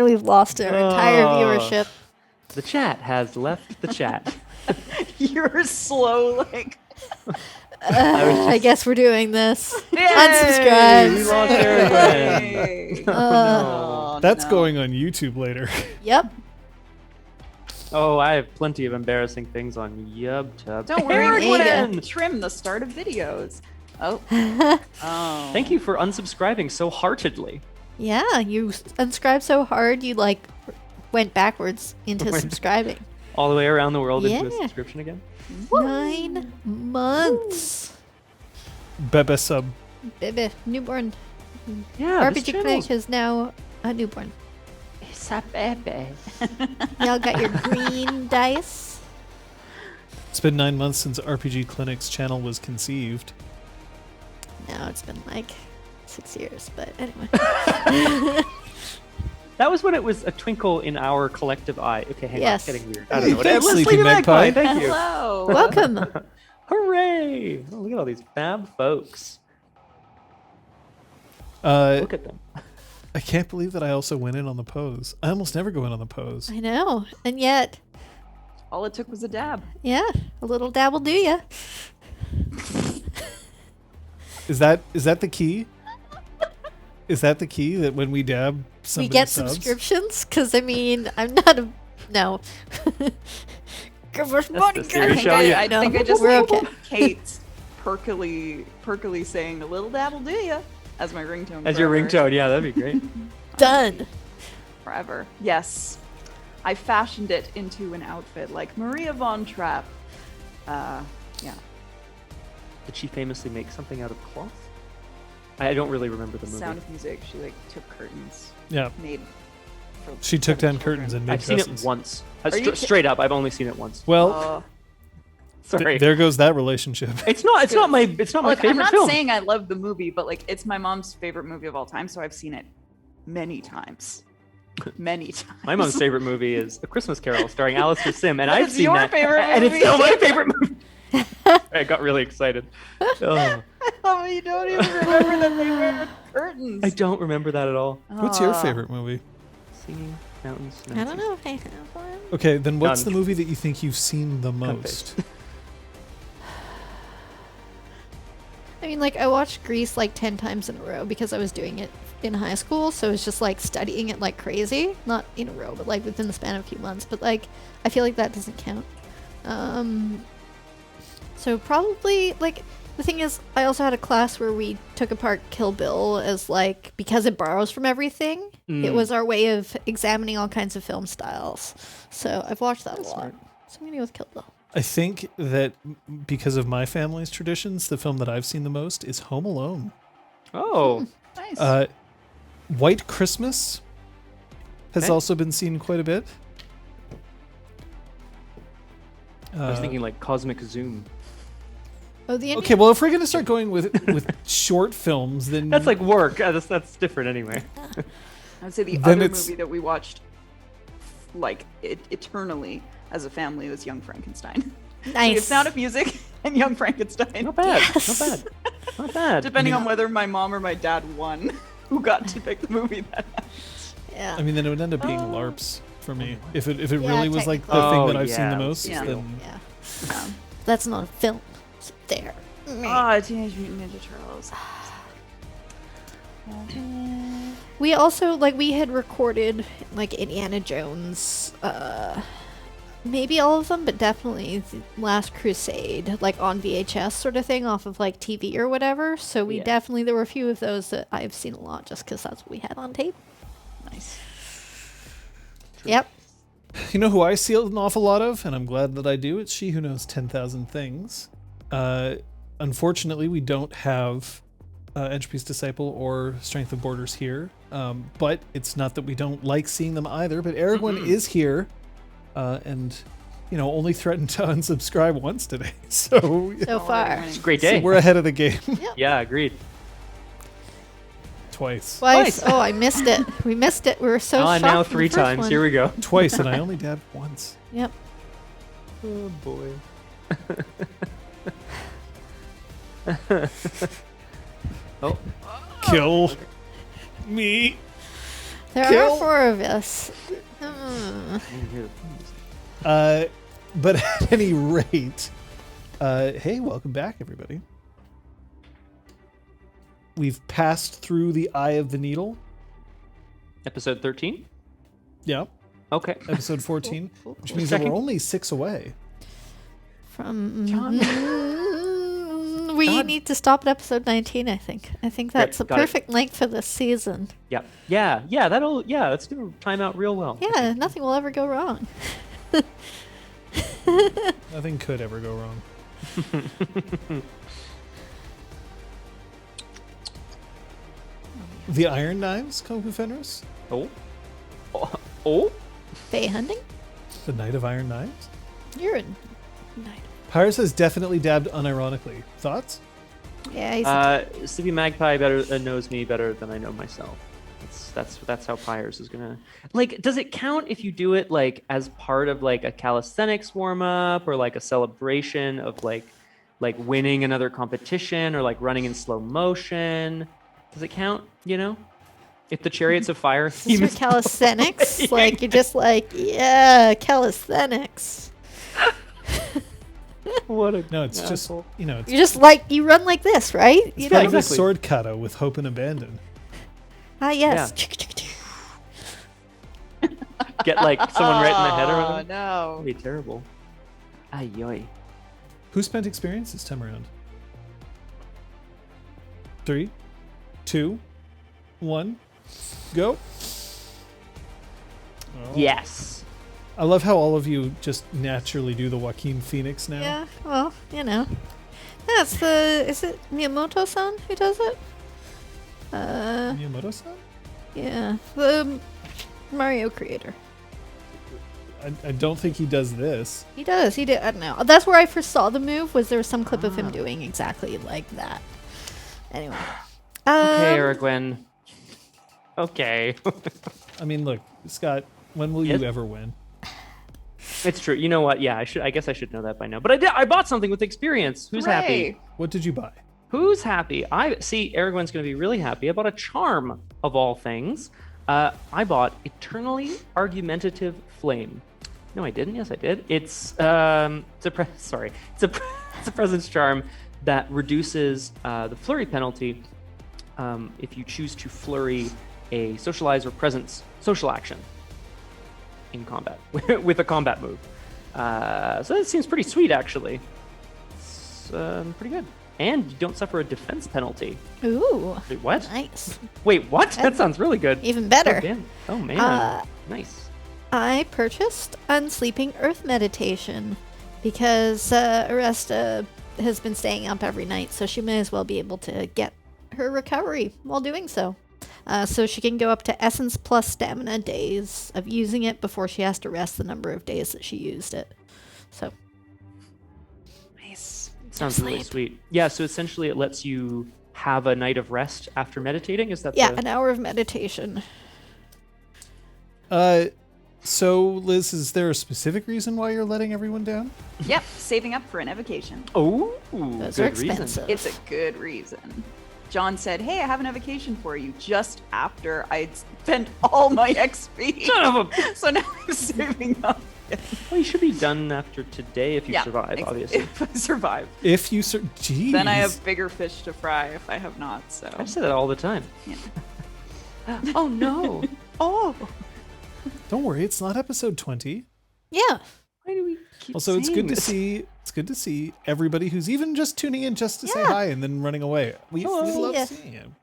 we've lost our entire viewership. The chat has left the chat. You're slow, like. I guess we're doing this. We Unsubscribe. lost Eric again. Oh, That's no. going on YouTube later. Yep. Oh, I have plenty of embarrassing things on YubTub. Don't worry, Eric we went can in. trim the start of videos. Oh. Oh. Thank you for unsubscribing so heartedly. Yeah, you unscribed so hard you like went backwards into subscribing. All the way around the world into a Yeah. subscription again. 9 months. Bebe sub. Baby, newborn. Yeah, this RPGClinic channel's... is now a newborn. It's a baby. Y'all got your green dice. It's been 9 months since RPG Clinic's channel was conceived. No, it's been like 6 years, but anyway. That was when it was a twinkle in our collective eye. Okay, hang on, Yes. it's getting weird. I don't Hey, know what thanks, it is. Sleepy Magpie. Thank you. Hello. Welcome. Hooray! Oh, look at all these fab folks. Uh, Look at them. I can't believe that I also went in on the pose. I almost never go in on the pose. I know. And yet, All it took was a dab. yeah, a little dab will do ya. Is that the key? Is that the key that when we dab somebody We get subs? subscriptions? Because, I mean, I'm not a... No. Give us money, the serious guys. show, yeah. I think I just We're like okay. Kate perkily saying a little dabble do ya as my ringtone. As your forever. ringtone, yeah, that'd be great. Done. Forever. Yes. I fashioned it into an outfit like Maria Von Trapp. Yeah. Did she famously make something out of cloth? I don't really remember the movie. Sound of Music. She like took curtains Yeah, made. For she took down children. curtains and made I've seen it dresses. once. Are you Straight up, I've only seen it once. Well, Sorry. there goes that relationship. It's not my Look, favorite I'm not film. saying I love the movie, but like it's my mom's favorite movie of all time, so I've seen it many times. Many times. My mom's favorite movie is A Christmas Carol, starring Alistair Sim, and That I've is seen your that, favorite and it's movie. still my favorite movie. I got really excited. Oh, Oh, you don't even remember that they wear curtains. I don't remember that at all. What's your favorite movie? Singing, mountains. I don't know if I have one. Okay, then what's Done. the movie that you think you've seen the Cut most? paste. I mean, like, I watched Grease like 10 times in a row because I was doing it in high school, so it was just like studying it like crazy. Not in a row, but like within the span of a few months. But like, I feel like that doesn't count. So probably, like, the thing is, I also had a class where we took apart Kill Bill as like, because it borrows from everything, it was our way of examining all kinds of film styles. So I've watched that a lot. So I'm gonna go with Kill Bill. I think that because of my family's traditions, the film that I've seen the most is Home Alone. Oh, Nice. White Christmas has Okay. also been seen quite a bit. I was thinking like Cosmic Zoom. Oh, the Okay, well, if we're gonna start going with short films, then That's like work. That's different anyway. I would say the then other it's- movie that we watched like eternally as a family was Young Frankenstein. We have Nice. Sound of Music and Young Frankenstein. Not bad. Yes. Not bad. Not bad. Depending on whether my mom or my dad won, who got to pick the movie that night. Yeah. I mean, then it would end up being LARPs for me. If it Yeah, really was like the technically. thing Oh, that I've seen the yeah. most, Yeah. then Yeah. Yeah. That's not a film. It's there. Oh, Teenage Mutant Ninja Turtles. We also, like, we had recorded, like, Indiana Jones, maybe all of them, but definitely the Last Crusade, like, on VHS sort of thing off of, like, TV or whatever. So we Yeah. definitely, there were a few of those that I've seen a lot just because that's what we had on tape. Nice. Yep. you know who I see an awful lot of, and I'm glad that I do. It's She Who Knows 10,000 Things. Unfortunately, we don't have Entropy's Disciple or Strength of Borders here, but it's not that we don't like seeing them either. But Aragorn is here, and only threatened to unsubscribe once today, so So far. It's a great so day. we're ahead of the game. Yeah, agreed. Twice, Twice. Oh, I missed it. We missed it. We were so shocked. Now from the 3 first times. one. Here we go. twice, and I only dabbed once. Yep. Oh boy. Oh, Kill me. There Kill. are 4 of us. I didn't hear the But at any rate, hey, welcome back, everybody. We've passed through the Eye of the Needle. Episode 13? Yeah, Okay. episode 14, Cool. which means that we're Checking. only 6 away. From John. we God. need to stop at episode 19. I think. I think that's a got it. perfect length for this season. Yeah. That's gonna time out real well. Yeah, nothing will ever go wrong. Nothing could ever go wrong. The Iron Knives, Kung Fu Fenris? Oh. Oh. Bay hunting? The Knight of Iron Knives? You're a knight. Pyrus has definitely dabbed unironically. Thoughts? Yeah, he's Sleepy Magpie knows me better than I know myself. That's how Pyres is gonna like. Does it count if you do it like as part of like a calisthenics warm up or like a celebration of like winning another competition or like running in slow motion? Does it count? You know, if the Chariots of Fire this is theme your is calisthenics. playing. Like you're just like, yeah, calisthenics. What a No, it's just, asshole. you know, it's You're just like you run like this, right? it's You like know. the Exactly. sword kata with hope and abandon. Ah, yes. Get like someone right in the head or Oh, whatever. no. That'd be terrible. Ay yoy. Who spent experience this time around? 3, 2, 1, go. Oh. Yes. I love how all of you just naturally do the Joaquin Phoenix now. Yeah. Well, you know. That's the. Is it Miyamoto-san who does it? Miyamoto-san? Yeah, the Mario creator. I don't think he does this. He does. He did. I don't know. That's where I first saw the move. Was there was some clip of Ah. him doing exactly like that? Anyway. Okay, Ergwin. Okay. I mean, look, Scott, when will Yes? you ever win? It's true. You know what? Yeah, I guess I should know that by now. But I did. I bought something with experience. Who's happy? Hooray. What did you buy? Who's happy? I see. Ergwin's going to be really happy. I bought a charm of all things. I bought Eternally Argumentative Flame. No, I didn't. Yes, I did. It's it's a presence charm that reduces the flurry penalty if you choose to flurry a socialize or presence social action in combat with a combat move. So that seems pretty sweet, actually. It's pretty good. And you don't suffer a defense penalty. Ooh, Wait, what? nice. Wait, what? That sounds really good. Even better. Oh, damn. Oh man. Nice. I purchased Unsleeping Earth Meditation because Aresta has been staying up every night, so she may as well be able to get her recovery while doing so. So she can go up to Essence plus Stamina days of using it before she has to rest the number of days that she used it. So, Nice. Sounds really sweet. Yeah, so essentially it lets you have a night of rest after meditating. Is that yeah, the... an hour of meditation. So Liz, is there a specific reason why you're letting everyone down? Yep, saving up for an evocation. Oh, Those good are reason. expensive. It's a good reason. John said, hey, I have an avocation for you just after I'd spent all my XP. Son of a... So now I'm saving up. Well, you should be done after today if you Yeah, survive, obviously. If I survive. If you jeez. Then I have bigger fish to fry if I have not, so. I say that all the time. Yeah. Oh no. Oh! Don't worry, it's not episode 20. Yeah. Why do we keep Also, it's saying good to this? see. It's good to see everybody who's even just tuning in just to say Yeah. hi and then running away. We Hello. love Yeah. seeing you.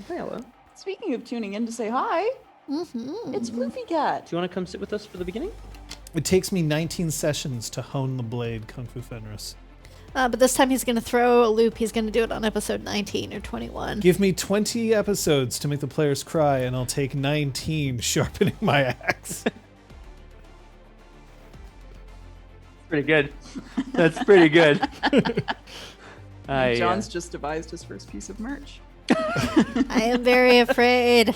Hey, hello. Speaking of tuning in to say hi, Mm-hmm. it's Floofy Cat. Do you want to come sit with us for the beginning? It takes me 19 sessions to hone the blade, Kung Fu Fenris. But this time he's going to throw a loop. He's going to do it on episode 19 or 21. Give me 20 episodes to make the players cry, and I'll take 19 sharpening my axe. Pretty good. That's pretty good. John's just devised his first piece of merch. I am very afraid.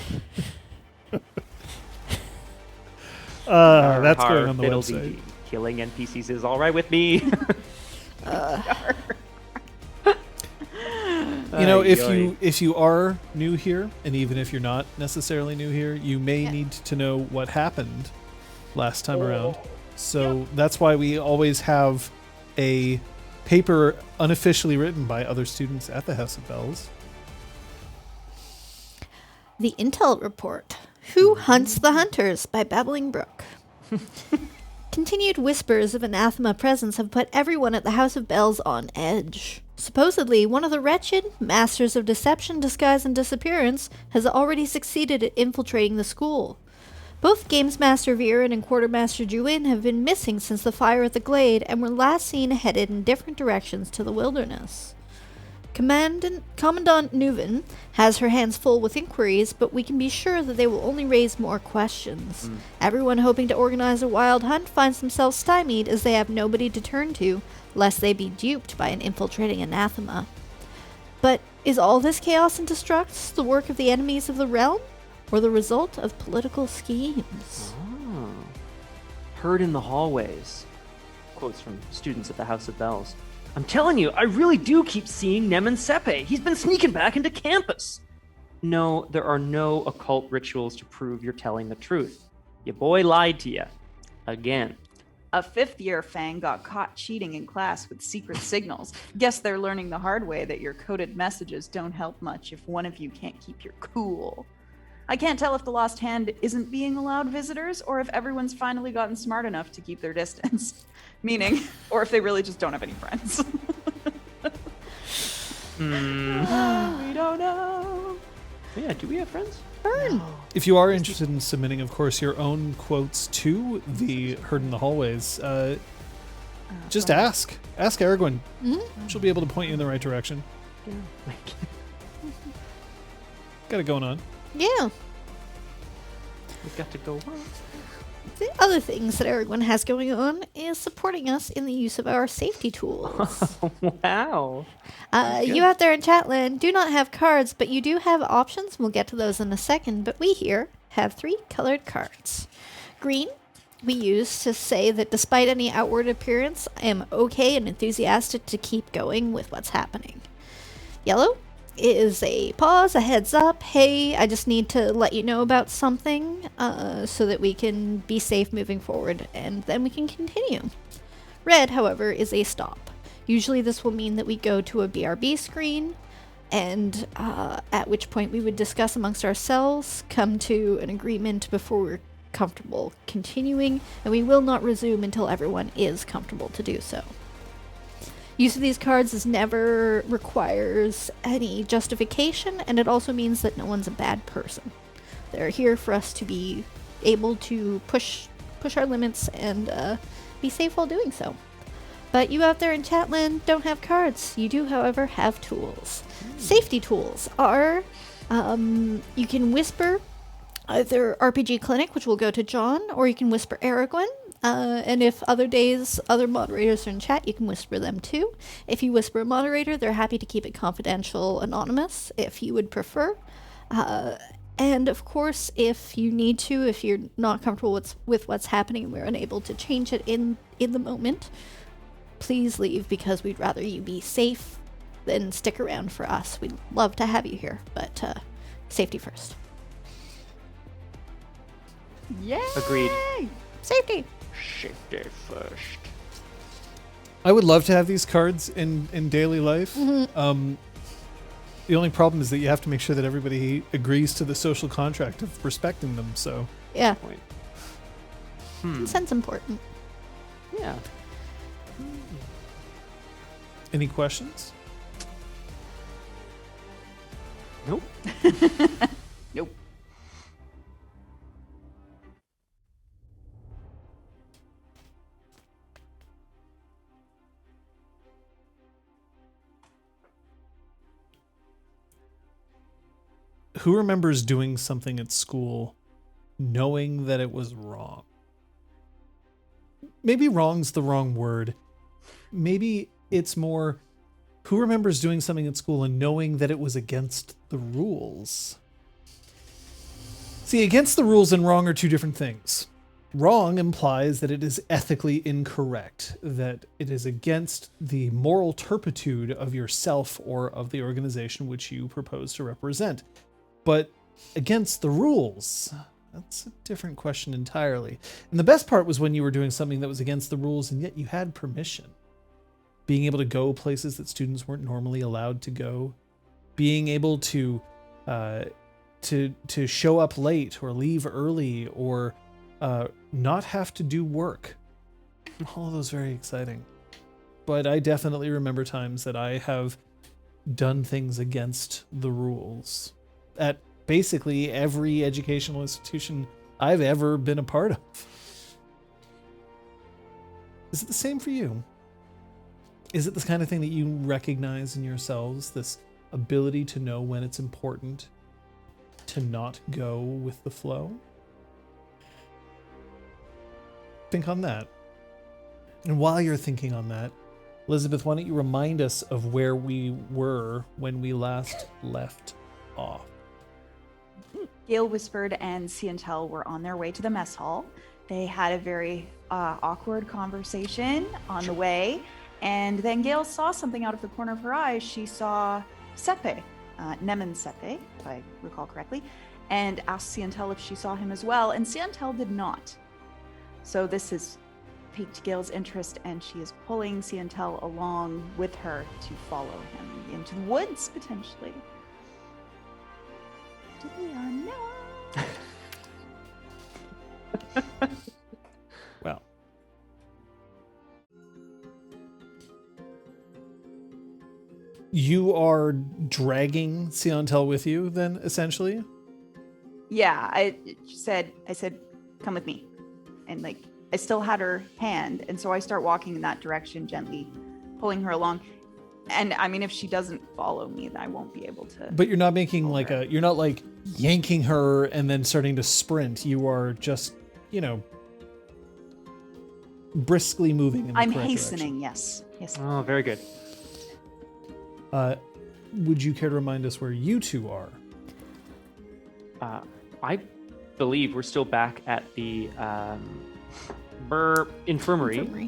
That's going on the fiddle-dee. website. Killing NPCs is all right with me. You know, if you are new here, and even if you're not necessarily new here, you may need to know what happened last time around. So that's why we always have a paper unofficially written by other students at the House of Bells. The Intel Report. Who Hunts the Hunters by Babbling Brook. Continued whispers of anathema presence have put everyone at the House of Bells on edge. Supposedly, one of the wretched masters of deception, disguise, and disappearance has already succeeded at infiltrating the school. Both Games Master Viren and Quartermaster Juin have been missing since the fire at the Glade and were last seen headed in different directions to the wilderness. Commandant Newvin has her hands full with inquiries, but we can be sure that they will only raise more questions. Everyone hoping to organize a wild hunt finds themselves stymied as they have nobody to turn to, lest they be duped by an infiltrating anathema. But is all this chaos and destruct the work of the enemies of the realm, or the result of political schemes? Oh. Heard in the hallways. Quotes from students at the House of Bells. I'm telling you, I really do keep seeing Nemen Sepe. He's been sneaking back into campus. No, there are no occult rituals to prove you're telling the truth. Your boy lied to you. Again. A fifth-year Fang got caught cheating in class with secret signals. Guess they're learning the hard way that your coded messages don't help much if one of you can't keep your cool. I can't tell if the Lost Hand isn't being allowed visitors or if everyone's finally gotten smart enough to keep their distance. Meaning, or if they really just don't have any friends. We don't know. Yeah, do we have friends? Burn. If you are interested in submitting, of course, your own quotes to the Heard in the Hallways, just ask. Ask Aragorn. She'll be able to point you in the right direction. Yeah. Got it going on. Yeah. We've got to go on. The other things that Aragorn has going on is supporting us in the use of our safety tools. Wow. You out there in Chatland do not have cards, but you do have options. We'll get to those in a second, but we here have 3 colored cards. Green, we use to say that despite any outward appearance, I am okay and enthusiastic to keep going with what's happening. Yellow is a pause, a heads up. Hey, I just need to let you know about something so that we can be safe moving forward, and then we can continue. Red, however, is a stop. Usually this will mean that we go to a BRB screen, and at which point we would discuss amongst ourselves, come to an agreement before we're comfortable continuing, and we will not resume until everyone is comfortable to do so. Use of these cards never requires any justification, and it also means that no one's a bad person. They're here for us to be able to push our limits and be safe while doing so. But you out there in Chatland don't have cards. You do, however, have tools. Safety tools are, you can whisper either RPGClinic, which will go to John, or you can whisper Aragorn. And if other moderators are in chat, you can whisper them too. If you whisper a moderator, they're happy to keep it confidential, anonymous, if you would prefer. And of course, if you need to, if you're not comfortable with what's happening and we're unable to change it in the moment, please leave, because we'd rather you be safe than stick around for us. We'd love to have you here, but safety first. Yay! Agreed. Safety! Safety first. I would love to have these cards in daily life. The only problem is that you have to make sure that everybody agrees to the social contract of respecting them, so... Yeah. Point. Consent's important. Yeah. Any questions? Nope. Nope. Who remembers doing something at school knowing that it was wrong? Maybe wrong's the wrong word. Maybe it's more, who remembers doing something at school and knowing that it was against the rules? See, against the rules and wrong are 2 different things. wrong implies that it is ethically incorrect, that it is against the moral turpitude of yourself or of the organization which you propose to represent. But against the rules, that's a different question entirely. And the best part was when you were doing something that was against the rules and yet you had permission. Being able to go places that students weren't normally allowed to go. Being able to show up late or leave early or not have to do work. All of those very exciting. But I definitely remember times that I have done things against the rules at basically every educational institution I've ever been a part of. Is it the same for you? Is it this kind of thing that you recognize in yourselves, this ability to know when it's important to not go with the flow? Think on that. And while you're thinking on that, Elizabeth, why don't you remind us of where we were when we last left off? Gale Whispered and Ciantel were on their way to the mess hall. They had a very awkward conversation on the way, and then Gale saw something out of the corner of her eye. She saw Sepe, Nemen Sepe, if I recall correctly, and asked Ciantel if she saw him as well, and Ciantel did not. So this has piqued Gale's interest, and she is pulling Ciantel along with her to follow him into the woods, potentially. To the unknown. Well, you are dragging Ciantel with you then, essentially? Yeah, I said, come with me. And like, I still had her hand. And so I start walking in that direction, gently pulling her along. And I mean, if she doesn't follow me, then I won't be able to. But you're not making like you're not like yanking her and then starting to sprint. You are just, briskly moving in the I'm correct hastening, yes. Yes. Oh, very good. Would you care to remind us where you two are? I believe we're still back at the infirmary.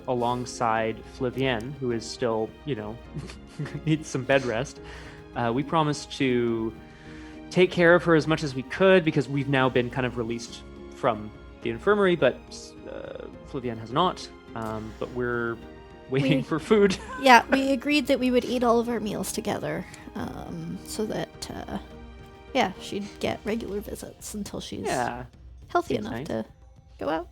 Alongside Flavienne, who is still, needs some bed rest. We promised to take care of her as much as we could because we've now been kind of released from the infirmary, but Flavienne has not. But we're waiting for food. Yeah, we agreed that we would eat all of our meals together, so that she'd get regular visits until she's healthy Seems enough nice. to go out.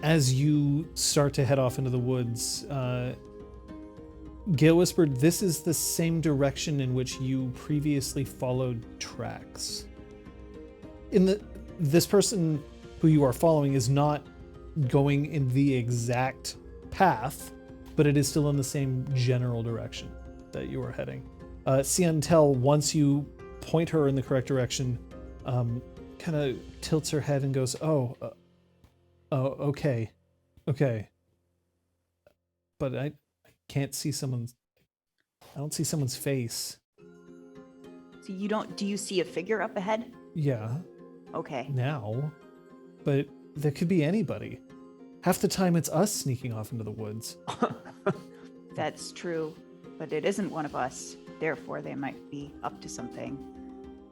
As you start to head off into the woods, Gale Whispered, this is the same direction in which you previously followed tracks. This person who you are following is not going in the exact path, but it is still in the same general direction that you are heading. Ciantel, once you point her in the correct direction, kind of tilts her head and goes, okay. But I can't see I don't see someone's face. So do you see a figure up ahead? Yeah, Okay. now. But there could be anybody. Half the time it's us sneaking off into the woods. That's true, but it isn't one of us. Therefore, they might be up to something.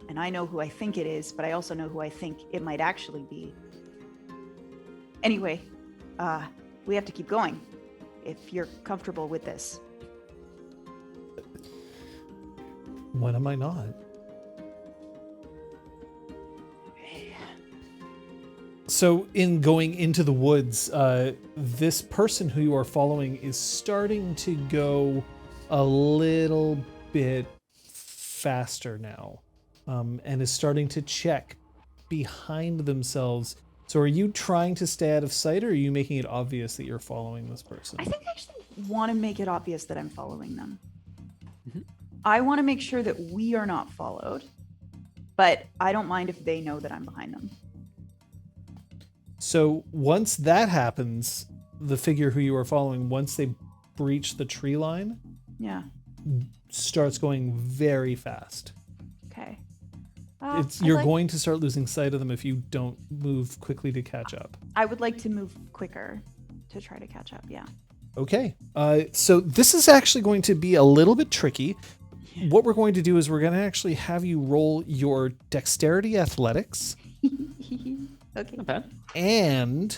And I know who I think it is, but I also know who I think it might actually be. Anyway, we have to keep going, if you're comfortable with this. When am I not? So in going into the woods, this person who you are following is starting to go a little bit faster now, and is starting to check behind themselves. So are you trying to stay out of sight, or are you making it obvious that you're following this person? I think I actually want to make it obvious that I'm following them. Mm-hmm. I want to make sure that we are not followed, but I don't mind if they know that I'm behind them. So once that happens, the figure who you are following, once they breach the tree line, Yeah. starts going very fast. Okay. You're going to start losing sight of them if you don't move quickly to catch up. I would like to move quicker to try to catch up, yeah. Okay. So this is actually going to be a little bit tricky. What we're going to do is we're going to actually have you roll your dexterity athletics. Okay. Not bad. And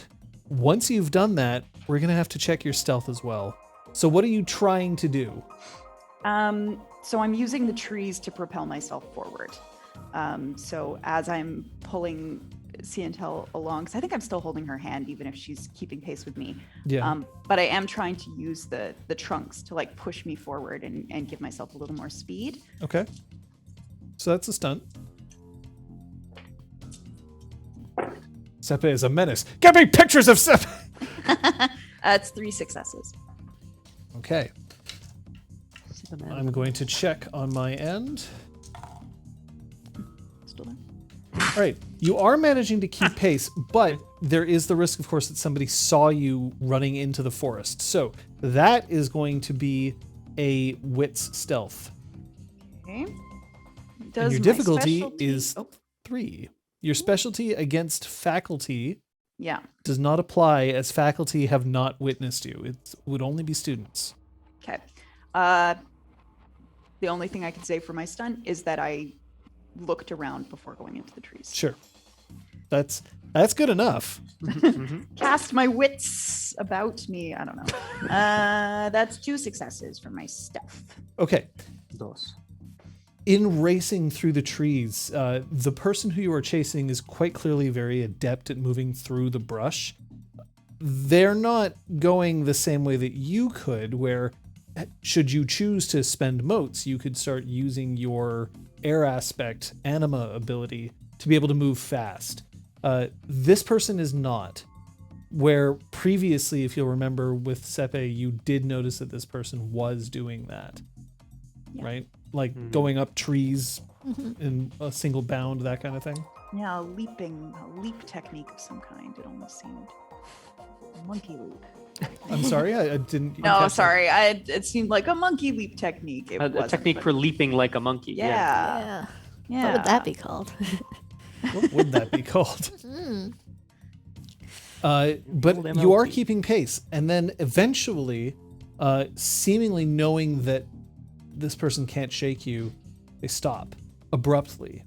once you've done that, we're going to have to check your stealth as well. So what are you trying to do? So I'm using the trees to propel myself forward. So as I'm pulling Ciantel along, because I think I'm still holding her hand, even if she's keeping pace with me. Yeah. But I am trying to use the trunks to like push me forward and give myself a little more speed. Okay. So that's a stunt. Sepe is a menace. Get me pictures of Sepe! It's 3 successes. Okay. I'm going to check on my end. Still there? All right. You are managing to keep pace, but there is the risk, of course, that somebody saw you running into the forest. So that is going to be a wits stealth. Okay. And your difficulty is 3. Your specialty against faculty does not apply, as faculty have not witnessed you. It would only be students. Okay. The only thing I can say for my stunt is that I looked around before going into the trees. Sure. That's good enough. Cast my wits about me. I don't know. That's 2 successes for my stealth. Okay. Dos. In racing through the trees, the person who you are chasing is quite clearly very adept at moving through the brush. They're not going the same way that you could, where should you choose to spend motes, you could start using your air aspect anima ability to be able to move fast. This person is not. Where previously, if you'll remember with Sepe, you did notice that this person was doing that. Yeah. Right? Like going up trees in a single bound, that kind of thing. Yeah, a leap technique of some kind. It almost seemed a monkey leap. I'm sorry, I didn't. No, catch sorry. It seemed like a monkey leap technique. It A wasn't, technique but- for leaping like a monkey. Yeah. Yeah. What would that be called? that. What would that be called? But Old you are MLT. keeping pace, and then eventually, seemingly knowing that this person can't shake you, they stop abruptly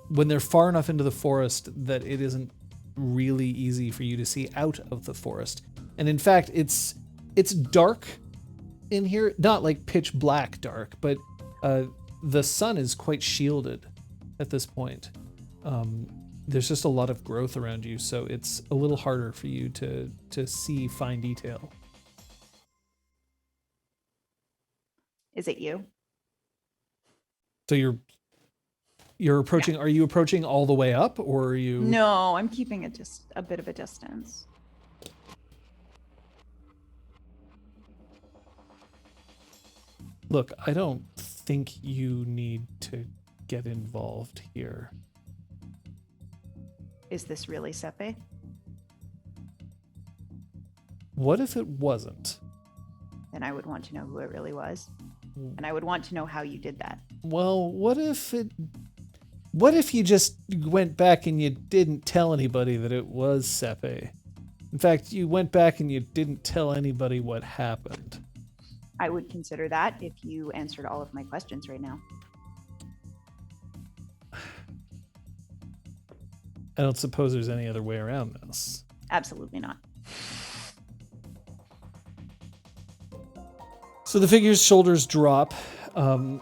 when they're far enough into the forest that it isn't really easy for you to see out of the forest. And in fact, it's dark in here, not like pitch black dark, but the sun is quite shielded at this point. There's just a lot of growth around you, so it's a little harder for you to see fine detail. Is it you? So you're approaching. Are you approaching all the way up, or are you? No, I'm keeping it just a bit of a distance. Look, I don't think you need to get involved here. Is this really Sepe? What if it wasn't? Then I would want to know who it really was. And I would want to know how you did that. Well, what if you just went back and you didn't tell anybody that it was Sepe? In fact, you went back and you didn't tell anybody what happened. I would consider that if you answered all of my questions right now. I don't suppose there's any other way around this. Absolutely not. So the figure's shoulders drop, and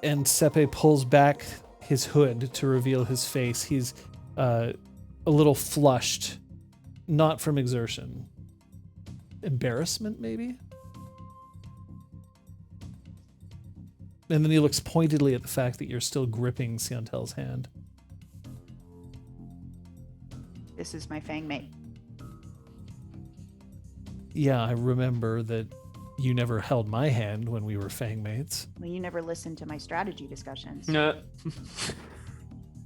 Sepe pulls back his hood to reveal his face. He's a little flushed, not from exertion. Embarrassment, maybe? And then he looks pointedly at the fact that you're still gripping Ciantel's hand. This is my fangmate. Yeah, I remember that you never held my hand when we were fangmates. Well, you never listened to my strategy discussions. No.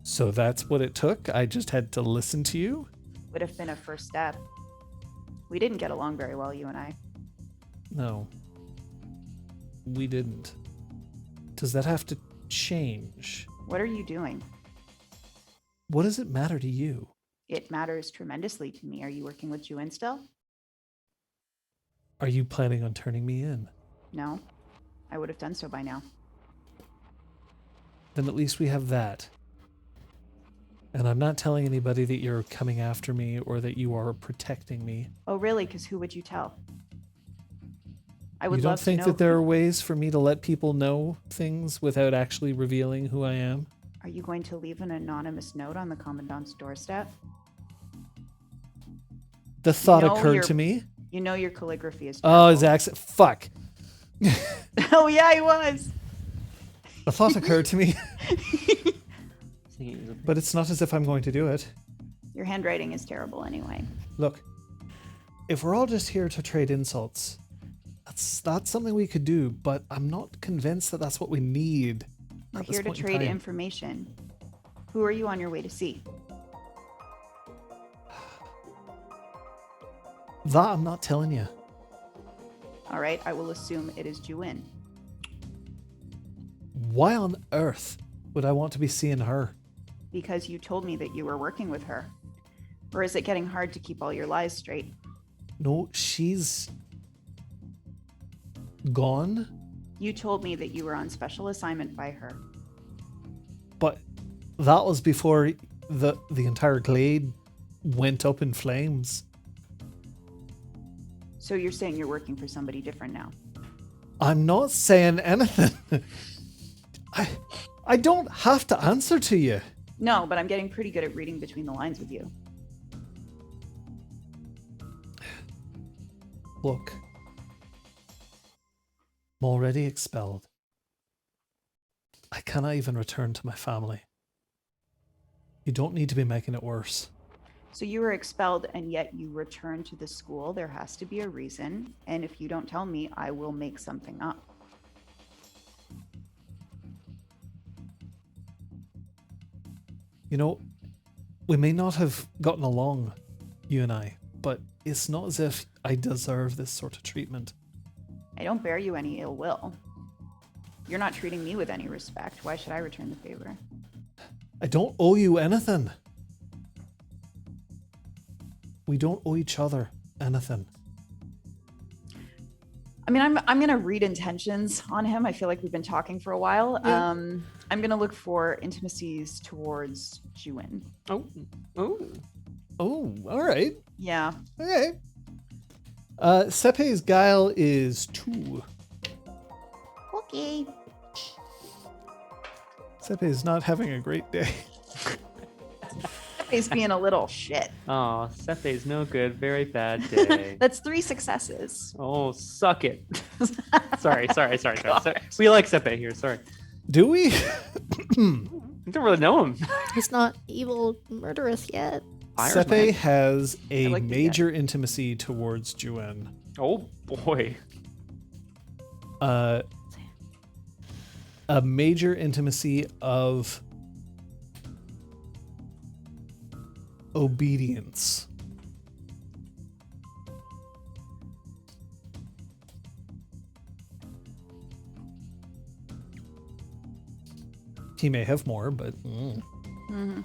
So that's what it took? I just had to listen to you? Would have been a first step. We didn't get along very well, you and I. No. We didn't. Does that have to change? What are you doing? What does it matter to you? It matters tremendously to me. Are you working with Juin still? Are you planning on turning me in? No. I would have done so by now. Then at least we have that. And I'm not telling anybody that you're coming after me or that you are protecting me. Oh, really? Because who would you tell? I would You don't love to think know that there who- are ways for me to let people know things without actually revealing who I am? Are you going to leave an anonymous note on the commandant's doorstep? The thought know occurred your- to me. You know your calligraphy is Oh, his terrible. accent. Fuck. Oh, yeah, he was. The thought occurred to me, Thinking it was a- but it's not as if I'm going to do it. Your handwriting is terrible anyway. Look, if we're all just here to trade insults, that's something we could do, but I'm not convinced that that's what we need. We're at this here to point in trade time. information. Who are you on your way to see? That I'm not telling you. All right, I will assume it is Juin. Why on earth would I want to be seeing her? Because you told me that you were working with her. Or is it getting hard to keep all your lies straight? No, she's gone, You told me that you were on special assignment by her. but that was before the entire glade went up in flames. So you're saying you're working for somebody different now? I'm not saying anything. I don't have to answer to you. No, but I'm getting pretty good at reading between the lines with you. Look, I'm already expelled. I cannot even return to my family. You don't need to be making it worse. So you were expelled and yet you returned to the school. There has to be a reason. And if you don't tell me, I will make something up. You know, we may not have gotten along, you and I, but it's not as if I deserve this sort of treatment. I don't bear you any ill will. You're not treating me with any respect. Why should I return the favor? I don't owe you anything. We don't owe each other anything. I mean, I'm gonna read intentions on him. I feel like we've been talking for a while. Yeah. I'm gonna look for intimacies towards Juin. Oh, oh. Oh, all right. Yeah. Okay. Sepe's guile is 2. Okay. Sepe is not having a great day. He's being a little shit. Oh, Sefe's no good. Very bad day. That's 3 successes. Oh, suck it. sorry. We like Sefe here. Sorry. Do we? I don't really know him. He's not evil, murderous yet. Irishman. Sepe has a I like this guy. major intimacy towards Juin. Oh boy. A major intimacy of obedience. He may have more, but Mm-hmm.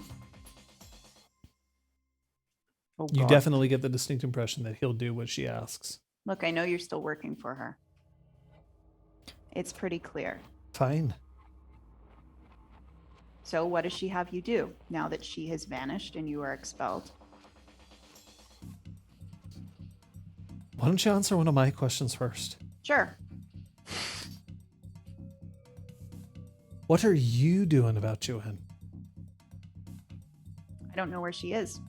Oh, you God. definitely get the distinct impression that he'll do what she asks. Look, I know you're still working for her. It's pretty clear. Fine. So what does she have you do now that she has vanished and you are expelled? Why don't you answer one of my questions first? Sure. What are you doing about Juin? I don't know where she is.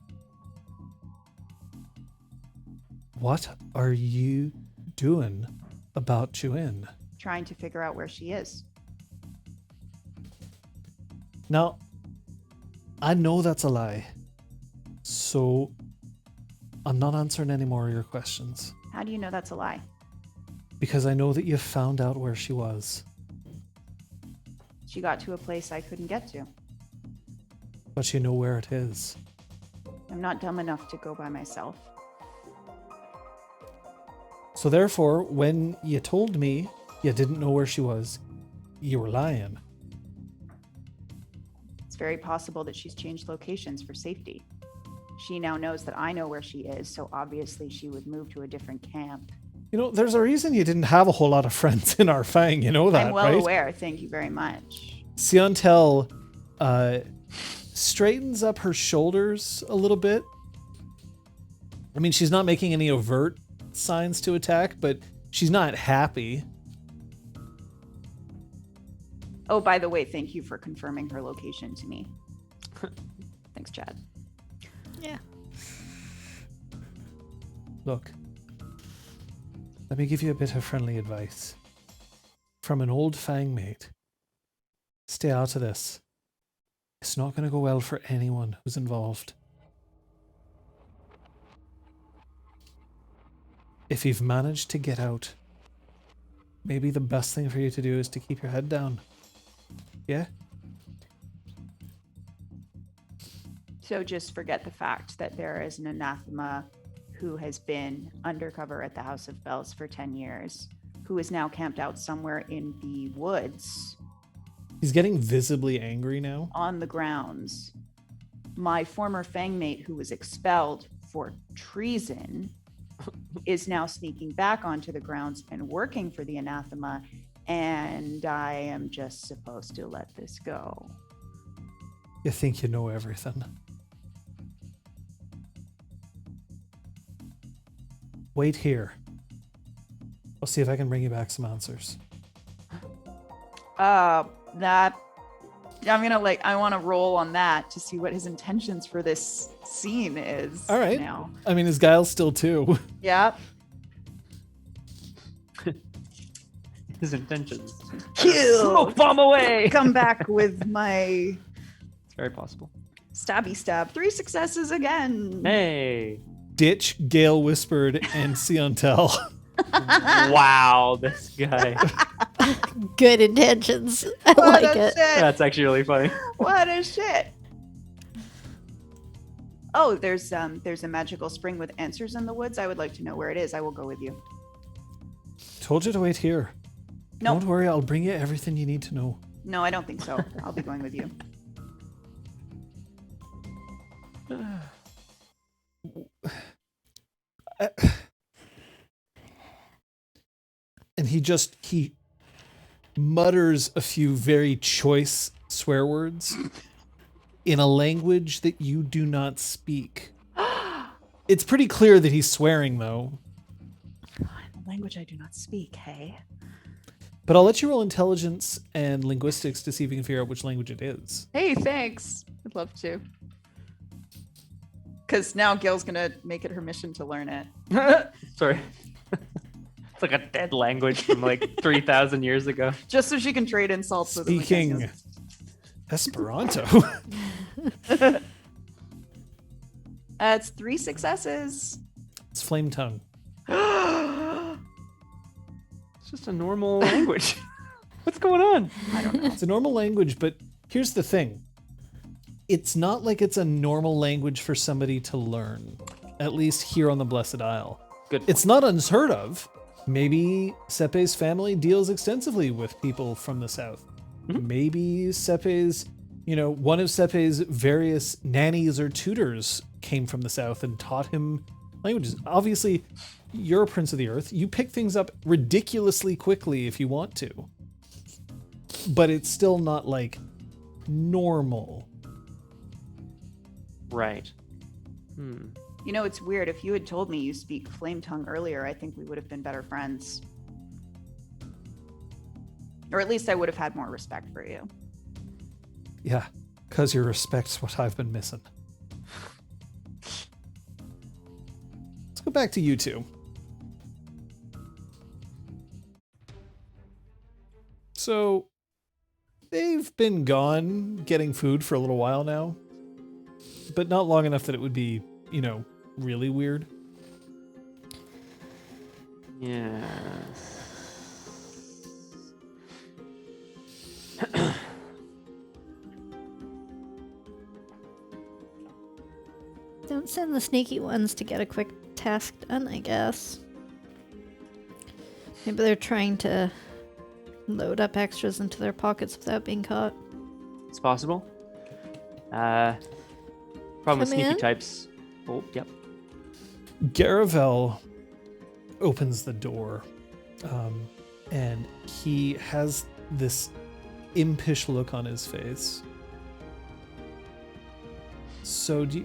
What are you doing about Juin? Trying to figure out where she is. Now, I know that's a lie, so I'm not answering any more of your questions How do you know that's a lie? because I know that you found out where she was, She got to a place I couldn't get to. but you know where it is. I'm not dumb enough to go by myself. So therefore, when you told me you didn't know where she was, you were lying. It's very possible that she's changed locations for safety. She now knows that I know where she is, so obviously she would move to a different camp. You know, there's a reason you didn't have a whole lot of friends in our Fang, you know that, I'm well right? aware, thank you very much. Siontel straightens up her shoulders a little bit. I mean, she's not making any overt signs to attack, but she's not happy. Oh, by the way, thank you for confirming her location to me. Thanks, Chad. Yeah. Look, let me give you a bit of friendly advice. From an old Fang mate. Stay out of this. It's not going to go well for anyone who's involved. If you've managed to get out, maybe the best thing for you to do is to keep your head down. Yeah? So just forget the fact that there is an anathema who has been undercover at the House of Bells for 10 years, who is now camped out somewhere in the woods. He's getting visibly angry now. On the grounds. My former fangmate, who was expelled for treason, is now sneaking back onto the grounds and working for the anathema, and I am just supposed to let this go. You think you know everything. Wait here. I'll see if I can bring you back some answers. That I'm gonna I want to roll on that to see what his intentions for this scene is. All right. Now. I mean, is Guile still too? Yep. His intentions. Kill. Smoke bomb away. Come back with my It's very possible. stabby stab. 3 successes again. Hey. Ditch, Gale Whispered, and Siontel. Wow, this guy. Good intentions. I What like a it. shit. That's actually really funny. What a shit. Oh, there's a magical spring with answers in the woods. I would like to know where it is. I will go with you. Told you to wait here. No. Don't worry, I'll bring you everything you need to know. No, I don't think so. I'll be going with you. And he mutters a few very choice swear words in a language that you do not speak. It's pretty clear that he's swearing, though. Language I do not speak, hey? But I'll let you roll intelligence and linguistics to see if you can figure out which language it is. Hey, thanks. I'd love to. Because now Gil's going to make it her mission to learn it. Sorry. It's like a dead language from like 3,000 years ago. Just so she can trade insults with him. Speaking Esperanto. It's 3 successes. It's Flame Tongue. It's just a normal language. What's going on? I don't know. It's a normal language, but here's the thing. It's not like it's a normal language for somebody to learn, at least here on the Blessed Isle. Good. It's not unheard of. Maybe Sepe's family deals extensively with people from the south. Mm-hmm. Maybe Sepe's, one of Sepe's various nannies or tutors came from the south and taught him languages. Obviously, you're a prince of the earth. You pick things up ridiculously quickly if you want to. But it's still not like normal. Right. You know, it's weird. If you had told me you speak Flame Tongue earlier, I think we would have been better friends. Or at least I would have had more respect for you. Yeah, because your respect's what I've been missing. Let's go back to you two. So, they've been gone getting food for a little while now, but not long enough that it would be, really weird. Yes. Don't send the sneaky ones to get a quick task done, I guess. Maybe they're trying to load up extras into their pockets without being caught. It's possible. Problem with Come sneaky in? types. Oh, yep. Garavel opens the door, and he has this impish look on his face. So do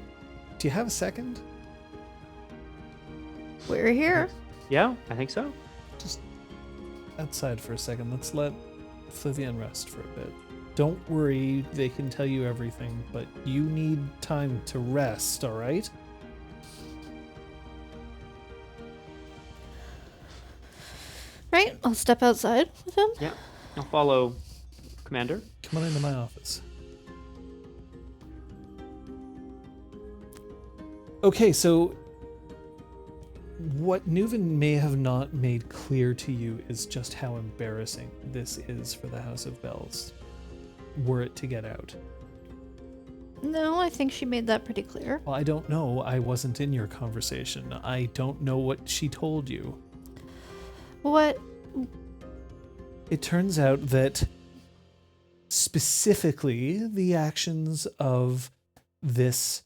you have a second? We're here. Yeah, I think so. Just outside for a second. Let's let Flivian rest for a bit. Don't worry, they can tell you everything, but you need time to rest, all right? Right, I'll step outside with him. Yeah, I'll follow Commander. Come on into my office. Okay, so what Nuven may have not made clear to you is just how embarrassing this is for the House of Bells, were it to get out. No, I think she made that pretty clear. Well, I don't know. I wasn't in your conversation. I don't know what she told you. What? It turns out that specifically the actions of this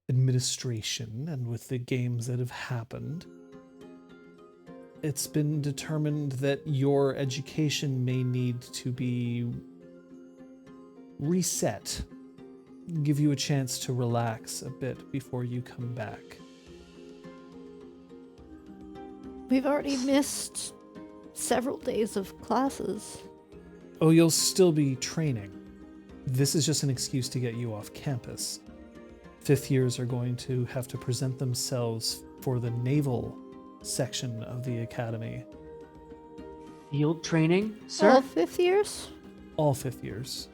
administration and with the games that have happened, it's been determined that your education may need to be reset. Give you a chance to relax a bit before you come back. We've already missed several days of classes. Oh, you'll still be training. This is just an excuse to get you off campus. Fifth years are going to have to present themselves for the naval section of the academy. Field training, sir? All fifth years? All fifth years.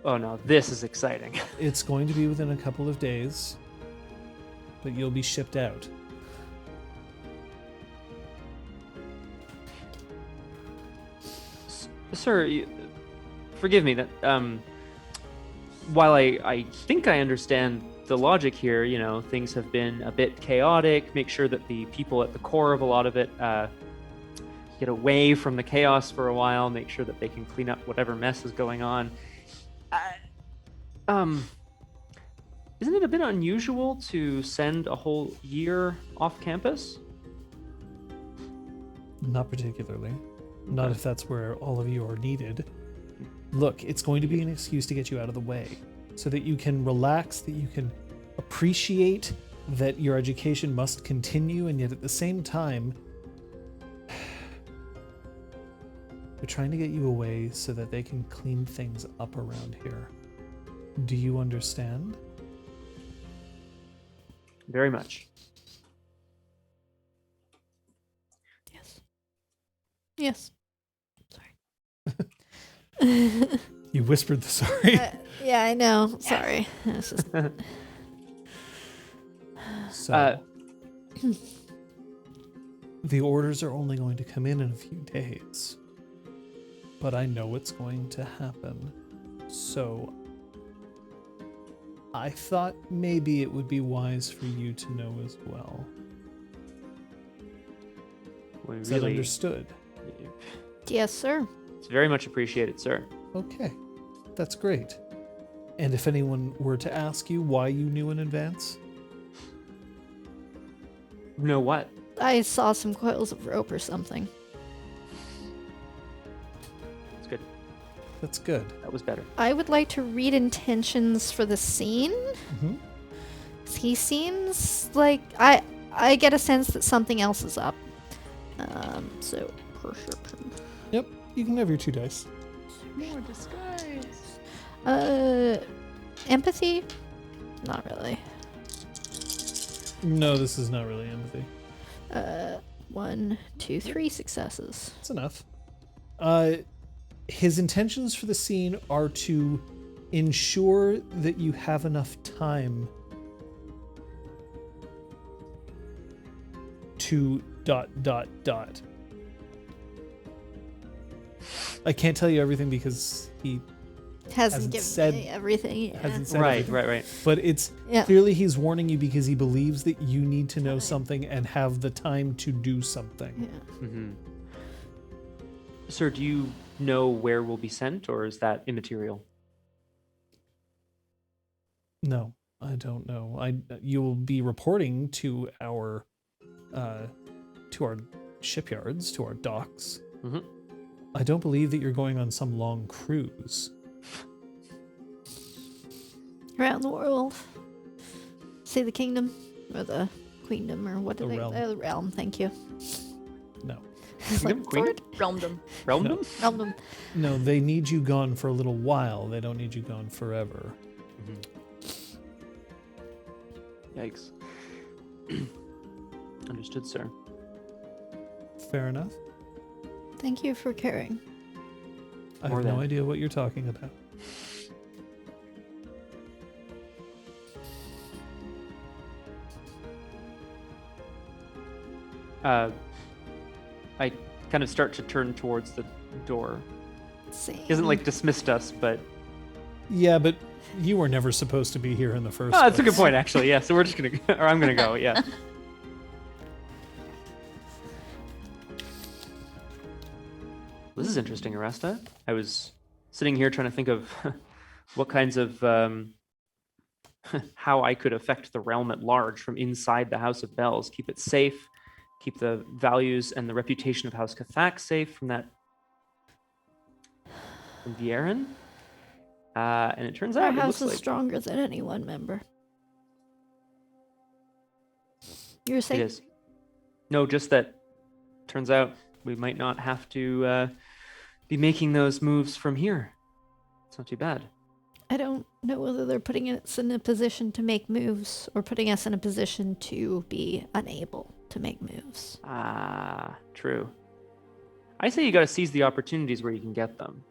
Oh no, this is exciting. It's going to be within a couple of days, but you'll be shipped out. Sir, forgive me that, while I think I understand the logic here, you know, things have been a bit chaotic, make sure that the people at the core of a lot of it get away from the chaos for a while, make sure that they can clean up whatever mess is going on. Isn't it a bit unusual to send a whole year off campus? Not particularly. Not if that's where all of you are needed. Look, it's going to be an excuse to get you out of the way so that you can relax, that you can appreciate that your education must continue, and yet at the same time, they're trying to get you away so that they can clean things up around here. Do you understand? Very much. Yes. Yes. You whispered the sorry. Yeah, I know. Sorry. It's just... So, the orders are only going to come in a few days. But I know what's going to happen. So, I thought maybe it would be wise for you to know as well. We Is that understood? Yes, sir. It's very much appreciated, sir. Okay, that's great. And if anyone were to ask you why you knew in advance? Know what? I saw some coils of rope or something. It's good. That's good. That was better. I would like to read intentions for the scene. Mm-hmm. He seems like I get a sense that something else is up. So perception. Yep, you can have your 2 dice. More disguise. Empathy? Not really. No, this is not really empathy. 1, 2, 3 successes. That's enough. His intentions for the scene are to ensure that you have enough time to ... I can't tell you everything because he Hasn't given said- me everything yet. hasn't said Right, everything. right. But it's Yeah. clearly he's warning you because he believes that you need to know Time. something and have the time to do something. Yeah. Mm-hmm. Sir, do you know where we'll be sent, or is that immaterial? No, I don't know. You will be reporting to our shipyards, to our docks. Mm-hmm. I don't believe that you're going on some long cruise. Around the world. See the kingdom? Or the queendom, or what do The they... realm. The realm, thank you. No. It's like, Queen? sword? Realmdom. Realmdom? Realm. No, they need you gone for a little while. They don't need you gone forever. Yikes. Understood, sir. Fair enough. Thank you for caring. I More have no than. idea what you're talking about. I kind of start to turn towards the door. Same. He hasn't like dismissed us, but Yeah, but you were never supposed to be here in the first oh, that's a place. good point actually. Yeah, so we're just gonna, or I'm gonna go. Yeah. This is interesting, Aresta. I was sitting here trying to think of what kinds of how I could affect the realm at large from inside the House of Bells, keep it safe, keep the values and the reputation of House Cathak safe from that from Vieren. And it turns Our out it house looks is like stronger than any one member. You're it saying? is. No, just that turns out we might not have to be making those moves from here. It's not too bad. I don't know whether they're putting us in a position to make moves or putting us in a position to be unable to make moves. Ah, true. I say you got to seize the opportunities where you can get them.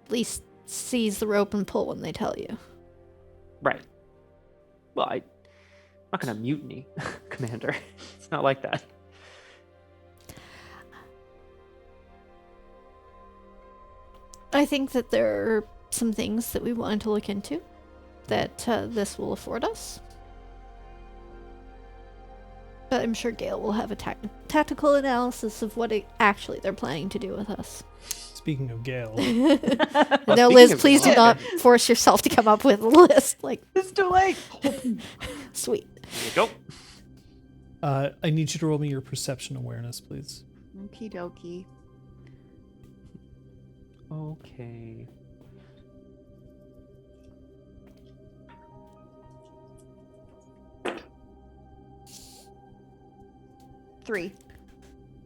At least seize the rope and pull when they tell you. Right. Well, I'm not going to mutiny, Commander. It's not like that. I think that there are some things that we wanted to look into that this will afford us. But I'm sure Gale will have a tactical analysis of what actually they're planning to do with us. Speaking of Gale, No, speaking Liz, of please do Gale- not force yourself to come up with a list. Like, It's too late. sweet. There you go. I need you to roll me your perception awareness, please. Okie dokie. Okay. Three.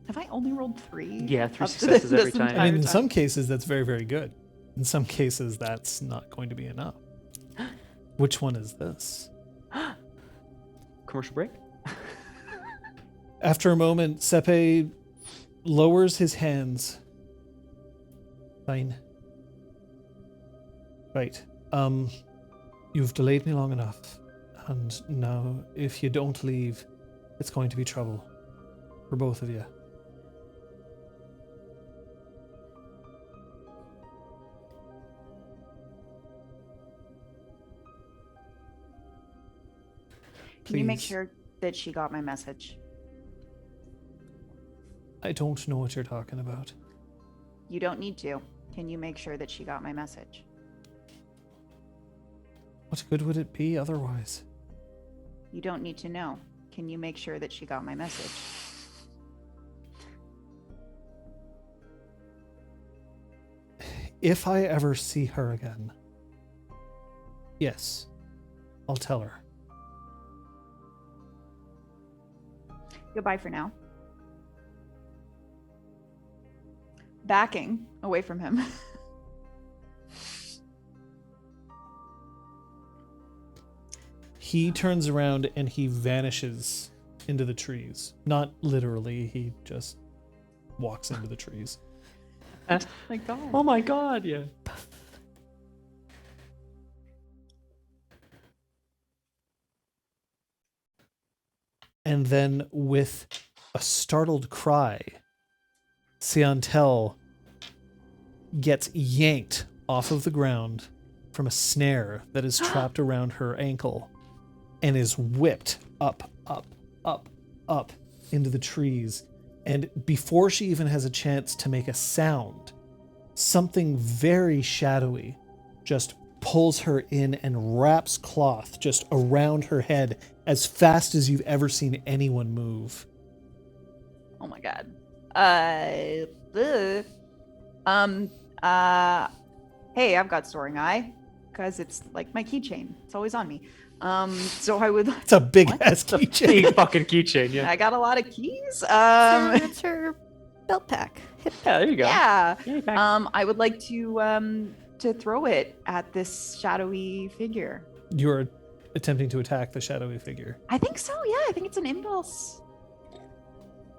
Have I only rolled three? Yeah, 3 up to successes this every time. I entire mean, in time? some cases, that's very, very good. In some cases, that's not going to be enough. Which one is this? Commercial break? After a moment, Sepe lowers his hands. Fine. Right. You've delayed me long enough. And now, if you don't leave, it's going to be trouble. For both of you. Can you make Please. sure that she got my message? I don't know what you're talking about. You don't need to. Can you make sure that she got my message? What good would it be otherwise? You don't need to know. Can you make sure that she got my message? If I ever see her again, yes, I'll tell her. Goodbye for now. Backing away from him. He turns around and he vanishes into the trees. Not literally, he just walks into the trees. My God. Oh my god, yeah. And then, with a startled cry, Siantel gets yanked off of the ground from a snare that is trapped around her ankle and is whipped up, up, up, up into the trees. And before she even has a chance to make a sound, something very shadowy just pulls her in and wraps cloth just around her head as fast as you've ever seen anyone move. Oh my god. Hey, I've got Soaring Eye because it's like my keychain. It's always on me. So I would. It's a big ass keychain. Big fucking keychain, yeah. I got a lot of keys. It's her belt pack. Hip Yeah, there you go. Yeah. Yeah, back. I would like to throw it at this shadowy figure. You're attempting to attack the shadowy figure. I think so. Yeah, I think it's an impulse.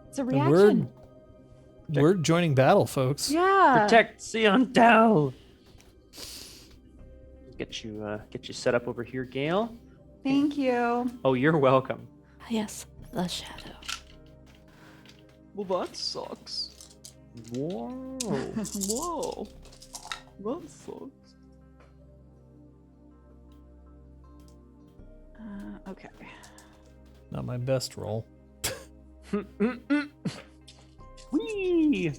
It's a And reaction. we're joining battle, folks. Yeah. Protect Siontel. Get you set up over here, Gale. Thank you. Oh, you're welcome. Yes, the shadow. Well, that sucks. Whoa. Whoa. That sucks. Okay. Not my best roll. Whee!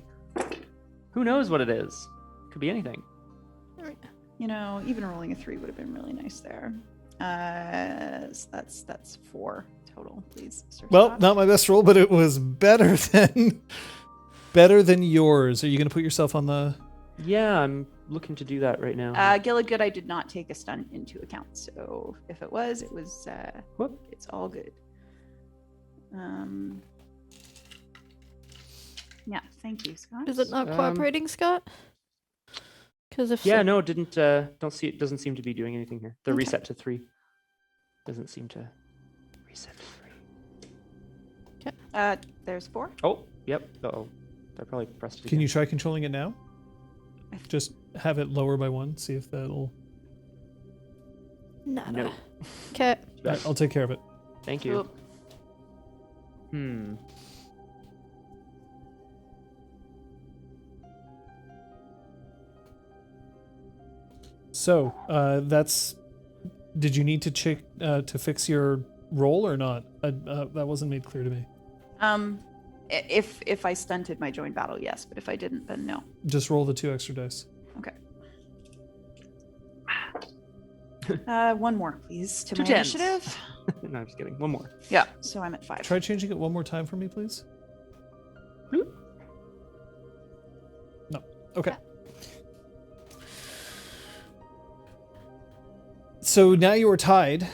Who knows what it is? Could be anything. You know, even rolling a 3 would have been really nice there. So that's 4 total, please. Mr. Well, Scott. not my best roll, but it was better than yours. Are you going to put yourself on the? Yeah, I'm looking to do that right now. Gilligood, I did not take a stunt into account, so if it was, Whoop. it's all good. Yeah, thank you, Scott. Is it not cooperating, Scott? Because if Yeah, so, no, don't see it. Doesn't seem to be doing anything here. The Okay. reset to 3 doesn't seem to reset to 3. There's 4. Oh, yep. Oh, I probably pressed it. Can again. you try controlling it now? Just have it lower by 1. See if that'll. nada. No. Okay. I'll take care of it. Thank you. Oop. Hmm. So that's. Did you need to check to fix your roll or not? That wasn't made clear to me. If I stunted my joint battle, yes, but if I didn't, then no. Just roll the 2 extra dice. Okay. One more, please, to 2 my 10s. initiative. No, I'm just kidding. One more. Yeah, so I'm at 5. Try changing it one more time for me, please. Bloop. No. Okay. So now you are tied.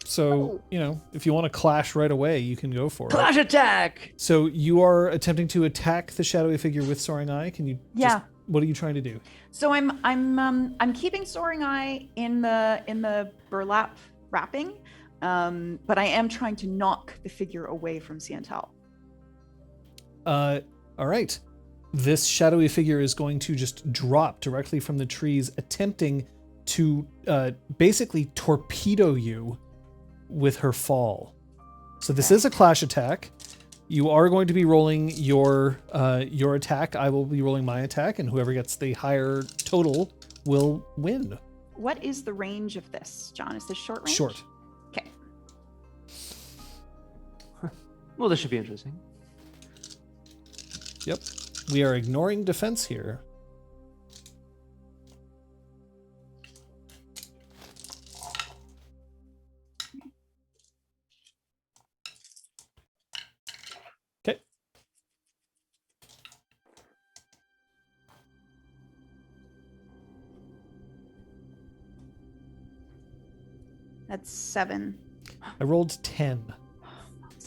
So, if you want to clash right away, you can go for it. Clash attack! So you are attempting to attack the shadowy figure with Soaring Eye. Can you Yeah. What are you trying to do? So I'm keeping Soaring Eye in the burlap wrapping, but I am trying to knock the figure away from Siantal. All right. This shadowy figure is going to just drop directly from the trees, attempting to basically torpedo you with her fall. So this is a clash attack. You are going to be rolling your attack. I will be rolling my attack, and whoever gets the higher total will win. What is the range of this, John? Is this short range? Short. Okay. Well, this should be interesting. Yep. We are ignoring defense here. Okay. That's 7. I rolled 10.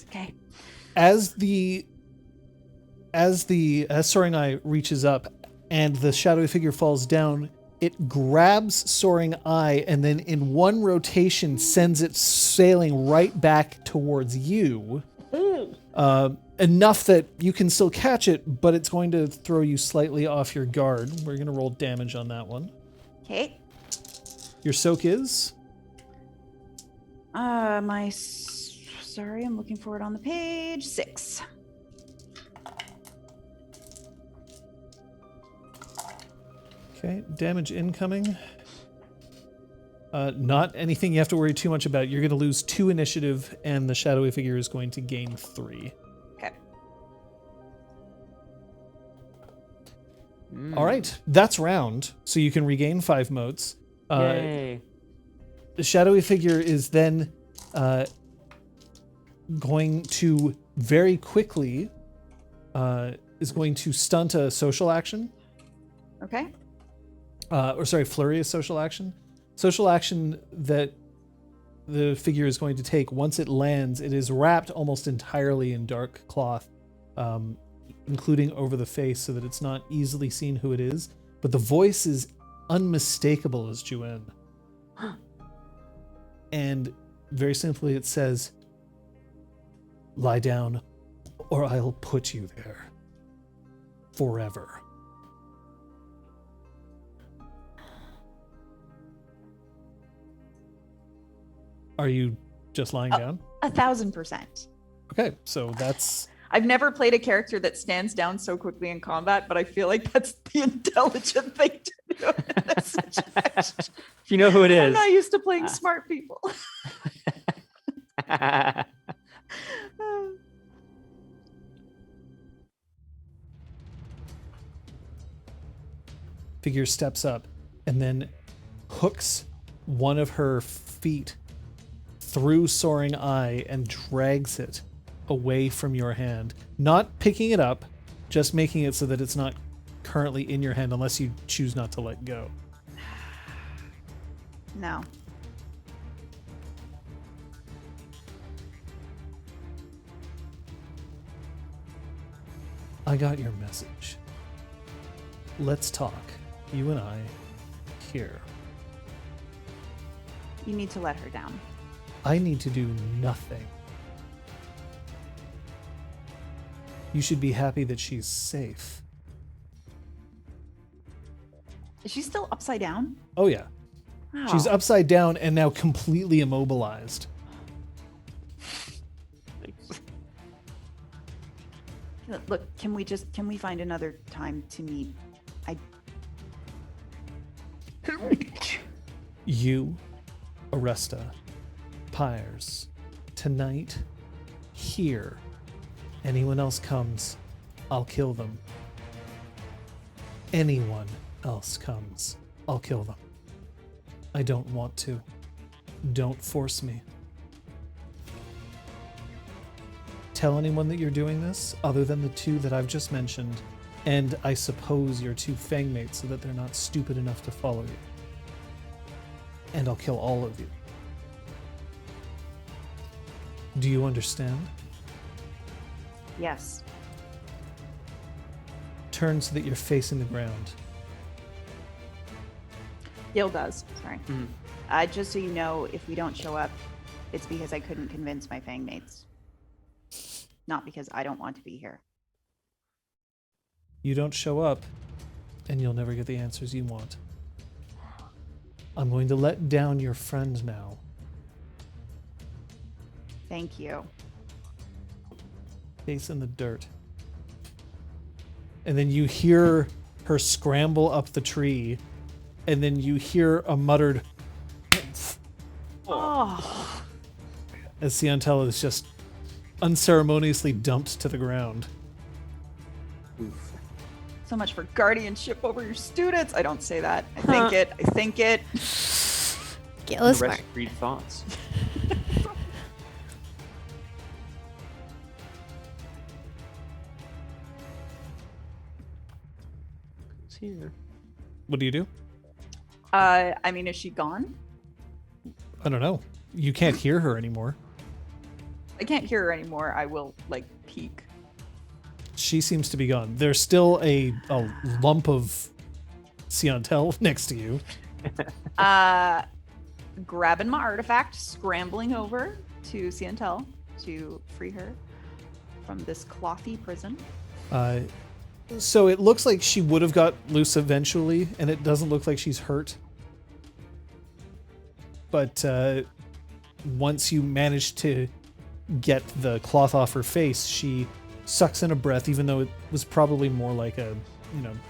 Okay. As Soaring Eye reaches up and the shadowy figure falls down, it grabs Soaring Eye and then in one rotation sends it sailing right back towards you. Enough that you can still catch it, but it's going to throw you slightly off your guard. We're going to roll damage on that one. Okay. Your soak is? Sorry, I'm looking for it on the page. 6. Okay, damage incoming. Not anything you have to worry too much about. You're going to lose 2 initiative, and the shadowy figure is going to gain 3. Okay. All right, that's round, so you can regain 5 motes. Yay. The shadowy figure is then going to very quickly is going to stunt a social action. Okay. Flurry of social action. Social action that the figure is going to take once it lands, it is wrapped almost entirely in dark cloth, including over the face so that it's not easily seen who it is. But the voice is unmistakable as Juan. And very simply it says, "Lie down or I'll put you there forever." Are you just lying down? 1,000%. Okay, so that's... I've never played a character that stands down so quickly in combat, but I feel like that's the intelligent thing to do in this situation. You know who it I'm is. not used to playing smart people. Figure steps up and then hooks one of her feet through Soaring Eye and drags it away from your hand. Not picking it up, just making it so that it's not currently in your hand unless you choose not to let go. No. I got your message. Let's talk. You and I here. You need to let her down. I need to do nothing. You should be happy that she's safe. Is she still upside down? Oh yeah. Wow. She's upside down and now completely immobilized. Look, can we find another time to meet? You, Aresta, Pyres, tonight, here. Anyone else comes, I'll kill them. Anyone else comes, I'll kill them. I don't want to. Don't force me. Tell anyone that you're doing this, other than the two that I've just mentioned, and I suppose your two fangmates so that they're not stupid enough to follow you. And I'll kill all of you. Do you understand? Yes. Turn so that you're facing the ground. Gil does. Sorry. Just so you know, if we don't show up, it's because I couldn't convince my fangmates. Not because I don't want to be here. You don't show up, and you'll never get the answers you want. I'm going to let down your friend now. Thank you. Face in the dirt. And then you hear her scramble up the tree, and then you hear a muttered Oh. as Ciantella is just unceremoniously dumped to the ground. Oof. So much for guardianship over your students. I don't say that. I think it. I think it. Gil is The rest smart. read thoughts. It's here. What do you do? I mean, is she gone? I don't know. You can't hear her anymore. I can't hear her anymore. I will, peek. She seems to be gone. There's still a lump of Ciantel next to you. Grabbing my artifact, scrambling over to Ciantel to free her from this clothy prison. So it looks like she would have got loose eventually, and it doesn't look like she's hurt. But once you manage to get the cloth off her face, she sucks in a breath, even though it was probably more like a,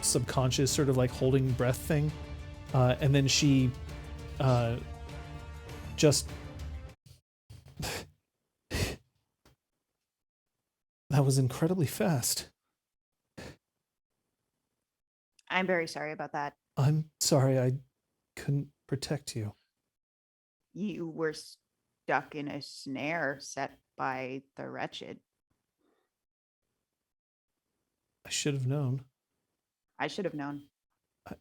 subconscious sort of like holding breath thing. And then she just... That was incredibly fast. I'm very sorry about that. I'm sorry, I couldn't protect you. You were stuck in a snare set by the wretched. I should have known. I should have known. I,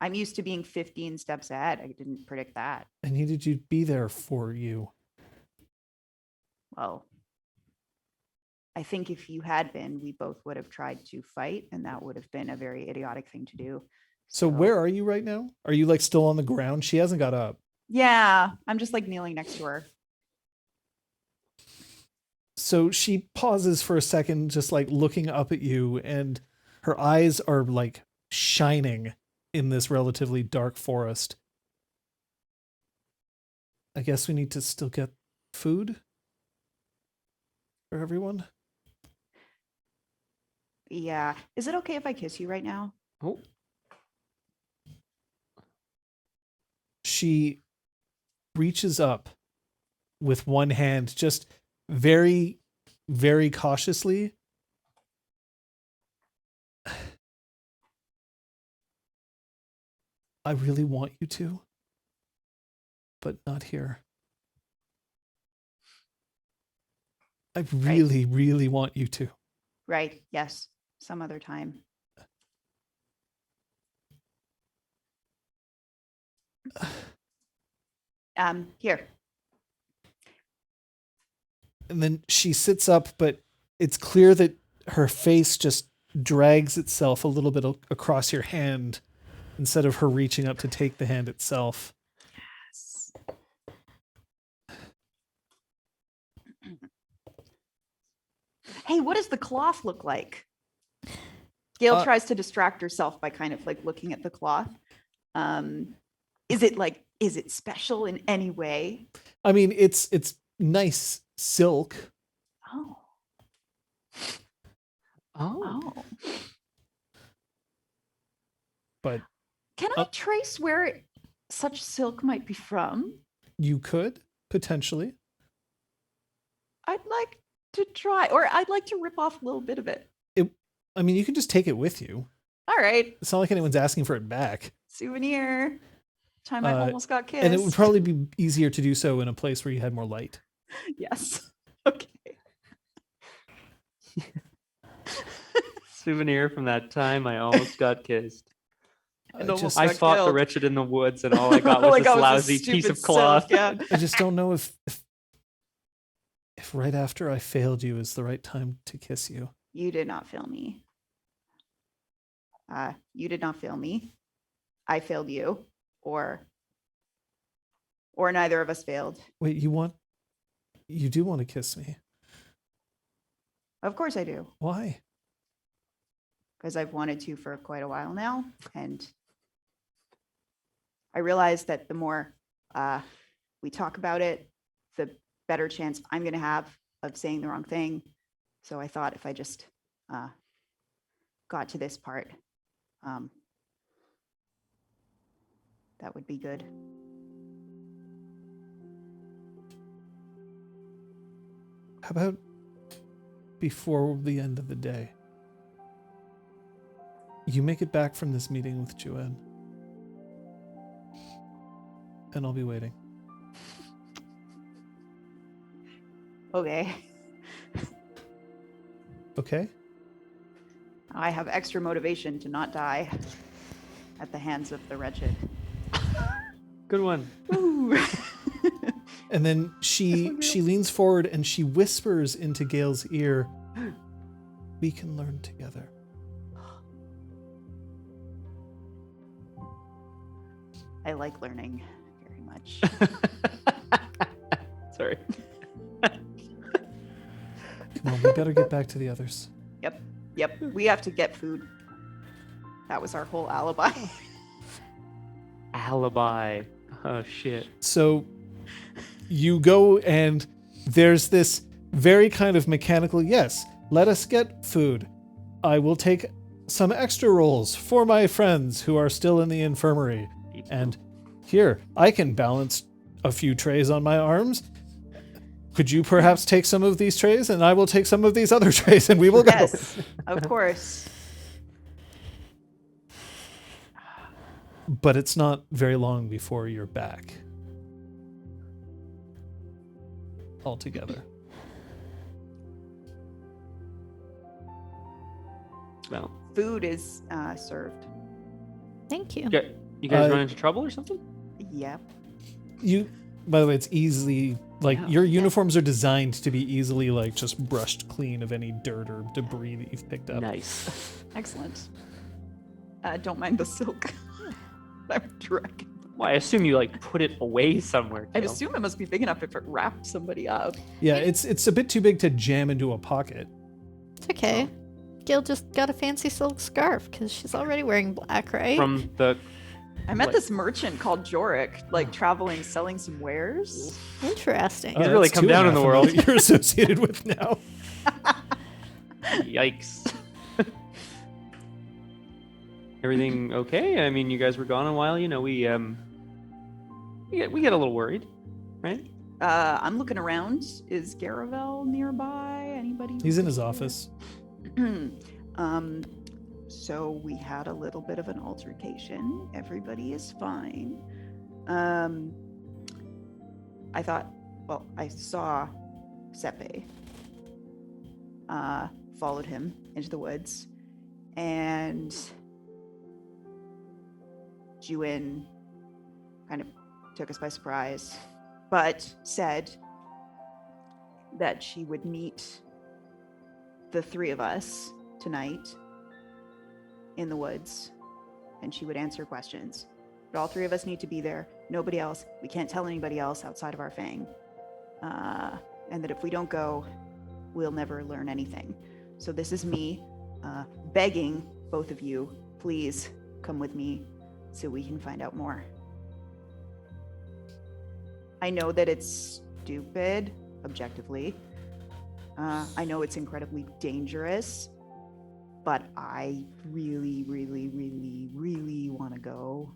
I'm used to being 15 steps ahead. I didn't predict that. I needed you to be there for you. Well, I think if you had been, we both would have tried to fight, and that would have been a very idiotic thing to do. So where are you right now? Are you like still on the ground? She hasn't got up. Yeah, I'm just like kneeling next to her. So she pauses for a second, just like looking up at you, and her eyes are like shining in this relatively dark forest. I guess we need to still get food for everyone. Yeah. Is it okay if I kiss you right now? Oh, She reaches up with one hand, just very, very cautiously. I really want you to, but not here. I really, really want you to. Right. Yes. Some other time. Here. And then she sits up, but it's clear that her face just drags itself a little bit across your hand instead of her reaching up to take the hand itself. Yes. Hey, what does the cloth look like? Gail tries to distract herself by kind of like looking at the cloth. Is it special in any way? I mean, it's nice silk. Oh. oh, But Can I trace where such silk might be from? you could potentially. I'd like to try, or I'd like to rip off a little bit of it. I mean, you can just take it with you. All right. It's not like anyone's asking for it back. Souvenir. Time I almost got kissed. And it would probably be easier to do so in a place where you had more light. Yes. Okay. souvenir from that time I almost got kissed. And almost I got fought the killed. wretched in the woods, and all I got All was I this got was lousy this piece of stupid cloth. silk, yeah. I just don't know if right after I failed you is the right time to kiss you. You did not fail me. You did not fail me. I failed you, or neither of us failed. Wait, you do want to kiss me? Of course I do, Why? because I've wanted to for quite a while now, and I realize that the more we talk about it, the better chance I'm going to have of saying the wrong thing. So I thought if I just got to this part, that would be good. How about before the end of the day? You make it back from this meeting with Joanne. And I'll be waiting. Okay. Okay? I have extra motivation to not die at the hands of the wretched. Good one. Ooh. And then she leans forward and she whispers into Gale's ear, "We can learn together." I like learning very much. Sorry. Come on, we better get back to the others. Yep. We have to get food. That was our whole alibi. Alibi. Oh, shit. So you go and there's this very kind of mechanical, yes, let us get food. I will take some extra rolls for my friends who are still in the infirmary. And here, I can balance a few trays on my arms. Could you perhaps take some of these trays, and I will take some of these other trays, and we will go. Yes, of course. but it's not very long before you're back. Altogether. Well, Food is served. Thank you. you guys run into trouble or something? Yep. By the way, it's easily like Yeah. your uniforms are designed to be easily like just brushed clean of any dirt or debris that you've picked up. Nice. Excellent. Don't mind the silk. I'm dragging. Well, I assume you like put it away somewhere. I Gil. assume it must be big enough if it wrapped somebody up. Yeah, it's a bit too big to jam into a pocket. It's okay. Gil just got a fancy silk scarf because she's already wearing black, right? From the I met What? this merchant called Jorik, like traveling, selling some wares. Interesting. He's really that's come two down and in a the half world. that you're associated with now. Yikes. Everything okay? I mean, you guys were gone a while. You know, we get a little worried, right? I'm looking around. Is Garavel nearby? Anybody? He's in his office. So we had a little bit of an altercation. Everybody is fine. I saw Sepe. Followed him into the woods, and Juin kind of took us by surprise, but said that she would meet the three of us tonight in the woods, and she would answer questions. But all three of us need to be there. Nobody else. We can't tell anybody else outside of our fang. And that if we don't go, we'll never learn anything. So this is me begging both of you, please come with me so we can find out more. I know that it's stupid, objectively. I know it's incredibly dangerous, but I really, really, really, really want to go.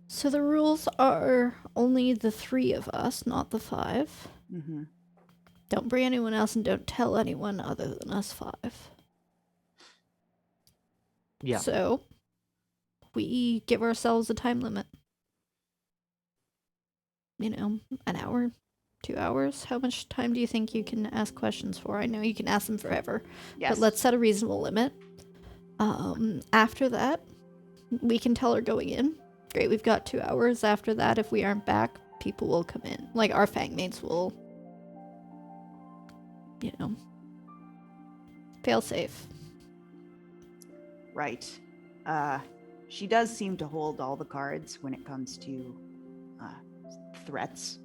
So the rules are only the 3 of us, not the 5. Mm-hmm. Don't bring anyone else and don't tell anyone other than us 5. Yeah. So we give ourselves a time limit. You know, an hour, 2 hours. How much time do you think you can ask questions for? I know you can ask them forever, Yes. but let's set a reasonable limit. After that, we can tell her going in. Great, we've got 2 hours. After that, if we aren't back, people will come in. Like, our fangmates will, you know, fail safe. Right. She does seem to hold all the cards when it comes to threats.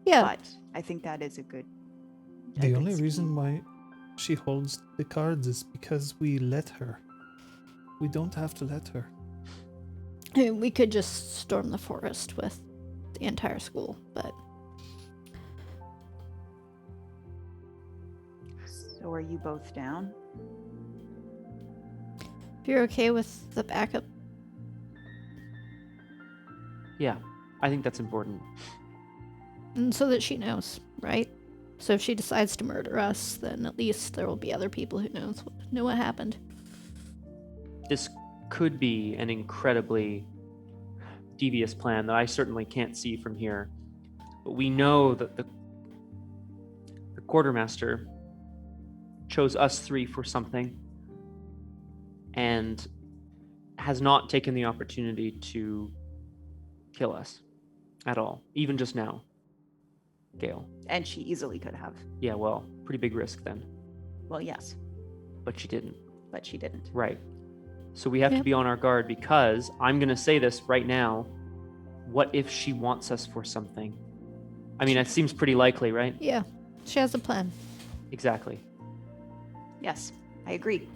Yeah, But I think that is a good. The only reason why she holds the cards is because we let her. We don't have to let her. I mean, we could just storm the forest with the entire school, but So are you both down? if you're okay with the backup, Yeah. I think that's important. and so that she knows, right? So if she decides to murder us, then at least there will be other people who know what happened. This could be an incredibly devious plan that I certainly can't see from here. But we know that the quartermaster chose us 3 for something and has not taken the opportunity to kill us at all, even just now. Gale. And she easily could have. Yeah, well, pretty big risk then. Well, yes, But she didn't. but she didn't. Right. So we have to Yep. be on our guard because I'm going to say this right now. What if she wants us for something? I mean, it seems pretty likely, right? Yeah, she has a plan. Exactly. Yes, I agree.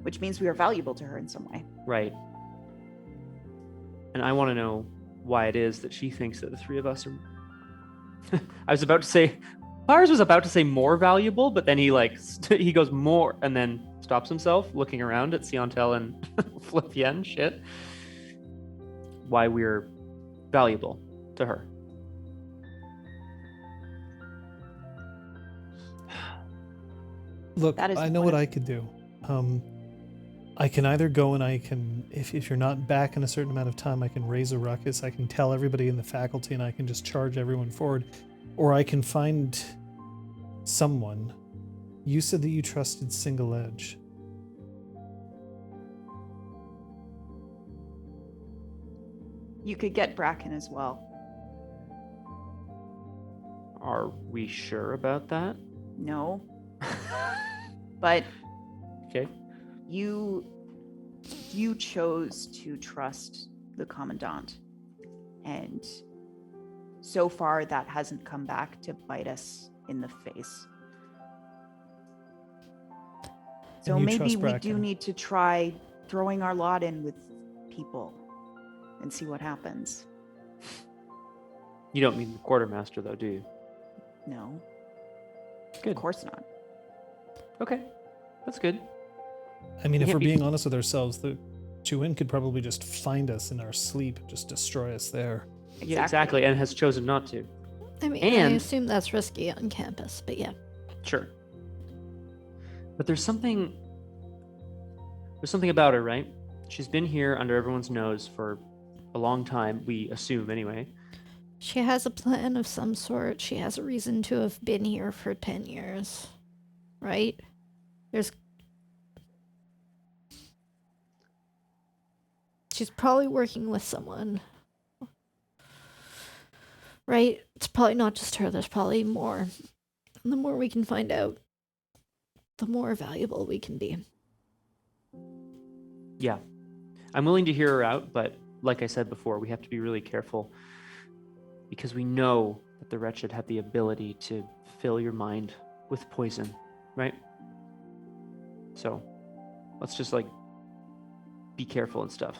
Which means we are valuable to her in some way. Right. And I want to know why it is that she thinks that the 3 of us are. I was about to say. Pars was about to say more valuable, but then he he goes more and then stops himself, looking around at Siontel and Flipien. Shit. Why we're valuable to her. Look, That is I know one what of- I could do. I can either go and I can, if you're not back in a certain amount of time, I can raise a ruckus. I can tell everybody in the faculty and I can just charge everyone forward. Or I can find someone. You said that you trusted Single Edge. You could get Bracken as well. Are we sure about that? No. But Okay. you chose to trust the Commandant. And so far that hasn't come back to bite us in the face. So you maybe trust we do Bracken. need to try throwing our lot in with people and see what happens. You don't mean the quartermaster, though, do you? No, Good. of course not. Okay. That's good. I mean, if Yeah, we're be- being honest with ourselves, the Chuin could probably just find us in our sleep, just destroy us there. Yeah, exactly. And has chosen not to. I mean, I And- assume that's risky on campus, but yeah. Sure. But there's something about her, right? She's been here under everyone's nose for a long time, we assume anyway. She has a plan of some sort. She has a reason to have been here for 10 years. Right? She's probably working with someone. Right? It's probably not just her. There's probably more. And the more we can find out, the more valuable we can be. Yeah. I'm willing to hear her out, but like I said before, we have to be really careful because we know that the wretched have the ability to fill your mind with poison, right? So let's just be careful and stuff.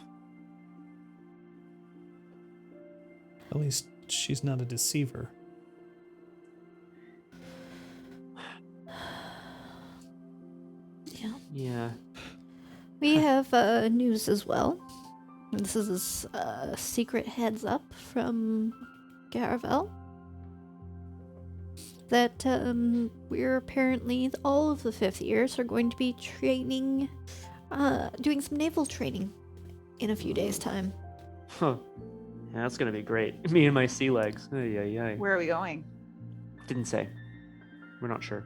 At least she's not a deceiver. Yeah. Yeah. We have news as well. This is a secret heads up from Garavel. That we're apparently, all of the 5th years are going to be training, doing some naval training in a few days' time. Huh. Yeah, that's gonna be great. Me and my sea legs. Ay. Where are we going? Didn't say. We're not sure.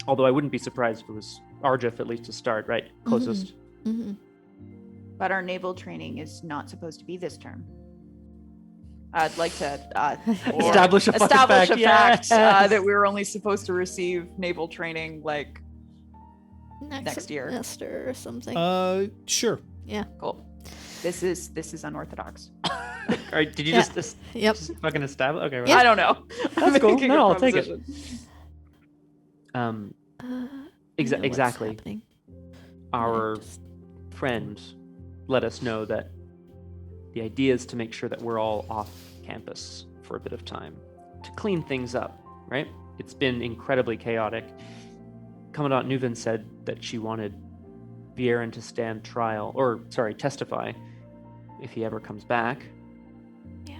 Although I wouldn't be surprised if it was Argif at least to start, right? Closest. Mm-hmm. But our naval training is not supposed to be this term. I'd like to Establish a fucking establish fact, a fact yes. that we were only supposed to receive naval training next year. semester or something. Sure. Yeah. Cool. This is unorthodox. All right, did you Yeah. just Yep. fucking establish? Okay, right. Yeah. I don't know. That's cool. Making a No, I'll take it. proposition. Um, I know what's exactly. happening. Our Just- friend let us know that the idea is to make sure that we're all off campus for a bit of time to clean things up, right? It's been incredibly chaotic. Commandant Nuven said that she wanted Vieren to testify if he ever comes back. Yeah.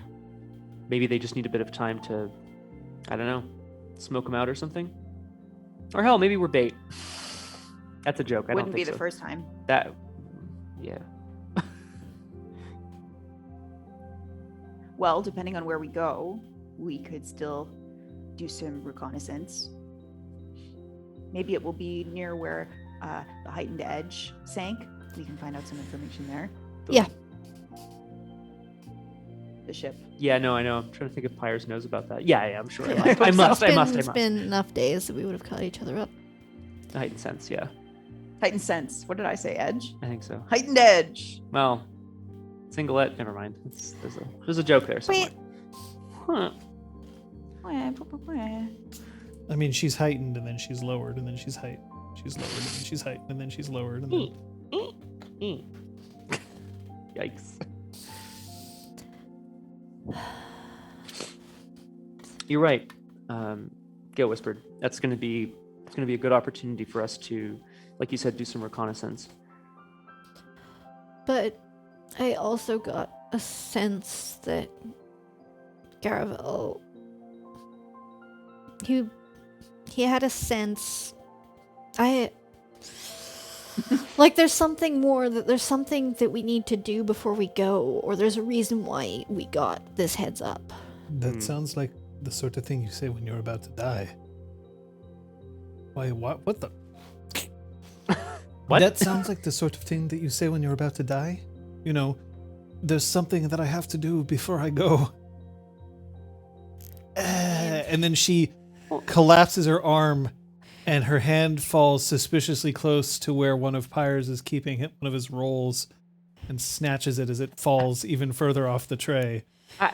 Maybe they just need a bit of time to, I don't know, smoke him out or something. Or hell, maybe we're bait. That's a joke. I Wouldn't don't be think the so. first time. Yeah. Well, depending on where we go, we could still do some reconnaissance. Maybe it will be near where the heightened edge sank. We can find out some information there. Yeah. The ship. Yeah, no, I know. I'm trying to think if Pyres knows about that. Yeah, I'm sure. Yeah. I must. It's been enough days that we would have caught each other up. Heightened sense, yeah. Heightened sense. What did I say? Edge? I think so. Heightened edge. Well, singlet, never mind. There's a joke there somewhere. Wait. Huh. I mean, she's heightened and then she's lowered and then she's she's lowered and then she's heightened and then she's lowered and then... Yikes. You're right. Gail whispered. It's gonna be a good opportunity for us to, like you said, do some reconnaissance. But I also got a sense that Garavel, he had a sense. Like there's something more, that there's something that we need to do before we go, or there's a reason why we got this heads up. That sounds like the sort of thing you say when you're about to die. Why, what the? What? That sounds like the sort of thing that you say when you're about to die. You know, there's something that I have to do before I go. And then she collapses her arm, and her hand falls suspiciously close to where one of Pyres is keeping one of his rolls, and snatches it as it falls even further off the tray. I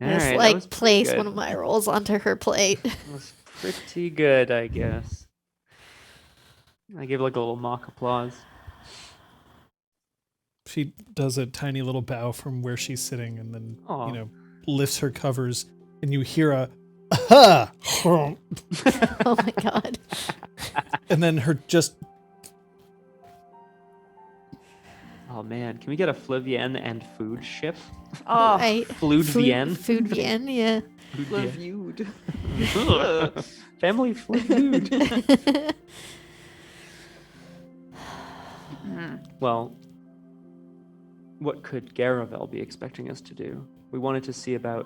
All just right, that like was pretty place good. one of my rolls onto her plate. That was pretty good, I guess. I gave like a little mock applause. She does a tiny little bow from where she's sitting, and then Aw. lifts her covers, and you hear a aha, Oh my god. and then her just Oh man, can we get a Flavienne and food ship? Oh, Right. Fluvienne? Food Vienne, yeah. reviewed. Family food. Well, what could Garavel be expecting us to do? We wanted to see about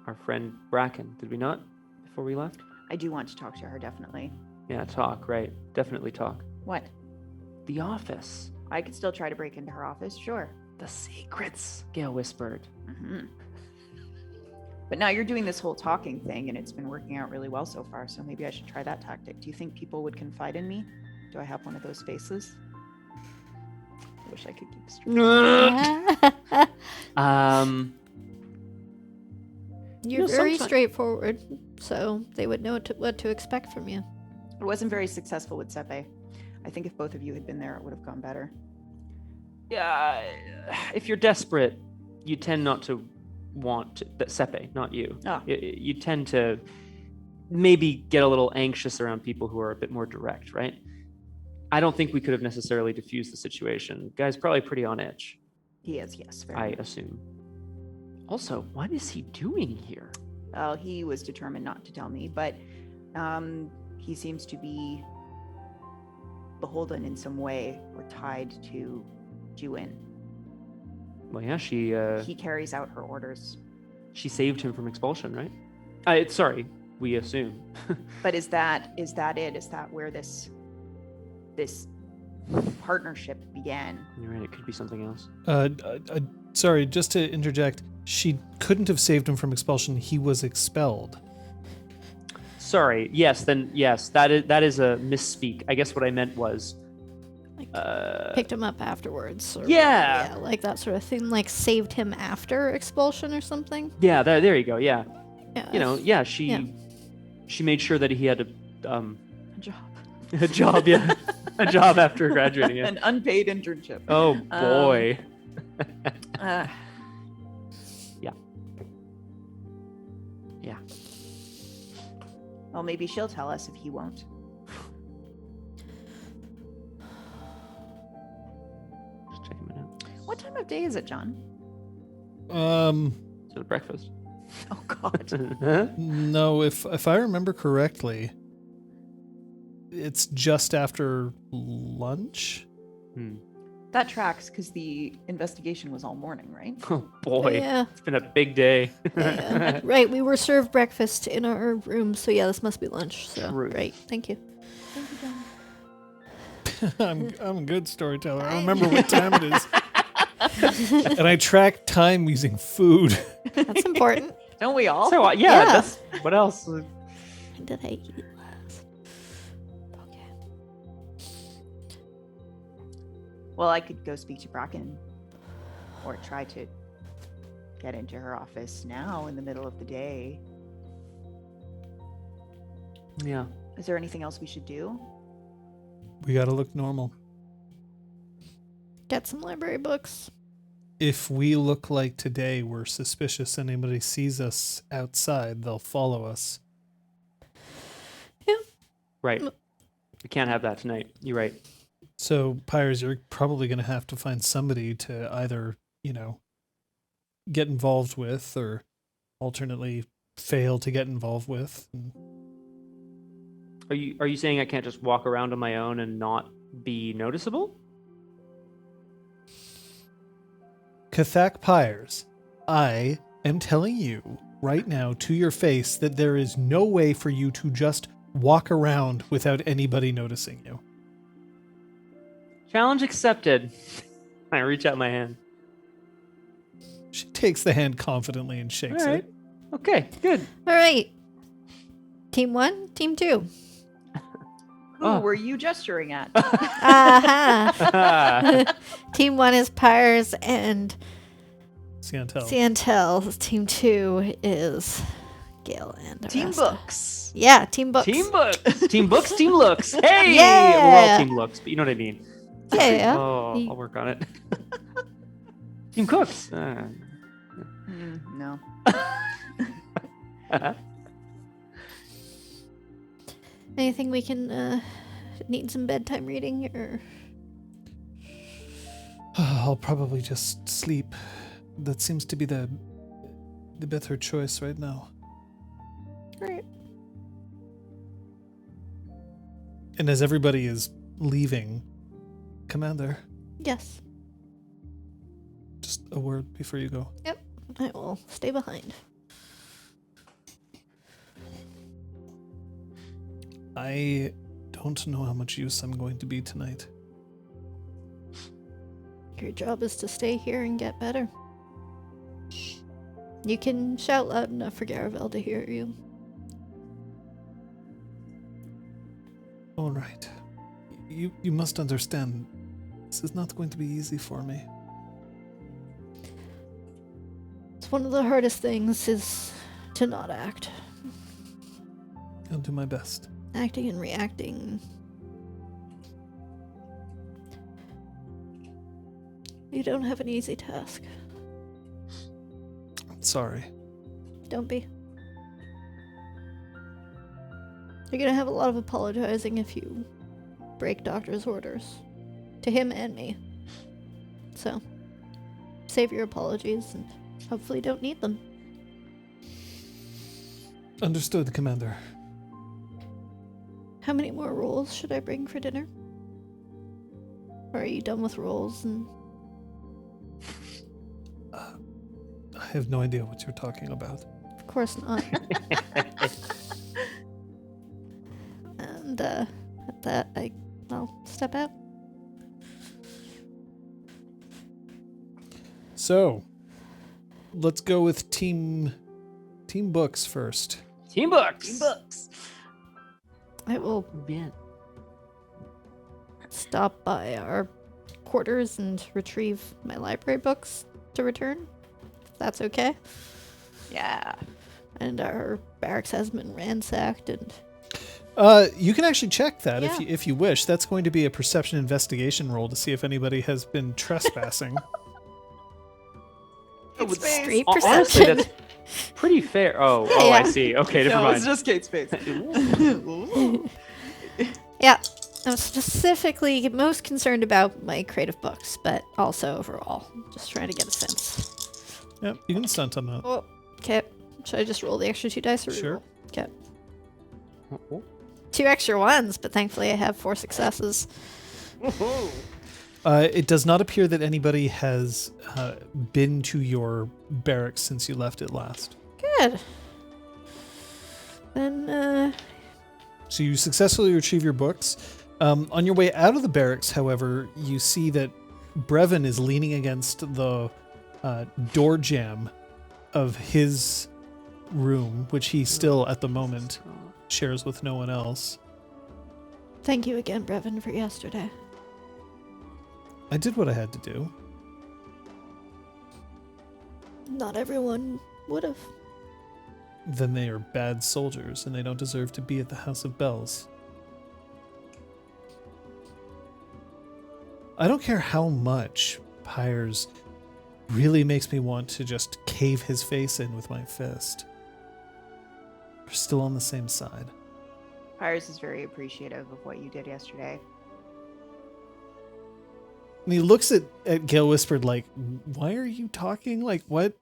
our friend Bracken, did we not? Before we left? I do want to talk to her, definitely. Yeah, talk, right. Definitely talk. What? The office. I could still try to break into her office, sure. The secrets, Gale whispered. But now you're doing this whole talking thing, and it's been working out really well so far, so maybe I should try that tactic. Do you think people would confide in me? Do I have one of those faces? I wish I could keep straight. You're No, very sometime- straightforward, so they would know what to expect from you. I wasn't very successful with Sepe. I think if both of you had been there, it would have gone better. Yeah, if you're desperate, you tend not to want to, Sepe, not you. Ah. You tend to maybe get a little anxious around people who are a bit more direct, right? I don't think we could have necessarily diffused the situation. Guy's probably pretty on edge, He is, yes. Very I much. assume. Also, what is he doing here? Well, he was determined not to tell me, but he seems to be beholden in some way or tied to Juin. Well, yeah, He carries out her orders. she saved him from expulsion, right? Sorry, we assume. But is that it? Is that where this partnership began? You're right, it could be something else. sorry, just to interject, she couldn't have saved him from expulsion. He was expelled. Sorry, yes, that is a misspeak. I guess what I meant was Picked him up afterwards. Or Yeah. like that sort of thing. Like saved him after expulsion or something. yeah, there you go, yeah. Yeah. You know, yeah, she made sure that he had A job. a job, yeah. A job after graduating. Yeah. An unpaid internship. Oh boy. Uh, Yeah. well, maybe she'll tell us if he won't. Just checking it out. What time of day is it, John? So breakfast. Oh God. No, if I remember correctly, it's just after lunch. That tracks because the investigation was all morning, right? Oh boy. Yeah. It's been a big day. Yeah. Right. We were served breakfast in our room, so yeah, this must be lunch. So Truth. great. Thank you. I'm a good storyteller. I remember what time it is. And I track time using food. That's important. Don't we all? So yeah, Yeah. that's what else? When did I eat last? Okay. Well, I could go speak to Bracken or try to get into her office now in the middle of the day. Yeah. Is there anything else we should do? We gotta look normal. Get some library books. If we look like today we're suspicious and anybody sees us outside, they'll follow us. Right. We can't have that tonight. You're right. So, Pyres, you're probably going to have to find somebody to either, get involved with or alternately fail to get involved with. Are you saying I can't just walk around on my own and not be noticeable? Kathak Pyres, I am telling you right now to your face that there is no way for you to just walk around without anybody noticing you. Challenge accepted. I reach out my hand. She takes the hand confidently and shakes All right. it. Okay, good. All right. Team 1, Team 2. Who Oh. were you gesturing at? Aha. Team 1 is Pyres and Siantel. Siantel. Team 2 is Gale and Team Aresta. Books. Yeah, Team Books. Team books, team books, team looks. Hey, Yeah. we're all team looks, but you know what I mean. Yeah. Oh, I'll work on it. Team cooks. No. Anything we can need some bedtime reading or I'll probably just sleep. That seems to be the better choice right now. Right. And as everybody is leaving, Commander, Yes. just a word before you go. I will stay behind. I don't know how much use I'm going to be tonight. Your job is to stay here and get better. You can shout loud enough for Garavel to hear you. All right. You must understand, this is not going to be easy for me. It's one of the hardest things is to not act. I'll do my best. Acting and reacting. You don't have an easy task. I'm sorry. Don't be. You're gonna have a lot of apologizing if you break Doctor's orders. To him and me. So, save your apologies and hopefully don't need them. Understood, Commander. How many more rolls should I bring for dinner? Or are you done with rolls and... I have no idea what you're talking about. Of course not. And, at that, I'll step out. So, let's go with Team Books first. Team books. Team Books. I will Bien. stop by our quarters and retrieve my library books to return. If that's okay. Yeah. And our barracks has been ransacked and... You can actually check that Yeah. if you wish. That's going to be a perception investigation roll to see if anybody has been trespassing. It's space. Street Honestly, perception. that's pretty fair. Oh, Yeah. I see. Okay, never No, mind. it's just Kate Space. Yeah, I'm specifically most concerned about my creative books, but also overall. Just trying to get a sense. Yep, you can stunt on that. Oh, okay. Should I just roll the extra 2 dice or Sure. reroll? Okay. Oh, 2 extra ones, but thankfully I have 4 successes. It does not appear that anybody has been to your barracks since you left it last. Good. Then, So you successfully retrieve your books. On your way out of the barracks, however, you see that Brevin is leaning against the door jamb of his room, which he still, at the moment, shares with no one else. thank you again, Brevin, for yesterday. I did what I had to do. Not everyone would have. Then they are bad soldiers, and they don't deserve to be at the House of Bells. I don't care how much Pyres really makes me want to just cave his face in with my fist. We're still on the same side. Pyres is very appreciative of what you did yesterday. And he looks at Gale Whispered like, why are you talking? Like, what?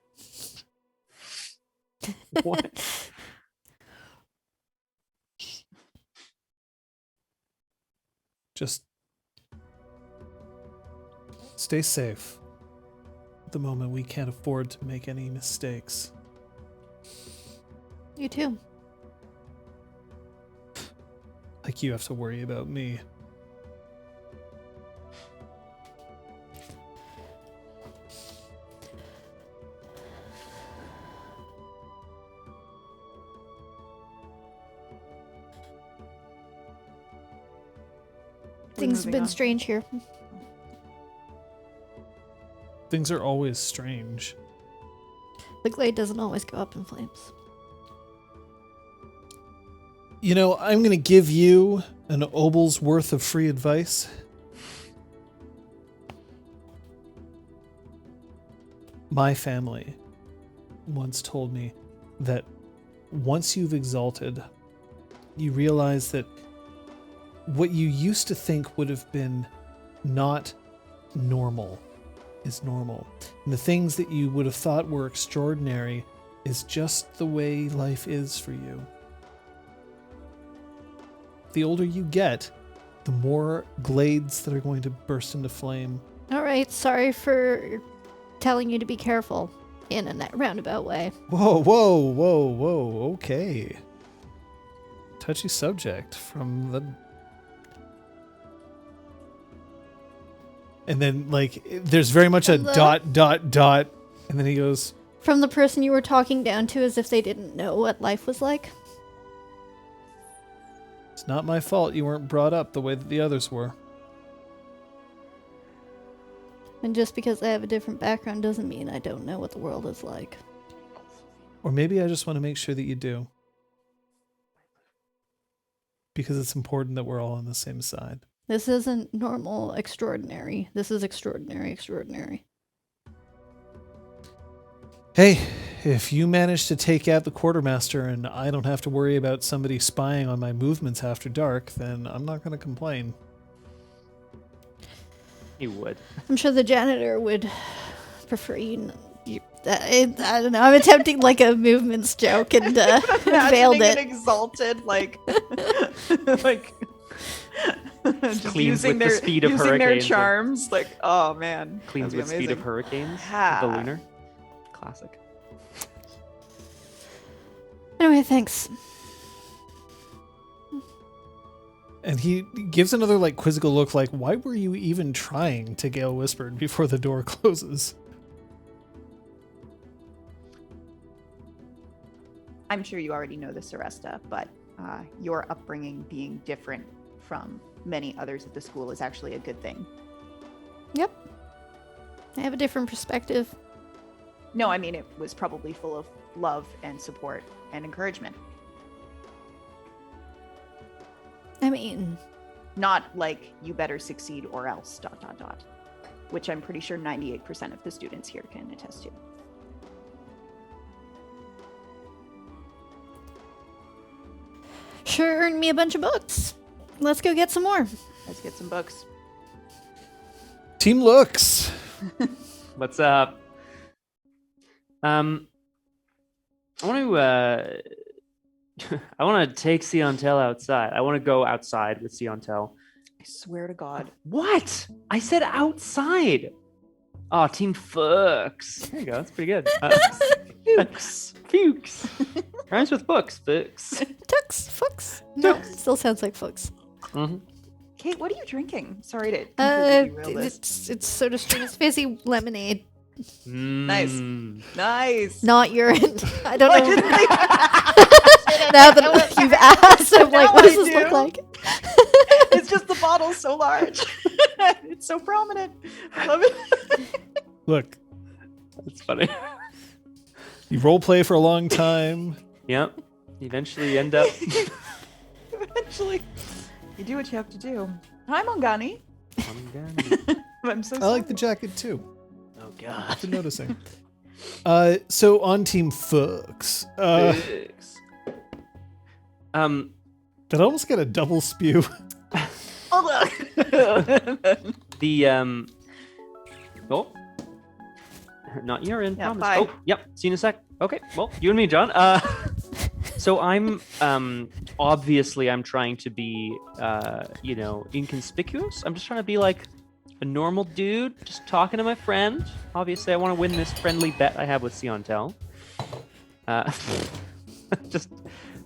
What? Just stay safe. At the moment, we can't afford to make any mistakes. You too. Like you have to worry about me. Things have moving been on. strange here. Things are always strange. The glade doesn't always go up in flames. You know, I'm going to give you an obel's worth of free advice. My family once told me that once you've exalted, you realize that what you used to think would have been not normal is normal. And the things that you would have thought were extraordinary is just the way life is for you. The older you get, the more glades that are going to burst into flame. All right, sorry for telling you to be careful in a roundabout way. Whoa, whoa, whoa, whoa, okay. Touchy subject from the... And then, like, there's very much a From the- dot, and then he goes, From the person you were talking down to as if they didn't know what life was like. it's not my fault you weren't brought up the way that the others were. And just because I have a different background doesn't mean I don't know what the world is like. Or maybe I just want to make sure that you do. Because it's important that we're all on the same side. This isn't normal extraordinary. This is extraordinary extraordinary. Hey, if you manage to take out the quartermaster and I don't have to worry about somebody spying on my movements after dark, then I'm not going to complain. You would. I'm sure the janitor would prefer I don't know. I'm attempting like a movements joke and failed Imagining it. an exalted, like, like just Cleans using with the speed of using their hurricanes. charms. Like, oh man, Cleans that'd with be speed of amazing. hurricanes. Ha. The lunar. Classic. Anyway, thanks. And he gives another like quizzical look like, why were you even trying to Gale whispered before the door closes? I'm sure you already know this, Aresta, but your upbringing being different from many others at the school is actually a good thing. Yep. I have a different perspective. No, I mean, it was probably full of love and support and encouragement. I mean, Not like, you better succeed or else, ... Which I'm pretty sure 98% of the students here can attest to. sure earned me a bunch of books. Let's go get some more. Let's get some books. Team looks. What's up? I want to I want to take Siontel outside. I want to go outside with Siontel. I swear to God. What? I said outside. Oh, Team Fuchs. There you go. That's pretty good. Fuchs. Fuchs. Rhymes with books. Fuchs. Tux, Fuchs. No, still sounds like Fuchs. Mm-hmm. Kate, what are you drinking? Sorry to completely derail this. It's soda stream. It's fizzy lemonade, Nice. Mm. Nice. not urine. I don't I know. didn't think- Now that you've asked, I'm like, Now what does I this look do. like? It's just the bottle's so large. It's so prominent. I love it. Look, That's funny. you role play for a long time. Yep. Eventually you end up. Eventually, you do what you have to do. Hi, Mongani. I'm so I sorry. like the jacket too. Oh God. I've been noticing. So on Team Fuchs, Fuchs. that almost got a double spew. Hold on. The oh, not urine. Yeah, promise. bye. Oh, yep. See you in a sec. Okay. Well, you and me, John. So I'm obviously I'm trying to be inconspicuous. I'm just trying to be like a normal dude, just talking to my friend. Obviously, I want to win this friendly bet I have with Siontel. Just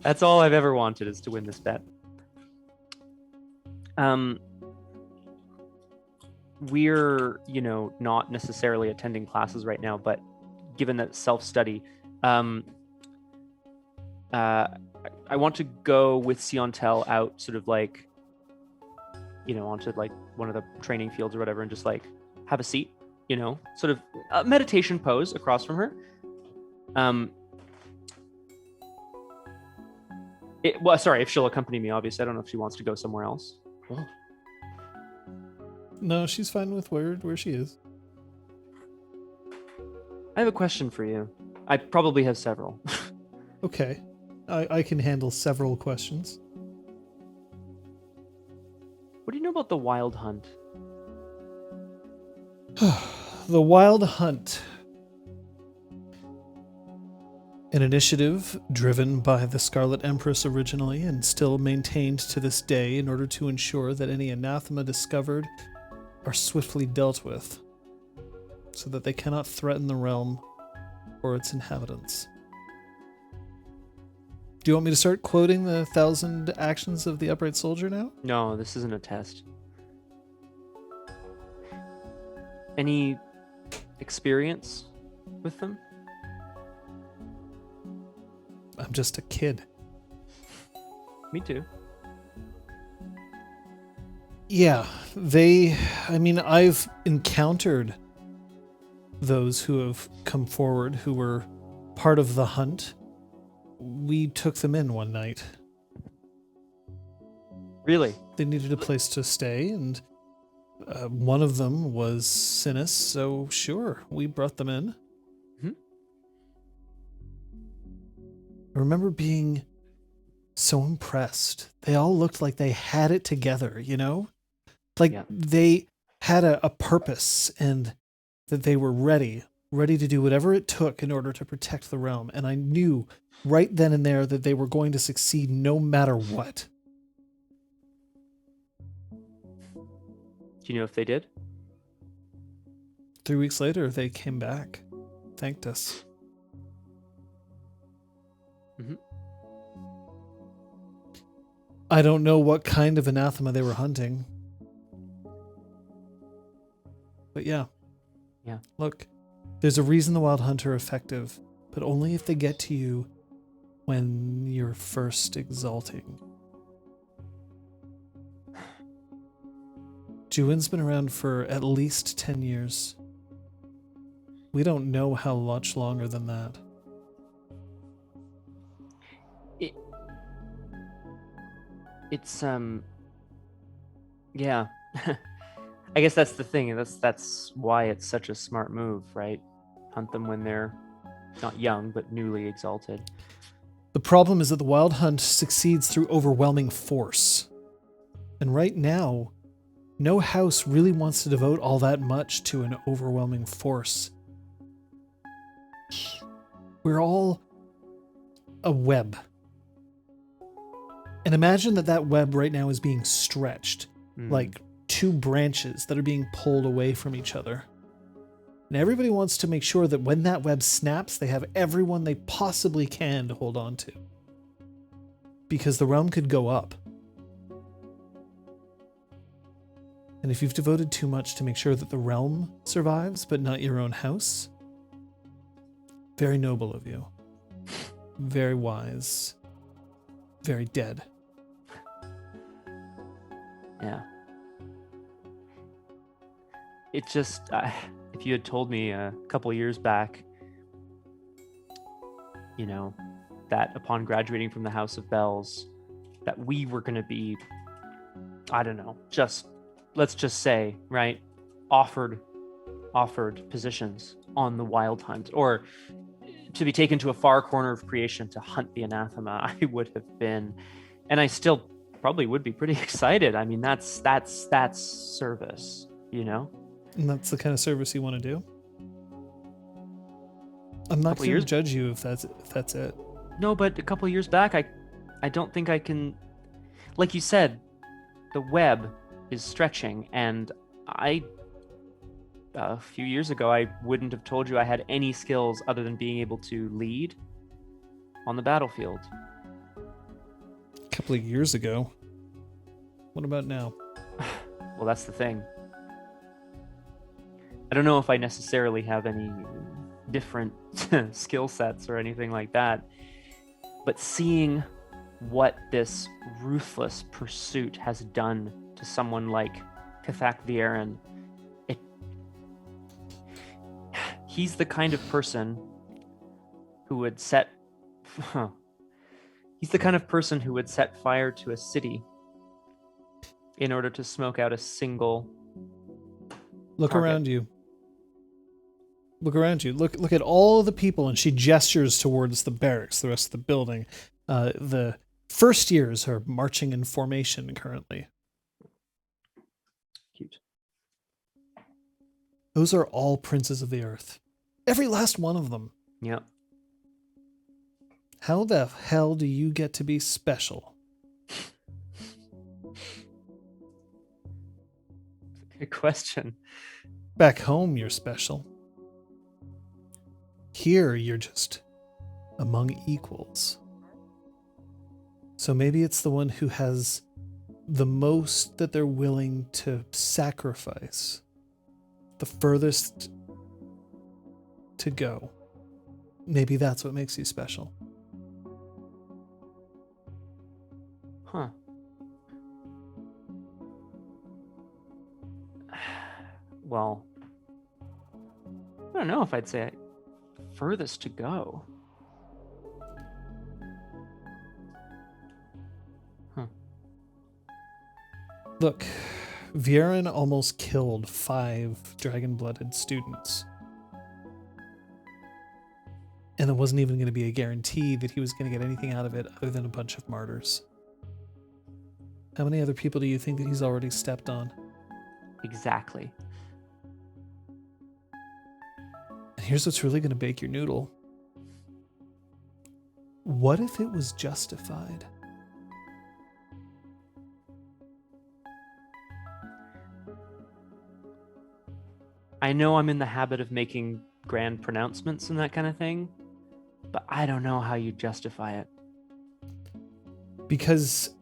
that's all I've ever wanted, is to win this bet. We're not necessarily attending classes right now, but given that self-study, I want to go with Siontel out sort of like, onto like one of the training fields or whatever, and just like have a seat, sort of a meditation pose across from her. Sorry, if she'll accompany me, obviously. I don't know if she wants to go somewhere else. Oh. No, she's fine with where she is. I have a question for you. I probably have several. Okay. I can handle several questions. What do you know about the Wild Hunt? The Wild Hunt. An initiative driven by the Scarlet Empress originally and still maintained to this day in order to ensure that any anathema discovered are swiftly dealt with, so that they cannot threaten the realm or its inhabitants. Do you want me to start quoting the 1,000 actions of the Upright Soldier now? No, this isn't a test. Any experience with them? I'm just a kid. Me too. Yeah, I've encountered those who have come forward who were part of the hunt. We took them in one night. Really? They needed a place to stay, and one of them was Sinus, so sure, we brought them in. Mm-hmm. I remember being so impressed. They all looked like they had it together, Like they had a purpose, and that they were ready to do whatever it took in order to protect the realm. And I knew right then and there that they were going to succeed no matter what. Do you know if they did? 3 weeks later, they came back, thanked us. Mm-hmm. I don't know what kind of anathema they were hunting. But yeah. Yeah. Look, there's a reason the Wild Hunt are effective, but only if they get to you when you're first exalting. Juin's been around for at least 10 years. We don't know how much longer than that. It's yeah. I guess that's the thing. That's why it's such a smart move, right? Hunt them when they're not young, but newly exalted. The problem is that the Wild Hunt succeeds through overwhelming force. And right now, no house really wants to devote all that much to an overwhelming force. We're all a web. And imagine that web right now is being stretched, like two branches that are being pulled away from each other. And everybody wants to make sure that when that web snaps, they have everyone they possibly can to hold on to. Because the realm could go up. And if you've devoted too much to make sure that the realm survives, but not your own house, very noble of you. Very wise. Very dead. Yeah. It just, if you had told me a couple years back, that upon graduating from the House of Bells, that we were going to be, I don't know, let's just say, right, offered positions on the Wild Hunt, or to be taken to a far corner of creation to hunt the anathema, I would have been, and I still probably would be pretty excited. I mean, that's service, And that's the kind of service you want to do? I'm not going to judge you if that's it. No, but a couple years back, I don't think I can. Like you said, the web is stretching, and a few years ago, I wouldn't have told you I had any skills other than being able to lead on the battlefield. A couple of years ago. What about now? Well, that's the thing. I don't know if I necessarily have any different skill sets or anything like that, but seeing what this ruthless pursuit has done to someone like Cathak Vieren, he's the kind of person who would set fire to a city in order to smoke out a single Look target. around you. Look around you. Look at all the people, and she gestures towards the barracks, the rest of the building. The first years are marching in formation currently. Cute. Those are all princes of the earth. Every last one of them. Yep. How the hell do you get to be special? Good question. Back home, you're special. Here, you're just among equals. So maybe it's the one who has the most that they're willing to sacrifice, the furthest to go. Maybe that's what makes you special. Huh. Well, I don't know if I'd say furthest to go. Huh. Look, Vieren almost killed 5 Dragon-Blooded students. And it wasn't even going to be a guarantee that he was going to get anything out of it other than a bunch of martyrs. How many other people do you think that he's already stepped on? Exactly. And here's what's really going to bake your noodle. What if it was justified? I know I'm in the habit of making grand pronouncements and that kind of thing, but I don't know how you justify it. Because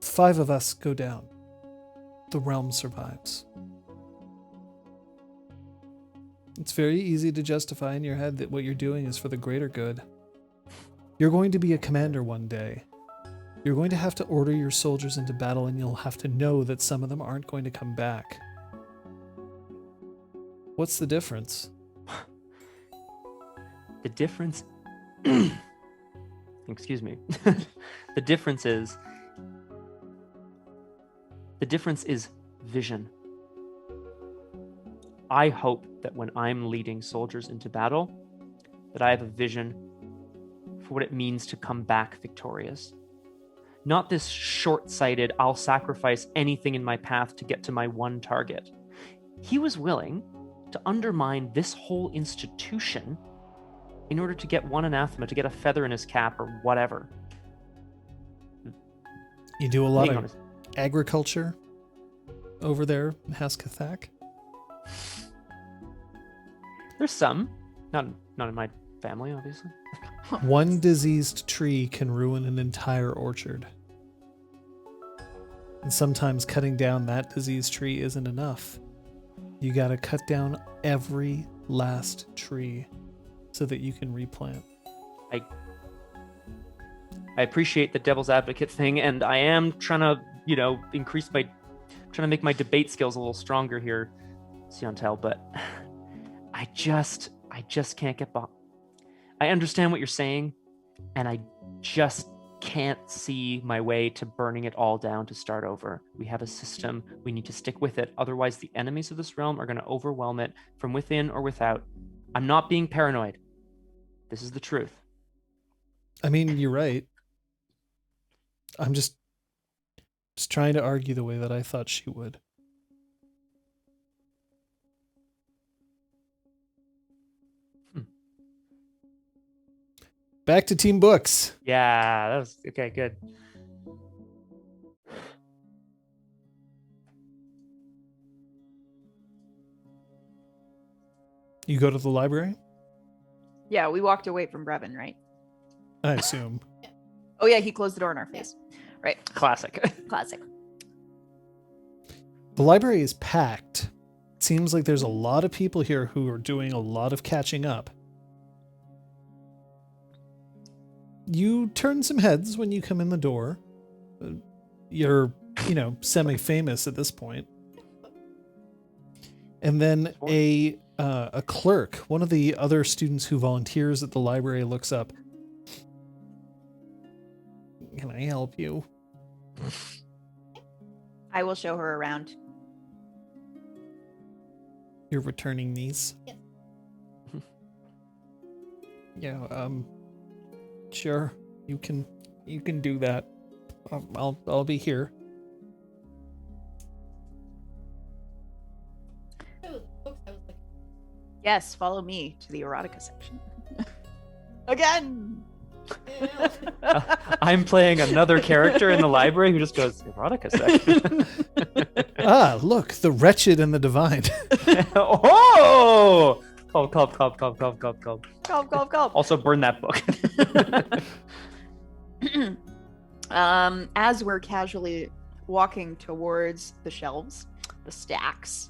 5 of us go down. The realm survives. It's very easy to justify in your head that what you're doing is for the greater good. You're going to be a commander one day. You're going to have to order your soldiers into battle, and you'll have to know that some of them aren't going to come back. What's the difference? The difference... Excuse me. The difference is vision. I hope that when I'm leading soldiers into battle, that I have a vision for what it means to come back victorious. Not this short-sighted, I'll sacrifice anything in my path to get to my one target. He was willing to undermine this whole institution in order to get one anathema, to get a feather in his cap or whatever. You do a lot Being of honest. agriculture over there in House Cathak? There's some. Not in my family, obviously. One diseased tree can ruin an entire orchard. And sometimes cutting down that diseased tree isn't enough. You gotta cut down every last tree so that you can replant. I appreciate the devil's advocate thing, and I am trying to, trying to make my debate skills a little stronger here, Siontel, but I just can't get by. I understand what you're saying, and I just can't see my way to burning it all down to start over. We have a system. We need to stick with it. Otherwise, the enemies of this realm are going to overwhelm it from within or without. I'm not being paranoid. This is the truth. I mean, you're right. I'm just trying to argue the way that I thought she would. back to team books. Yeah, that was okay. Good. You go to the library, Yeah, we walked away from Brevin, right? I assume. Oh yeah, he closed the door in our face. Right. Classic. Classic. The library is packed. It seems like there's a lot of people here who are doing a lot of catching up. You turn some heads when you come in the door. You're, semi-famous at this point. And then a clerk, one of the other students who volunteers at the library, looks up. Can I help you? I will show her around. You're returning these? Yes. Yeah, sure. You can do that. I'll be here. Yes, follow me to the erotica section. Again. I'm playing another character in the library who just goes erotica section. Ah, look, the wretched and the divine. Oh! Oh, cop. Go. Also, burn that book. As we're casually walking towards the shelves, the stacks.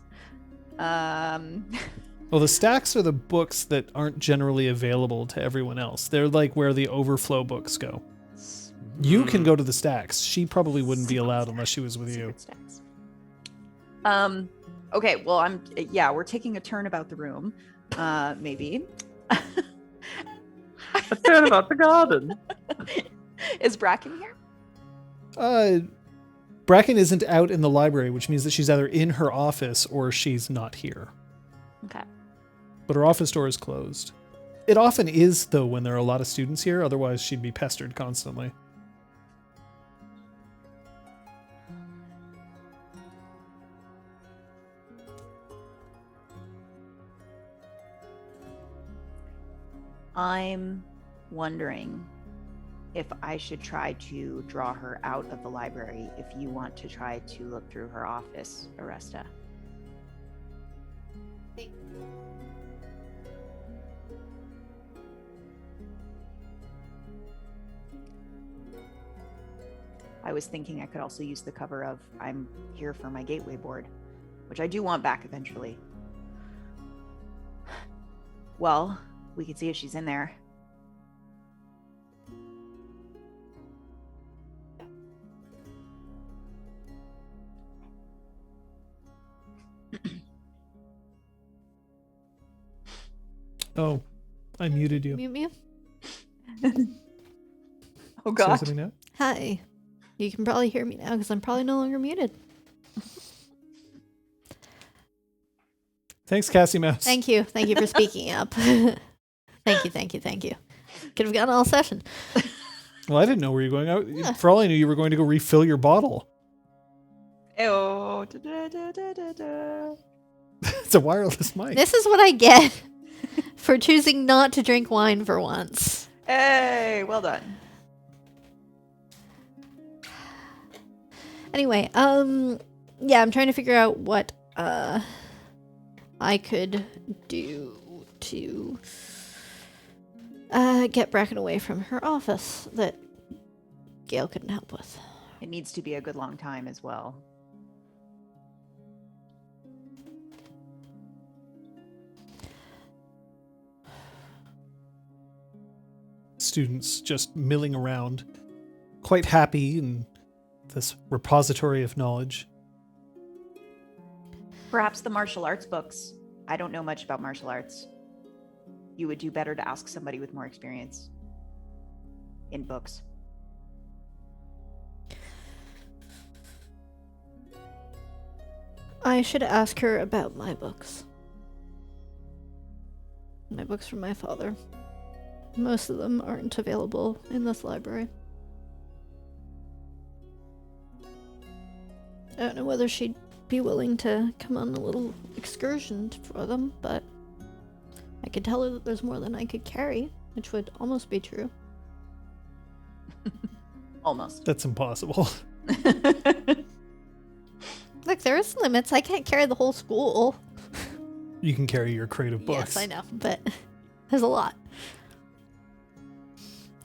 Well, the stacks are the books that aren't generally available to everyone else. They're like where the overflow books go. You can go to the stacks. She probably wouldn't be allowed unless she was with you. Secret stacks. Okay, well, we're taking a turn about the room. Maybe. A turn about the garden. Is Bracken here? Bracken isn't out in the library, which means that she's either in her office or she's not here. Okay. But her office door is closed. It often is, though, when there are a lot of students here. Otherwise, she'd be pestered constantly. I'm wondering if I should try to draw her out of the library if you want to try to look through her office, Aresta. I was thinking I could also use the cover of I'm here for my gateway board, which I do want back eventually. Well, we could see if she's in there. Oh, I muted you. Mute me. Oh Say god. something now? Hi. You can probably hear me now because I'm probably no longer muted. Thanks, Cassie Mouse. Thank you. Thank you for speaking up. Thank you. Could have gone all session. Well, I didn't know where you were going. Yeah. For all I knew, you were going to go refill your bottle. Oh. It's a wireless mic. This is what I get for choosing not to drink wine for once. Hey, well done. Anyway, yeah, I'm trying to figure out what I could do to get Bracken away from her office that Gale couldn't help with. It needs to be a good long time as well. Students just milling around, quite happy in this repository of knowledge. Perhaps the martial arts books. I don't know much about martial arts. You would do better to ask somebody with more experience in books. I should ask her about my books. My books from my father. Most of them aren't available in this library. I don't know whether she'd be willing to come on a little excursion for them, but I could tell her that there's more than I could carry, which would almost be true. Almost. That's impossible. Look, there's limits. I can't carry the whole school. You can carry your crate of books. Yes, I know, but there's a lot.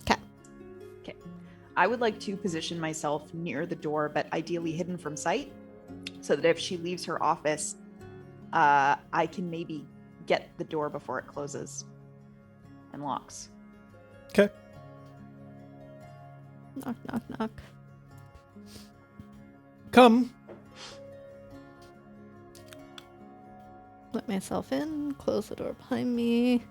Okay. Okay. I would like to position myself near the door, but ideally hidden from sight, so that if she leaves her office, I can maybe get the door before it closes and locks. Okay. Knock, knock, knock. Come. Let myself in, close the door behind me.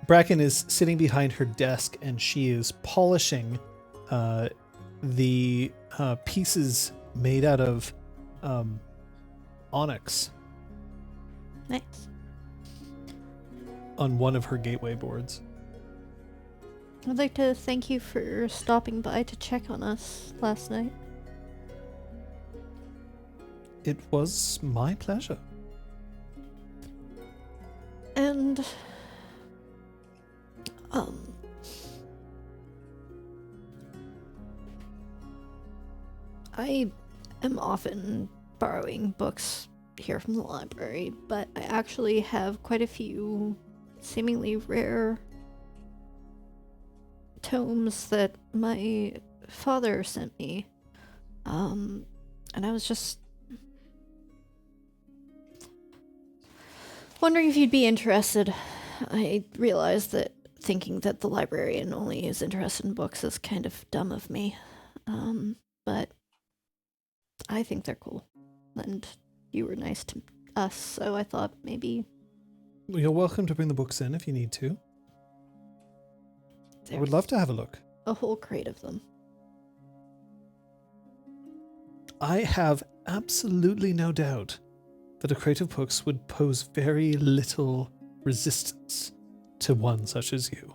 Bracken is sitting behind her desk and she is polishing the pieces made out of onyx Nice. on one of her gateway boards. I'd like to thank you for stopping by to check on us last night. It was my pleasure. And I am often borrowing books here from the library, but I actually have quite a few seemingly rare tomes that my father sent me. And I was just wondering if you'd be interested. I realize that thinking that the librarian only is interested in books is kind of dumb of me. But I think they're cool. And you were nice to us, so I thought maybe You're welcome to bring the books in if you need to. I would love to have a look. a whole crate of them. I have absolutely no doubt that a crate of books would pose very little resistance to one such as you.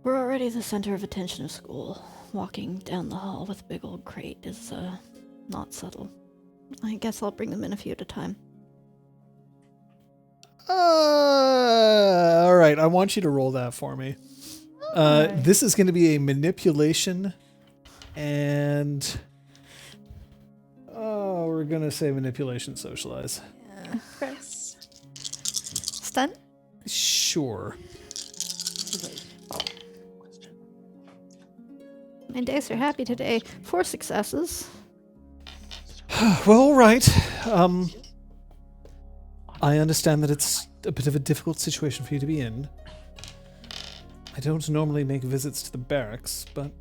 We're already the center of attention of school. Walking down the hall with a big old crate is, not subtle. I guess I'll bring them in a few at a time. All right, I want you to roll that for me. This is going to be a manipulation, and we're going to say manipulation socialize. Chris. Stun? Sure. My dice are happy today. 4 successes. Well, all right. I understand that it's a bit of a difficult situation for you to be in. I don't normally make visits to the barracks, but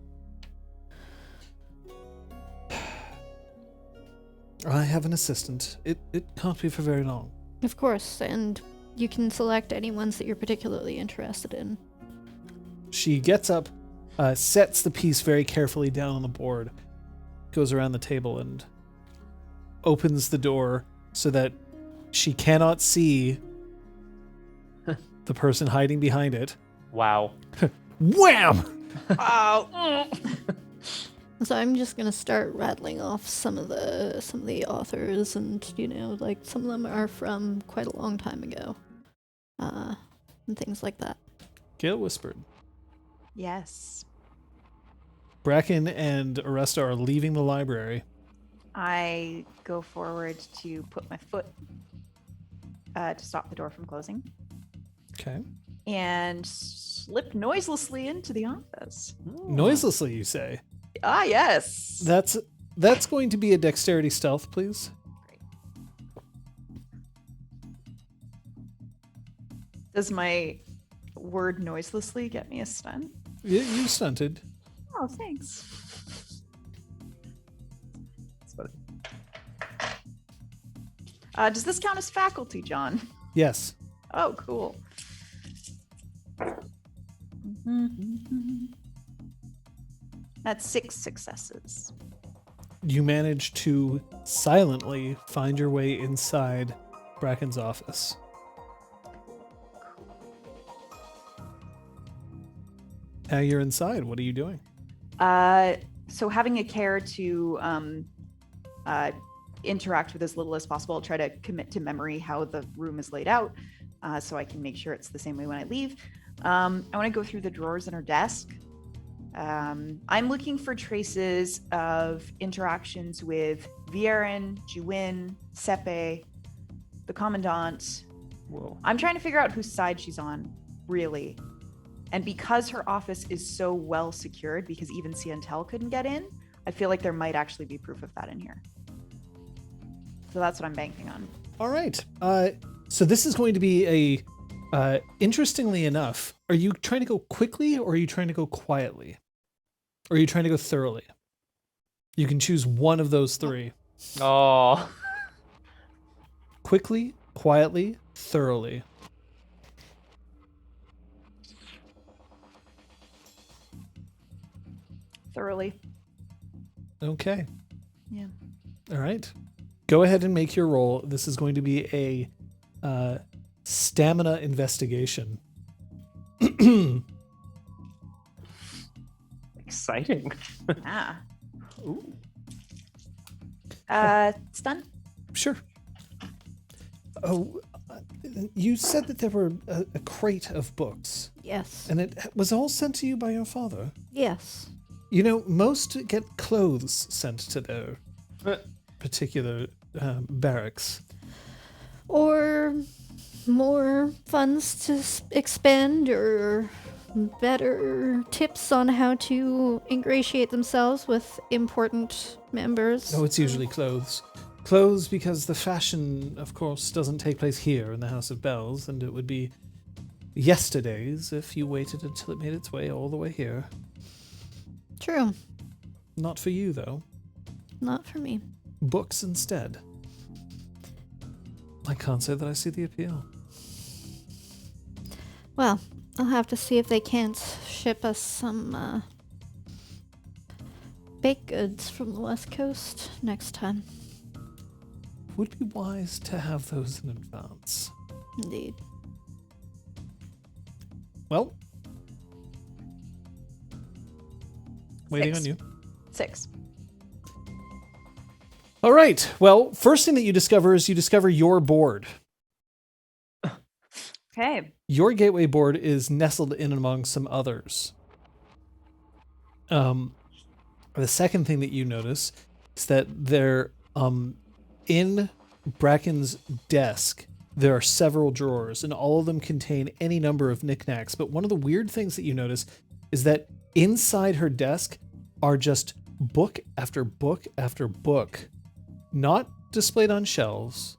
I have an assistant. It can't be for very long. Of course, and you can select any ones that you're particularly interested in. She gets up, sets the piece very carefully down on the board, goes around the table and opens the door so that she cannot see the person hiding behind it. Wow. Wham! Oh. So I'm just gonna start rattling off some of the authors, and like some of them are from quite a long time ago, and things like that. Gale whispered. Yes. Bracken and Aresta are leaving the library. I go forward to put my foot to stop the door from closing Okay. and slip noiselessly into the office. Noiselessly, you say. Ah, yes. That's going to be a dexterity stealth, please. Does my word noiselessly get me a stun? You stunted. Oh, thanks. That's funny. Does this count as faculty, John? Yes. Oh, cool. That's 6 successes. You manage to silently find your way inside Bracken's office. Now you're inside. What are you doing? So having a care to interact with as little as possible, I'll try to commit to memory how the room is laid out, so I can make sure it's the same way when I leave. I want to go through the drawers in her desk. I'm looking for traces of interactions with Viren, Juin, Sepe, the Commandant. Whoa. I'm trying to figure out whose side she's on, really. And because her office is so well secured, because even Cientel couldn't get in, I feel like there might actually be proof of that in here. So that's what I'm banking on. All right. So this is going to be a, interestingly enough, are you trying to go quickly or are you trying to go quietly? Or are you trying to go thoroughly? You can choose one of those three. Oh. Quickly, quietly, thoroughly. Thoroughly. Okay. Yeah. All right. Go ahead and make your roll. This is going to be a stamina investigation. Exciting. Ah. Ooh. Stun? Sure. Oh, you said that there were a crate of books, Yes. and it was all sent to you by your father. Yes. You know, most get clothes sent to their particular barracks. Or more funds to expend, or better tips on how to ingratiate themselves with important members. Oh, it's usually clothes. Clothes because the fashion, of course, doesn't take place here in the House of Bells, and it would be yesterday's if you waited until it made its way all the way here. True. Not for you, though. Not for me. Books instead. I can't say that I see the appeal. Well, I'll have to see if they can't ship us some baked goods from the West Coast next time. Would be wise to have those in advance. Indeed. Well, waiting 6. on you. 6. All right. Well, first thing that you discover is you discover your board. Okay. Your gateway board is nestled in among some others. The second thing that you notice is that there, in Bracken's desk, there are several drawers, and all of them contain any number of knickknacks. But one of the weird things that you notice is that inside her desk are just book after book after book, not displayed on shelves.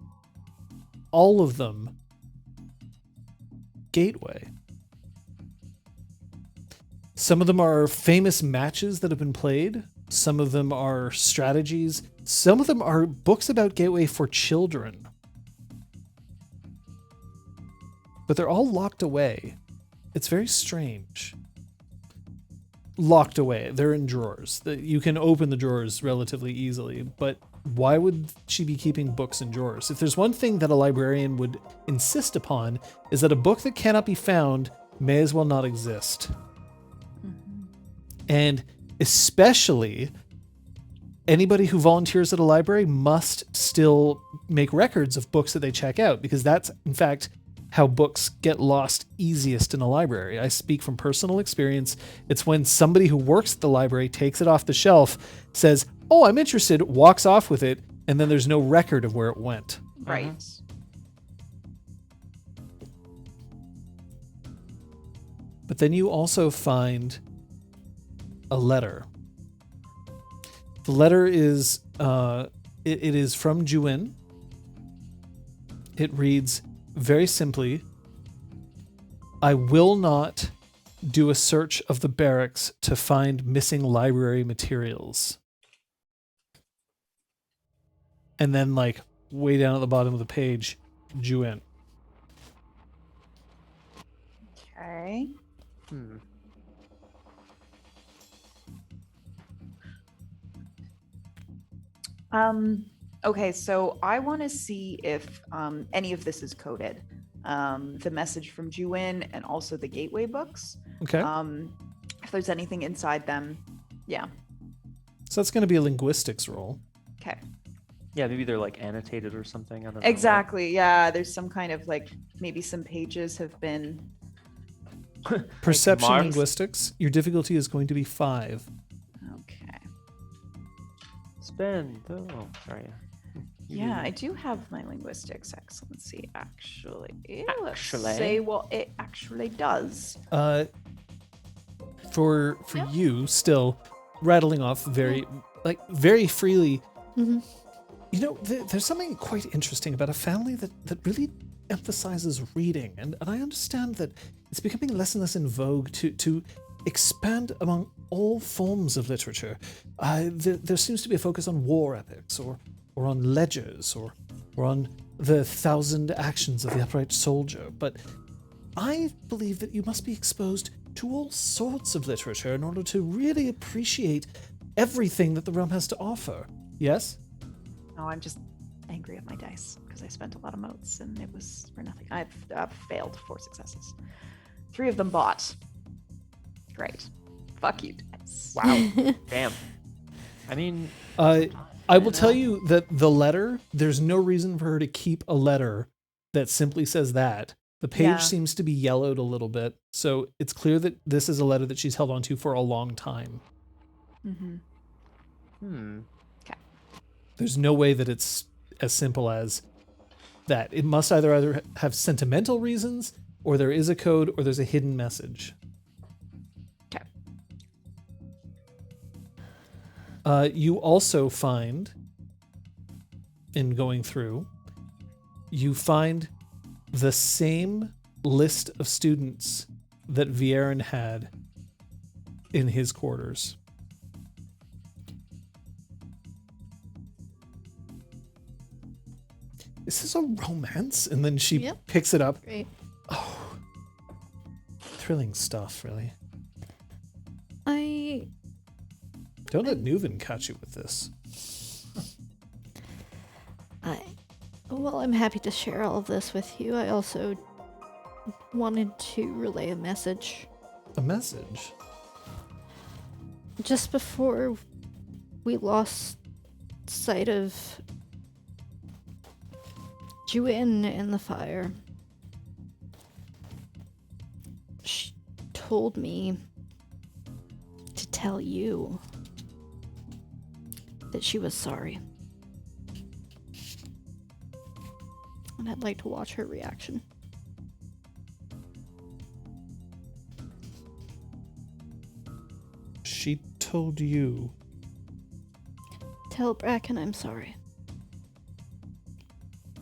All of them Gateway. Some of them are famous matches that have been played. Some of them are strategies. Some of them are books about Gateway for children. But they're all locked away. It's very strange. Locked away. They're in drawers. You can open the drawers relatively easily, but why would she be keeping books in drawers? If there's one thing that a librarian would insist upon, is that a book that cannot be found may as well not exist. Mm-hmm. And especially anybody who volunteers at a library must still make records of books that they check out, because that's, in fact, how books get lost easiest in a library. I speak from personal experience. It's when somebody who works at the library takes it off the shelf, says, "Oh, I'm interested," walks off with it, and then there's no record of where it went. Right. But then you also find a letter. The letter is it is from Juin. It reads very simply, "I will not do a search of the barracks to find missing library materials." And then, like, way down at the bottom of the page, Juin. Okay. Okay, so I want to see if any of this is coded. The message from Juin and also the Gateway books. Okay. If there's anything inside them. Yeah. So that's going to be a linguistics roll. Okay. Yeah, maybe they're like annotated or something. I don't know. Exactly. Yeah. There's some kind of like maybe some pages have been Perception Mars. linguistics, your difficulty is going to be 5. Okay. Spend. Oh, sorry. Yeah, I do have my linguistics excellency, actually. Let's Actually? say what it actually does. For you, still rattling off very freely. Mhm. You know, there's something quite interesting about a family that really emphasizes reading, and I understand that it's becoming less and less in vogue to expand among all forms of literature. There seems to be a focus on war epics, or on ledgers, or on the 1,000 actions of the upright soldier. But I believe that you must be exposed to all sorts of literature in order to really appreciate everything that the realm has to offer. Yes? No, I'm just angry at my dice because I spent a lot of motes and it was for nothing. I've failed 4 successes. 3 of them bought. Great. Fuck you, dice. Wow. Damn. I mean, I will tell you that the letter, there's no reason for her to keep a letter that simply says that. The page Yeah. seems to be yellowed a little bit, so it's clear that this is a letter that she's held onto for a long time. Mm-hmm. There's no way that it's as simple as that. It must either have sentimental reasons, or there is a code, or there's a hidden message. Okay. You also find, in going through, you find the same list of students that Vieren had in his quarters. Is this a romance? And then she Yep. picks it up. Great. Thrilling stuff, really. Don't let Nuven catch you with this. Well, I'm happy to share all of this with you. I also wanted to relay a message. A message? Just before we lost sight of Juin in the fire, she told me to tell you that she was sorry. And I'd like to watch her reaction. She told you. Tell Bracken I'm sorry.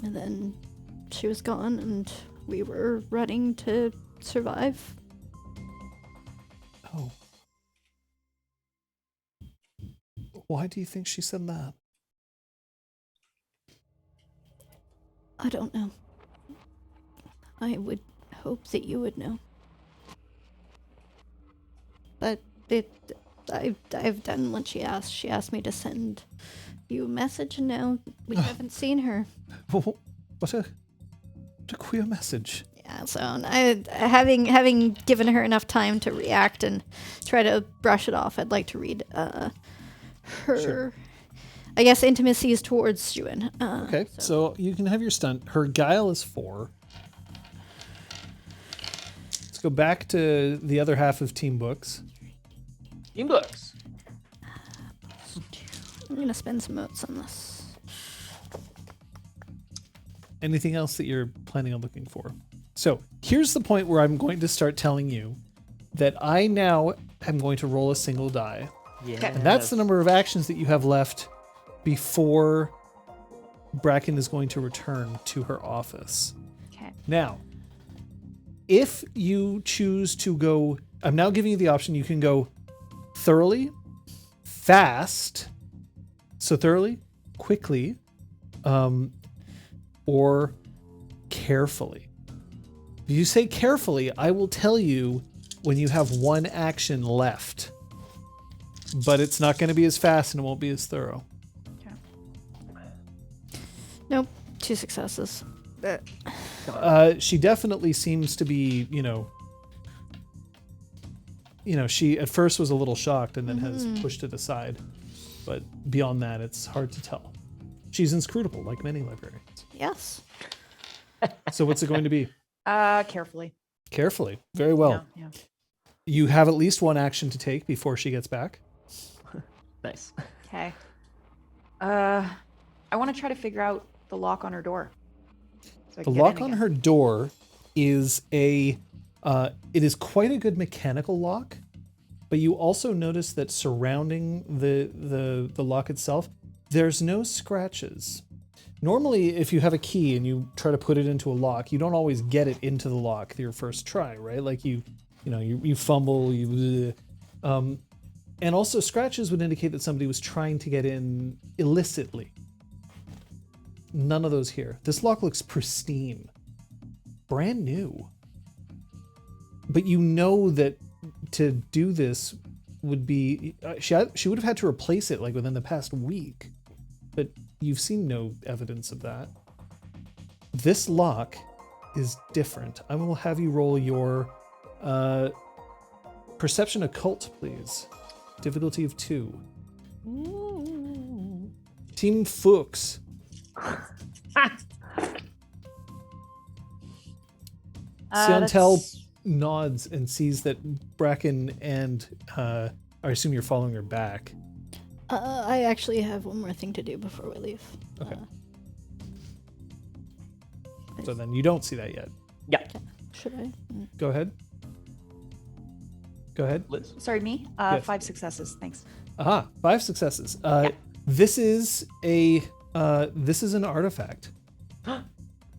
And then she was gone and we were running to survive. Oh. Why do you think she said that? I don't know. I would hope that you would know. But I've done what she asked. She asked me to send you a message, and now we haven't seen her. What a queer message. Yeah, so having given her enough time to react and try to brush it off, I'd like to read her. Sure. I guess intimacies towards Juin. Okay, so you can have your stunt. Her guile is 4. Let's go back to the other half of Team Books. Team Books. I'm gonna spend some motes on this. Anything else that you're planning on looking for? So here's the point where I'm going to start telling you that I now am going to roll a single die. Yeah. And that's the number of actions that you have left before Bracken is going to return to her office. Okay. Now, if you choose to go, I'm now giving you the option, you can go thoroughly, fast, so thoroughly, quickly, or carefully. If you say carefully, I will tell you when you have 1 action left. But it's not going to be as fast and it won't be as thorough. Nope, 2 successes. She definitely seems to be, she at first was a little shocked and then has pushed it aside. But beyond that, it's hard to tell. She's inscrutable, like many librarians. Yes. So what's it going to be? Carefully. Carefully. Very well. Yeah. You have at least one action to take before she gets back. Nice. Okay. I want to try to figure out the lock on her door. So I The can get lock in on again. her door is it is quite a good mechanical lock, but you also notice that surrounding the lock itself, there's no scratches. Normally, if you have a key and you try to put it into a lock, you don't always get it into the lock your first try, right? Like you fumble, and also scratches would indicate that somebody was trying to get in illicitly. None of those here. This lock looks pristine, brand new. But you know that to do this would be she would have had to replace it like within the past week, but you've seen no evidence of that. This lock is different. I will have you roll your perception occult, please. Difficulty of 2. Team Fuchs. Siantel nods and sees that Bracken and I assume you're following her back. I actually have one more thing to do before we leave. Okay. So then you don't see that yet. Yeah. Should I? Go ahead. Go ahead. Liz. Sorry, me? Yes. 5 successes. Thanks. Aha, 5 successes. This is an artifact. It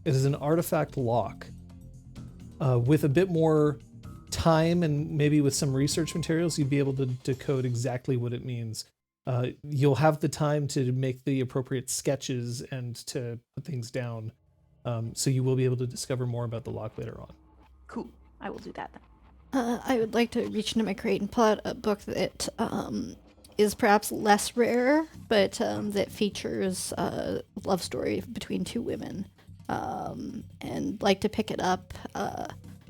is an artifact lock. With a bit more time and maybe with some research materials, you'd be able to decode exactly what it means. You'll have the time to make the appropriate sketches and to put things down. So you will be able to discover more about the lock later on. Cool. I will do that then. I would like to reach into my crate and pull out a book that is perhaps less rare, but that features a love story between two women. And like to pick it up,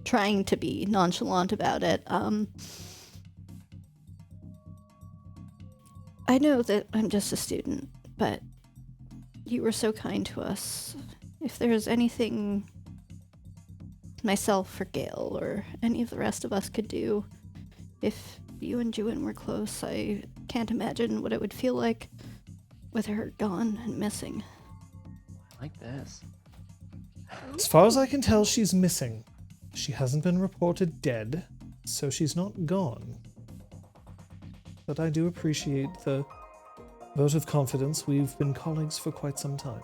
trying to be nonchalant about it. I know that I'm just a student, but you were so kind to us. If there's anything myself or Gail or any of the rest of us could do, if you and Juin were close, I can't imagine what it would feel like with her gone and missing. Like this. As far as I can tell, she's missing. She hasn't been reported dead, so she's not gone. But I do appreciate the vote of confidence. We've been colleagues for quite some time.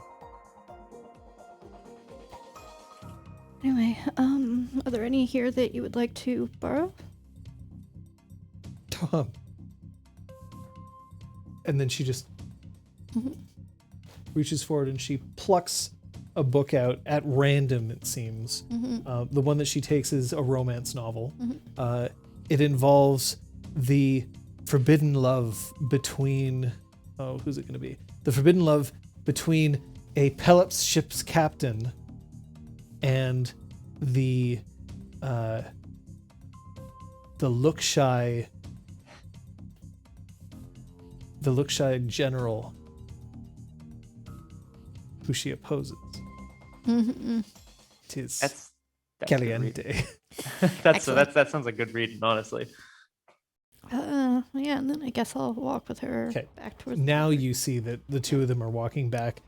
Anyway, are there any here that you would like to borrow? And then she just reaches forward and she plucks a book out at random, it seems. The one that she takes is a romance novel. It involves the forbidden love between... Oh, who's it going to be? The forbidden love between a Pelops ship's captain and the look-shy general who she opposes. Mm-hmm. It is That's a good read. caliente. that sounds like good reading, honestly. Yeah, and then I guess I'll walk with her back towards Now you see that the two of them are walking back.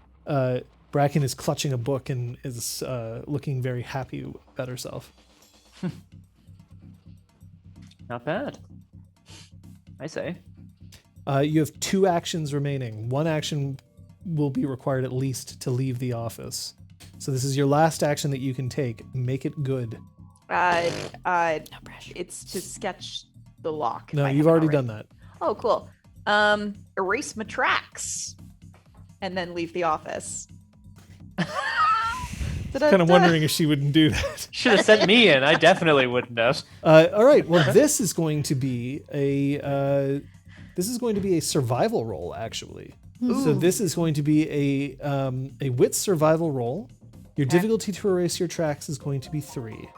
Bracken is clutching a book and is looking very happy about herself. Not bad. I say. You have 2 actions remaining. 1 action will be required at least to leave the office. So this is your last action that you can take. Make it good. no pressure. It's to sketch the lock. No, you've already done that. Oh, cool. Erase my tracks and then leave the office. Kind of wondering if she wouldn't do that. Should have sent me in. I definitely wouldn't have. All right. Well, this is going to be a survival roll, actually. So this is going to be a wit survival roll. Your difficulty to erase your tracks is going to be 3.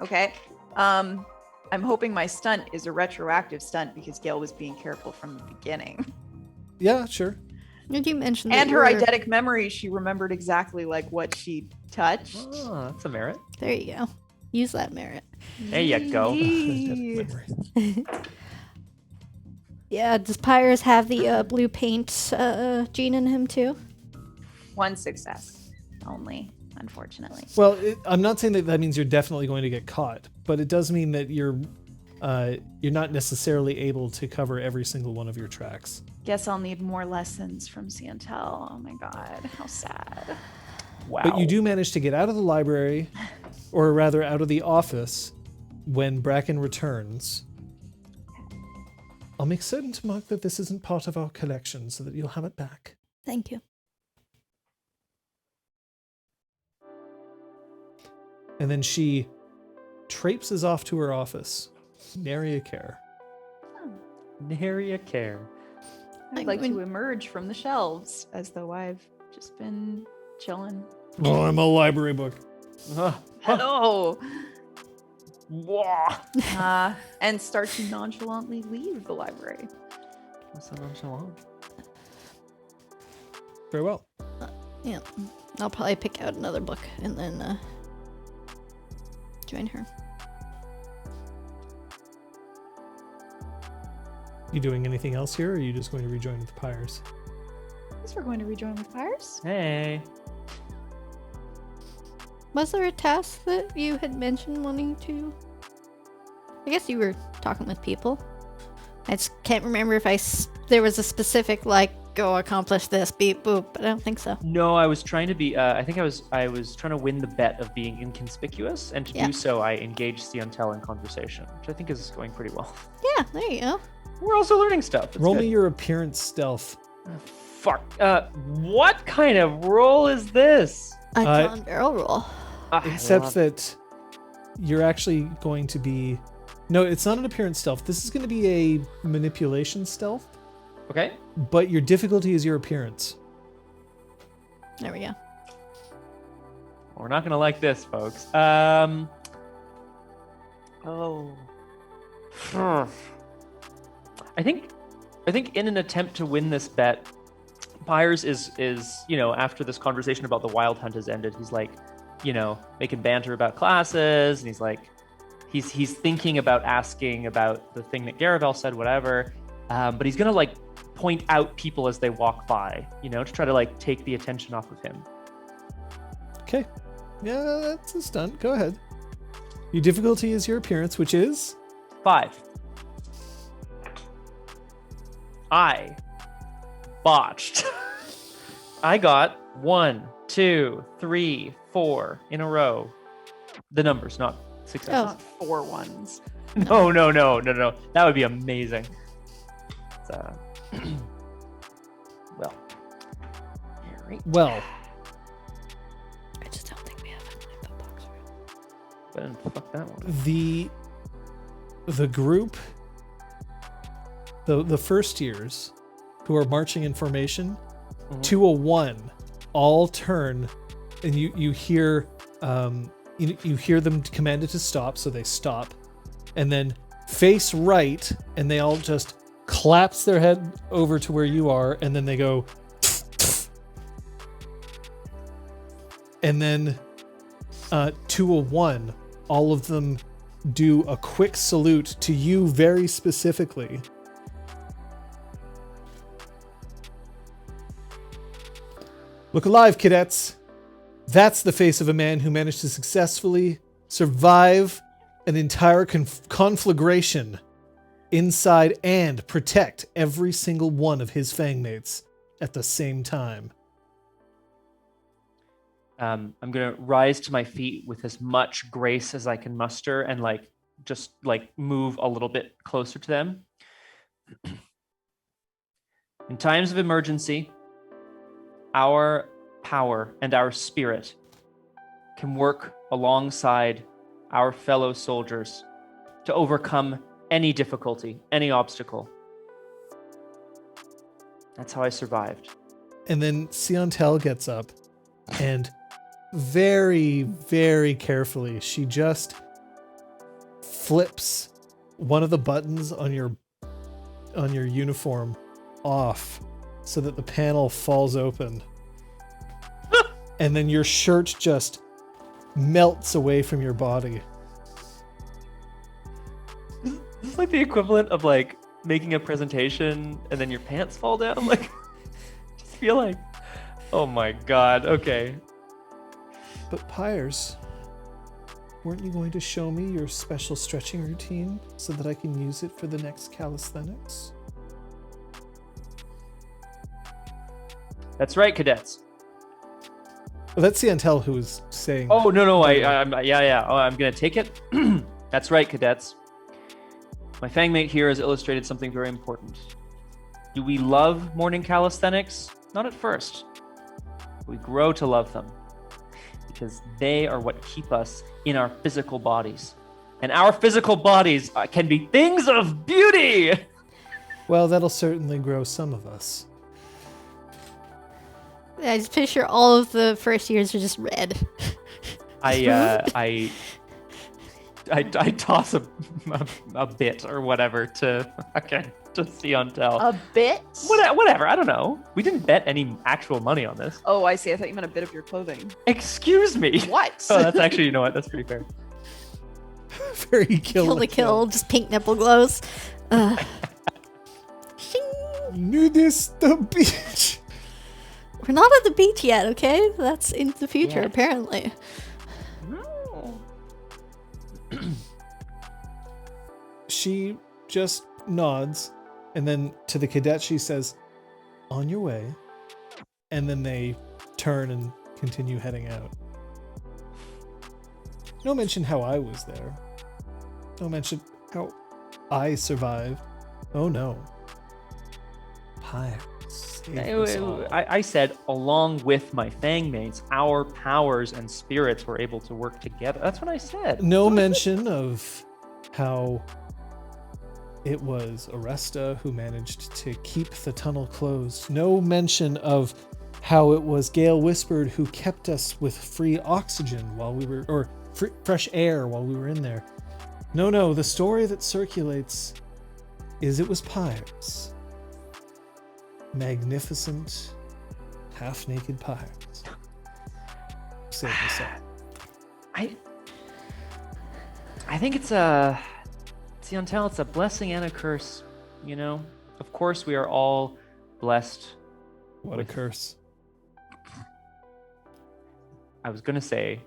Okay. I'm hoping my stunt is a retroactive stunt because Gail was being careful from the beginning. Yeah, sure. Did you mention And that her you were- eidetic memory, she remembered exactly like what she touched. Oh, that's a merit. There you go. Use that merit. There you go. Yee. Memory. Yeah, does Pyres have the blue paint gene in him too? One success only, unfortunately. Well, I'm not saying that means you're definitely going to get caught, but it does mean that you're not necessarily able to cover every single one of your tracks. Guess I'll need more lessons from Ciantel. Oh my god, how sad. Wow. But you do manage to get out of the library, or rather out of the office, when Bracken returns. I'll make certain to mark that this isn't part of our collection so that you'll have it back. Thank you. And then she traipses off to her office. Nary a care. Nary a care. I'd like to emerge from the shelves as though I've just been chilling. Oh, I'm a library book. Hello! Wah. And start to nonchalantly leave the library. What's so nonchalant? Very well. Yeah, I'll probably pick out another book and then join her. You doing anything else here, or are you just going to rejoin with the Pyres? I guess we're going to rejoin with Pyres. Hey. Was there a task that you had mentioned wanting to? I guess you were talking with people. I just can't remember if there was a specific, like, go accomplish this, beep, boop, but I don't think so. No, I was trying to be. I think I was trying to win the bet of being inconspicuous, and to do so, I engaged Ciantel in conversation, which I think is going pretty well. Yeah, there you go. We're also learning stuff. It's Roll good. me your appearance stealth. Fuck. What kind of roll is this? A John barrel roll. Except that you're actually going to be... No, it's not an appearance stealth. This is going to be a manipulation stealth, Okay. but your difficulty is your appearance. There we go. We're not gonna like this, folks. I think in an attempt to win this bet, Pyres is after this conversation about the wild hunt has ended, he's like, making banter about classes, and he's like, he's thinking about asking about the thing that Garavel said, whatever, but he's gonna like point out people as they walk by, to try to like take the attention off of him. Okay. Yeah, that's a stunt. Go ahead. Your difficulty is your appearance, which is? 5. I botched. I got 1, 2, 3, 4 in a row. The numbers, not successes. Not 4 ones. No. That would be amazing. So, well. All right. Well, I just don't think we have an info box. Then fuck that one. the group, the first years who are marching in formation, 2 a 1, all turn, and you hear you hear them commanded to stop, so they stop, and then face right, and they all just collapse their head over to where you are, and then they go, and then 2 a 1, all of them do a quick salute to you very specifically. Look alive, cadets. That's the face of a man who managed to successfully survive an entire conflagration inside and protect every single one of his fangmates at the same time. I'm gonna rise to my feet with as much grace as I can muster and just move a little bit closer to them. In times of emergency, our power and our spirit can work alongside our fellow soldiers to overcome any difficulty, any obstacle. That's how I survived. And then Ciantel gets up and very, very carefully, she just flips one of the buttons on your uniform off so that the panel falls open. And then your shirt just melts away from your body. This is like the equivalent of like making a presentation and then your pants fall down. Like, just feel like, oh my god. Okay. But Pyres, weren't you going to show me your special stretching routine so that I can use it for the next calisthenics? That's right, cadets. Well, that's Siantel who was saying. Oh no, yeah. Oh, I'm gonna take it. That's right, cadets. My fangmate here has illustrated something very important. Do we love morning calisthenics? Not at first. We grow to love them because they are what keep us in our physical bodies, and our physical bodies can be things of beauty. Well, that'll certainly grow some of us. I just picture all of the first years are just red. I toss a bit or whatever to Siantel. A bit? Whatever, I don't know. We didn't bet any actual money on this. Oh, I see. I thought you meant a bit of your clothing. Excuse me. What? Oh, that's actually, you know what? That's pretty fair. Very Kill the kill, just pink nipple glows. Shing. Nudist the beach. We're not at the beach yet, okay? That's in the future, Yeah. apparently. No. She just nods, and then to the cadet she says, "On your way," and then they turn and continue heading out. No mention how I was there. No mention how I survived. Oh no. Pirates. saved us all. I said, along with my fangmates, our powers and spirits were able to work together. That's what I said. No mention of how it was Aresta who managed to keep the tunnel closed. No mention of how it was Gale Whispered who kept us with free oxygen while we were, or fresh air while we were in there. No, the story that circulates is it was pirates. Magnificent, half-naked pirates. Save us all. I think it's Siantel, it's a blessing and a curse, you know? Of course, we are all blessed. What a curse. I was going to say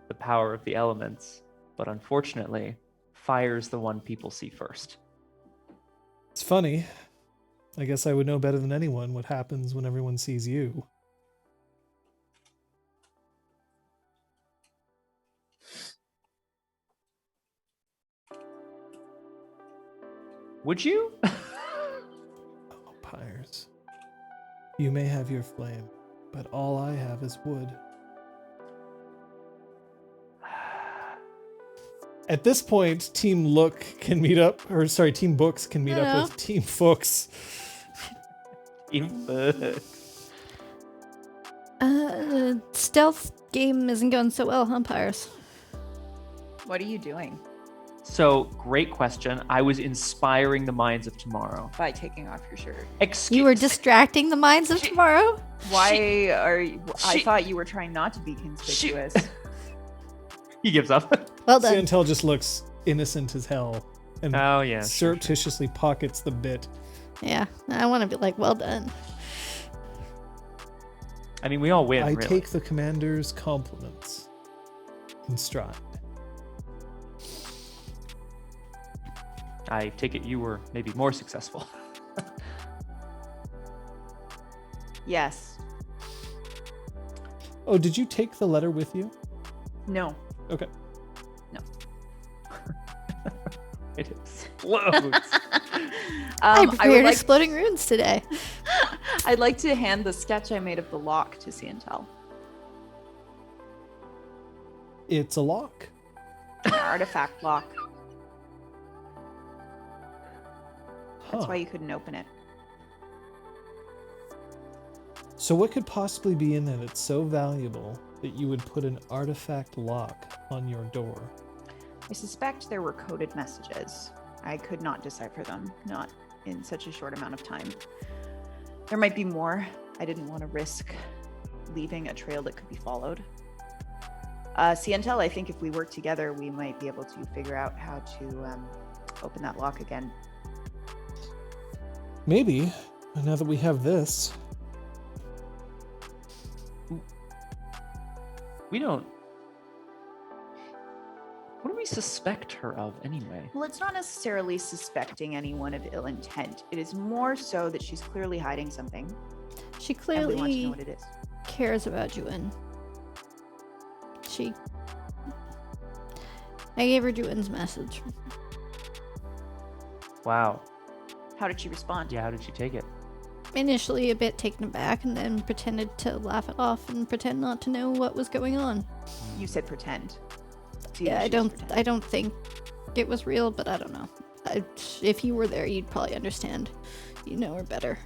the power of the elements, but unfortunately, fire's the one people see first. It's funny. I guess I would know better than anyone what happens when everyone sees you. Would you? Oh, Pyres. You may have your flame, but all I have is wood. At this point, Team Look can meet up, or sorry, Team Books can meet up with Team Fooks. Stealth game isn't going so well, huh, Pyres? What are you doing So, great question. I was inspiring the minds of tomorrow. by taking off your shirt? You were distracting the minds of tomorrow? Why are you? I she- thought you were trying not to be conspicuous. He gives up. Well done. Siantel just looks innocent as hell and Oh, yeah. surreptitiously pockets the bit. Yeah, I want to be like, well done. I mean, we all win, I really. take the commander's compliments in stride. I take it you were maybe more successful. Yes. Oh, did you take the letter with you? No. Okay. It explodes. I would prepared like, exploding runes today. I'd like to hand the sketch I made of the lock to Siantel. It's a lock. An artifact lock. That's Huh. why you couldn't open it. So what could possibly be in there that's so valuable that you would put an artifact lock on your door? I suspect there were coded messages. I could not decipher them, not in such a short amount of time. There might be more. I didn't want to risk leaving a trail that could be followed. Siantel, I think if we work together, we might be able to figure out how to open that lock again. Maybe. Now that we have this. We don't. What do we suspect her of anyway? Well, it's not necessarily suspecting anyone of ill intent. It is more so that she's clearly hiding something. She And we want to know clearly what it is. cares about Juin. I gave her Juin's message. Wow. How did she respond? Yeah, how did she take it? Initially a bit taken aback, and then pretended to laugh it off and pretend not to know what was going on. You said pretend. So you Yeah, think she was pretending. I don't think it was real, but I don't know. If you were there, you'd probably understand. You know her better.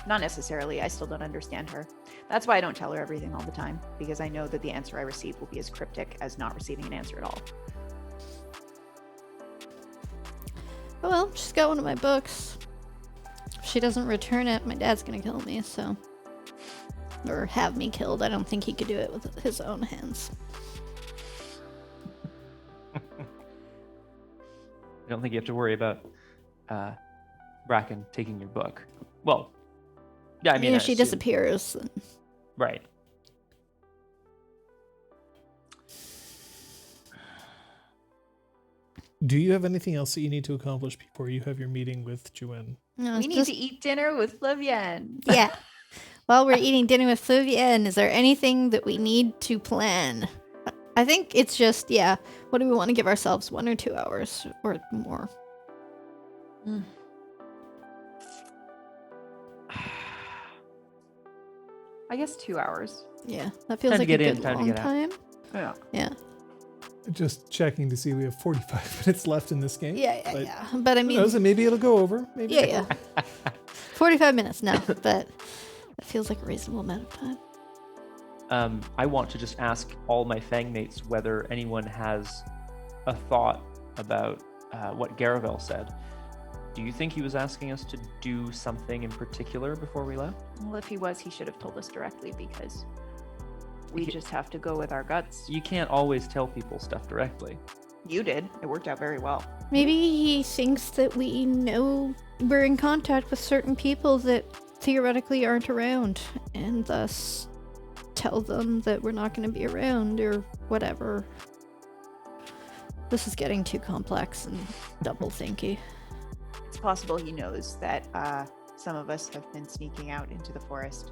Not necessarily. I still don't understand her. That's why I don't tell her everything all the time, because I know that the answer I receive will be as cryptic as not receiving an answer at all. Oh well, she's got one of my books. If she doesn't return it, my dad's gonna kill me, so. Or have me killed. I don't think he could do it with his own hands. I don't think you have to worry about Bracken taking your book. Well, yeah, I mean, if she disappears, then right. Do you have anything else that you need to accomplish before you have your meeting with Juin? no, We it's need just, to eat dinner with Flavienne. yeah. While we're eating dinner with Flavienne, is there anything that we need to plan? I think it's just, yeah, what do we want to give ourselves? 1 or 2 hours or more? I guess 2 hours. Yeah, that feels Time to like a get in, good time to long get out. time. Yeah. Yeah. Just checking to see we have 45 minutes left in this game. But Yeah. But I who mean, knows, and maybe it'll go over. Maybe it yeah. won't. 45 minutes, no, but that feels like a reasonable amount of time. I want to just ask all my Fang mates whether anyone has a thought about what Garavel said. Do you think he was asking us to do something in particular before we left? Well, if he was, he should have told us directly, because we just have to go with our guts. You can't always tell people stuff directly. You did. It worked out very well. Maybe he thinks that we know we're in contact with certain people that theoretically aren't around, and thus tell them that we're not going to be around or whatever. This is getting too complex and double thinky. It's possible he knows that some of us have been sneaking out into the forest.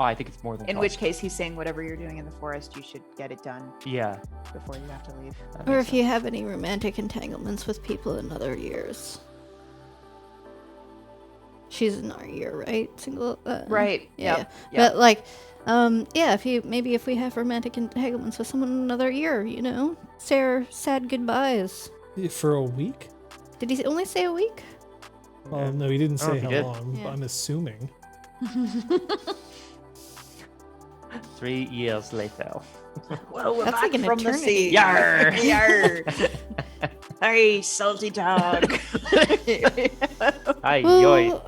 Oh, I think it's more than In possible. which case, he's saying whatever you're doing in the forest, you should get it done Yeah. before you have to leave. that Or makes if you have any romantic entanglements with people in other years. She's in our year, right? Single. Right. Yeah. Yep. But like, yeah. If we have romantic entanglements with someone in another year, you know, say our sad goodbyes. For a week? Did he only say a week? Well, no, he didn't I don't say know how if he did. long. Yeah. I'm assuming. 3 years later. Well, we're That's back like an from the eternity. sea. Yarr. Yarr. Hey, salty dog. Ay, yoy.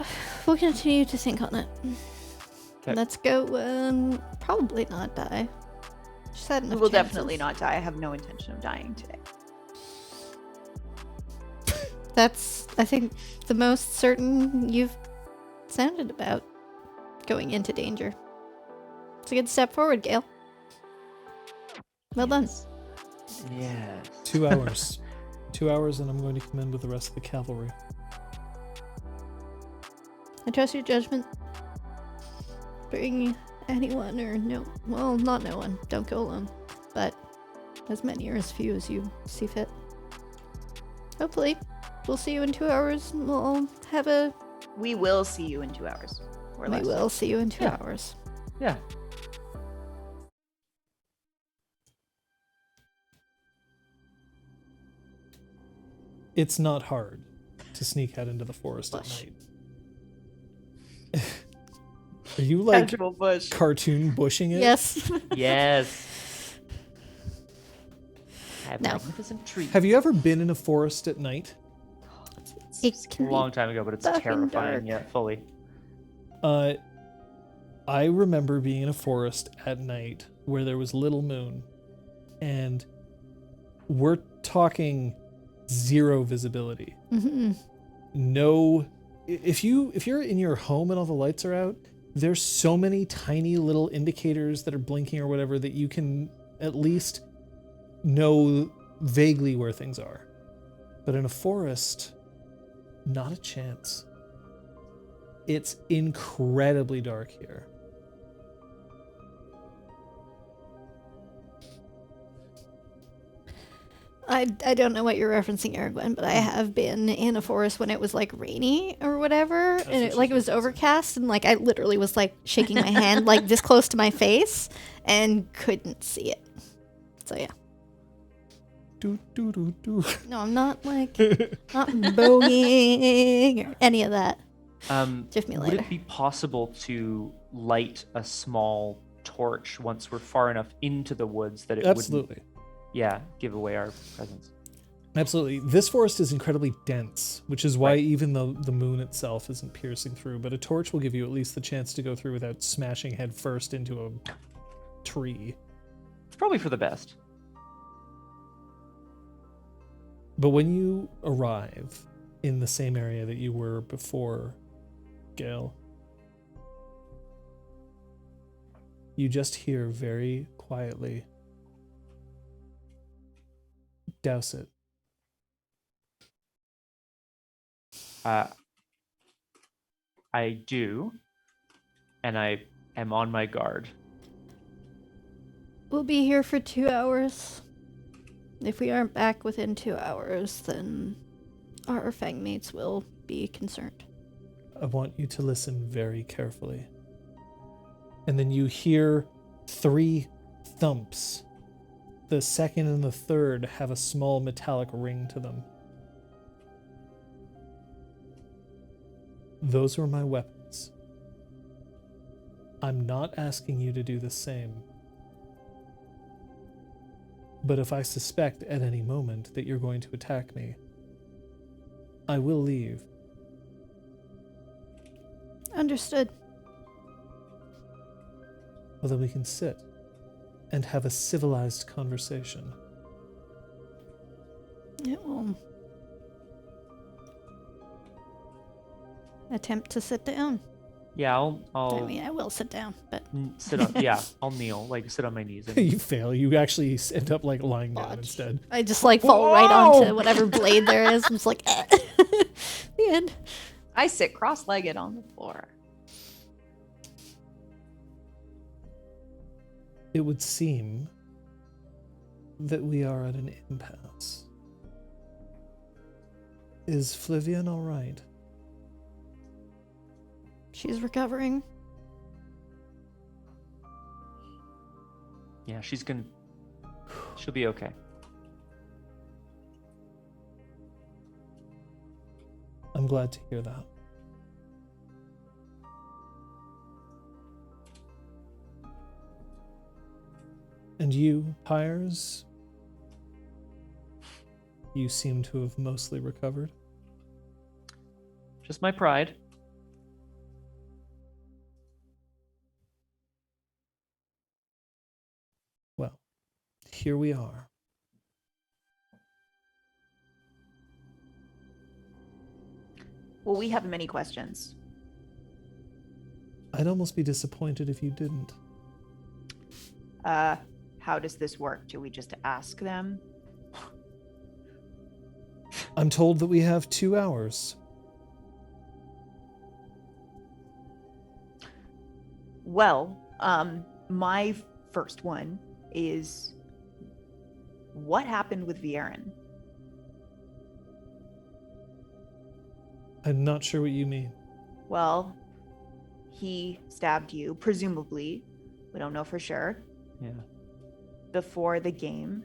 We'll continue to think on it. 'Kay. Let's go. Probably not die. She's had We enough will chances. definitely not die. I have no intention of dying today. That's, I think, the most certain you've sounded about going into danger. It's a good step forward, Gale. Well done. Yes. 2 hours. 2 hours, and I'm going to come in with the rest of the cavalry. I trust your judgment. Bring anyone or no. Well, not no one. Don't go alone. But as many or as few as you see fit. Hopefully, we'll see you in 2 hours and we'll have a. We will see you in 2 hours. Or We less. will see you in 2 Yeah. hours. Yeah. It's not hard to sneak out into the forest Bush. at night. Are you like Casual bush. cartoon bushing it? Yes. Yes. I have No. magnificent trees. Have you ever been in a forest at night? It A can long time ago, but it's fucking terrifying. dark. Yeah, fully. I remember being in a forest at night where there was little moon, and we're talking zero visibility. Mm-hmm. No, if you're in your home and all the lights are out, there's so many tiny little indicators that are blinking or whatever that you can at least know vaguely where things are. But in a forest, not a chance. It's incredibly dark here. I don't know what you're referencing, Aragwen, but I have been in a forest when it was like rainy or whatever, and it was overcast, and like I literally was like shaking my hand like this close to my face and couldn't see it. So yeah. Do, do, do, do. No, I'm not like not bogeying or any of that. Give me Would later. it be possible to light a small torch once we're far enough into the woods that it Absolutely. wouldn't, give away our presence? Absolutely. This forest is incredibly dense, which is why even the moon itself isn't piercing through, but a torch will give you at least the chance to go through without smashing head first into a tree. It's probably for the best. But when you arrive in the same area that you were before, Gale, you just hear very quietly, "Douse it." I do, and I am on my guard. We'll be here for 2 hours. If we aren't back within 2 hours, then our fang mates will be concerned. I want you to listen very carefully. And then you hear 3 thumps. The second and the third have a small metallic ring to them. Those were my weapons. I'm not asking you to do the same. But if I suspect at any moment that you're going to attack me, I will leave. Understood. Well, then we can sit and have a civilized conversation. It will attempt to sit down. Yeah, I I'll mean, I will sit down, but sit on. Yeah, I'll kneel, like sit on my knees. And You fail. You actually end up like lying down Watch. instead. I just like fall right onto whatever blade there is. I'm just like, the end. I sit cross-legged on the floor. It would seem that we are at an impasse. Is Flavian all right? She's recovering. yeah, she'll be okay. I'm glad to hear that. And you, Pyres? You seem to have mostly recovered. Just my pride. Well, here we are. Well, we have many questions. I'd almost be disappointed if you didn't. How does this work? Do we just ask them? I'm told that we have 2 hours. Well, my first one is, what happened with Viren? I'm not sure what you mean. Well, he stabbed you, presumably, we don't know for sure, Yeah. before the game,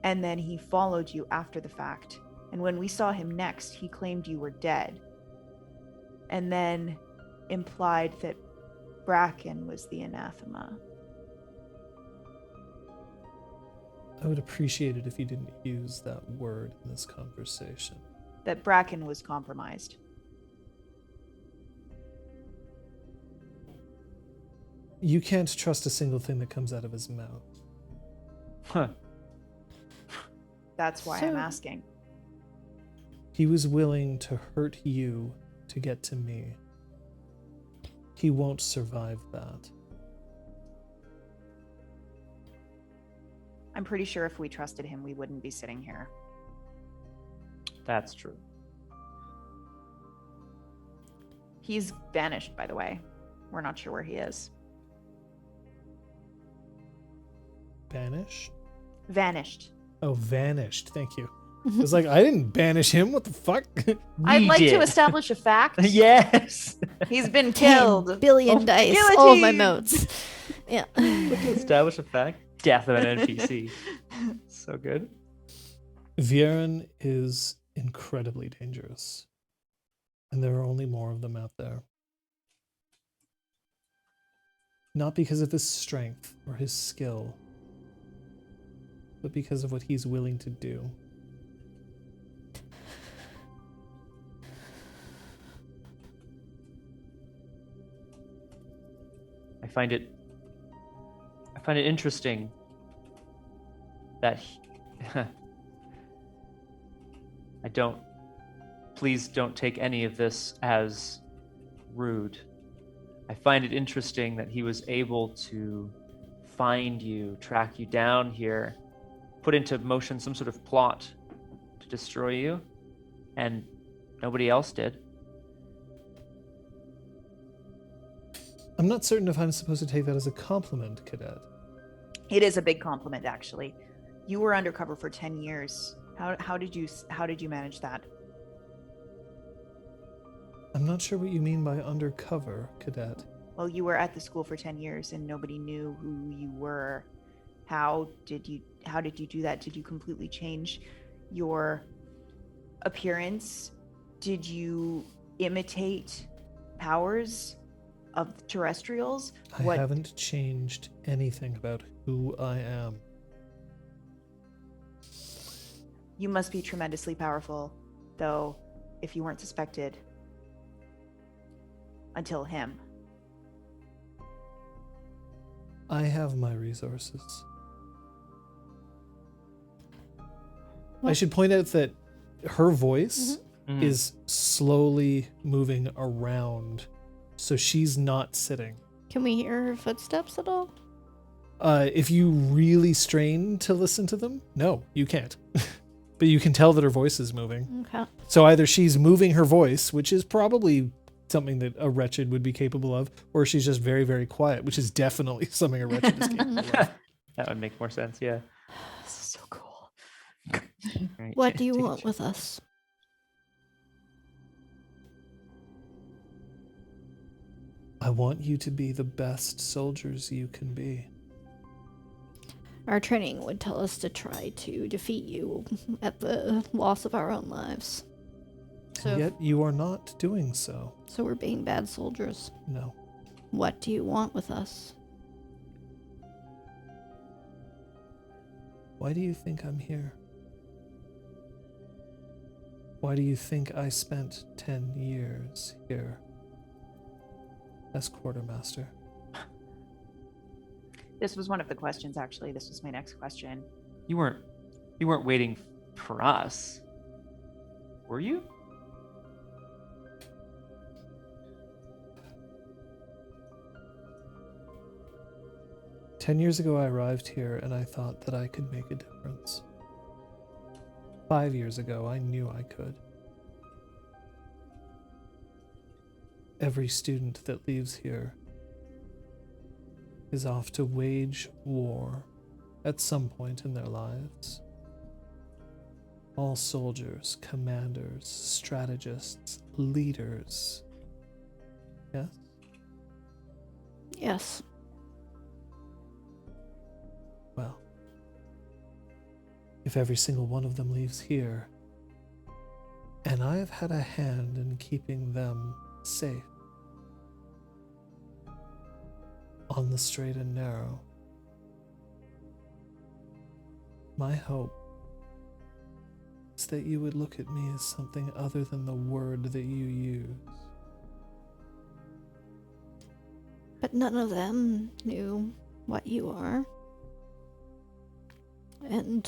and then he followed you after the fact. And when we saw him next, he claimed you were dead, and then implied that Bracken was the anathema. I would appreciate it if you didn't use that word in this conversation. That Bracken was compromised. You can't trust a single thing that comes out of his mouth. Huh. That's why So- I'm asking. He was willing to hurt you to get to me. He won't survive that. I'm pretty sure if we trusted him, we wouldn't be sitting here. That's true. He's vanished, by the way. We're not sure where he is. Banished? Vanished. Oh, vanished. Thank you. I was like, I didn't banish him. What the fuck? I'd We like to did. establish a fact. Yes. He's been 10 killed. billion dice. All of my guillotine. notes. Yeah. To establish a fact. Death of an NPC. So good. Viren is incredibly dangerous. And there are only more of them out there. Not because of his strength or his skill, but because of what he's willing to do. I find it interesting that please don't take any of this as rude. I find it interesting that he was able to find you, track you down here, put into motion some sort of plot to destroy you, and nobody else did. I'm not certain if I'm supposed to take that as a compliment, Cadet. It is a big compliment, actually. You were undercover for 10 years. How did you manage that? I'm not sure what you mean by undercover, Cadet. Well, you were at the school for 10 years and nobody knew who you were. How did you do that? Did you completely change your appearance? Did you imitate powers of the terrestrials? I haven't changed anything about who I am. You must be tremendously powerful, though, if you weren't suspected until him. I have my resources. I should point out that her voice is slowly moving around, so she's not sitting. Can we hear her footsteps at all? If you really strain to listen to them, no, you can't. But you can tell that her voice is moving. Okay. So either she's moving her voice, which is probably something that a wretched would be capable of, or she's just very, very quiet, which is definitely something a wretched is capable of. That would make more sense, yeah. This is so cool. Right. What do you want with us? I want you to be the best soldiers you can be. Our training would tell us to try to defeat you at the loss of our own lives. So, Yet you are not doing so. so we're being bad soldiers. No. What do you want with us? Why do you think I'm here? Why do you think I spent 10 years here as quartermaster? This was one of the questions, actually. This was my next question. You weren't waiting for us, were you? Ten years ago, I arrived here and I thought that I could make a difference. 5 years ago, I knew I could. Every student that leaves here is off to wage war at some point in their lives. All soldiers, commanders, strategists, leaders. Yes? Yes. Well, if every single one of them leaves here, and I've had a hand in keeping them safe, on the straight and narrow, my hope is that you would look at me as something other than the word that you use. But none of them knew what you are. And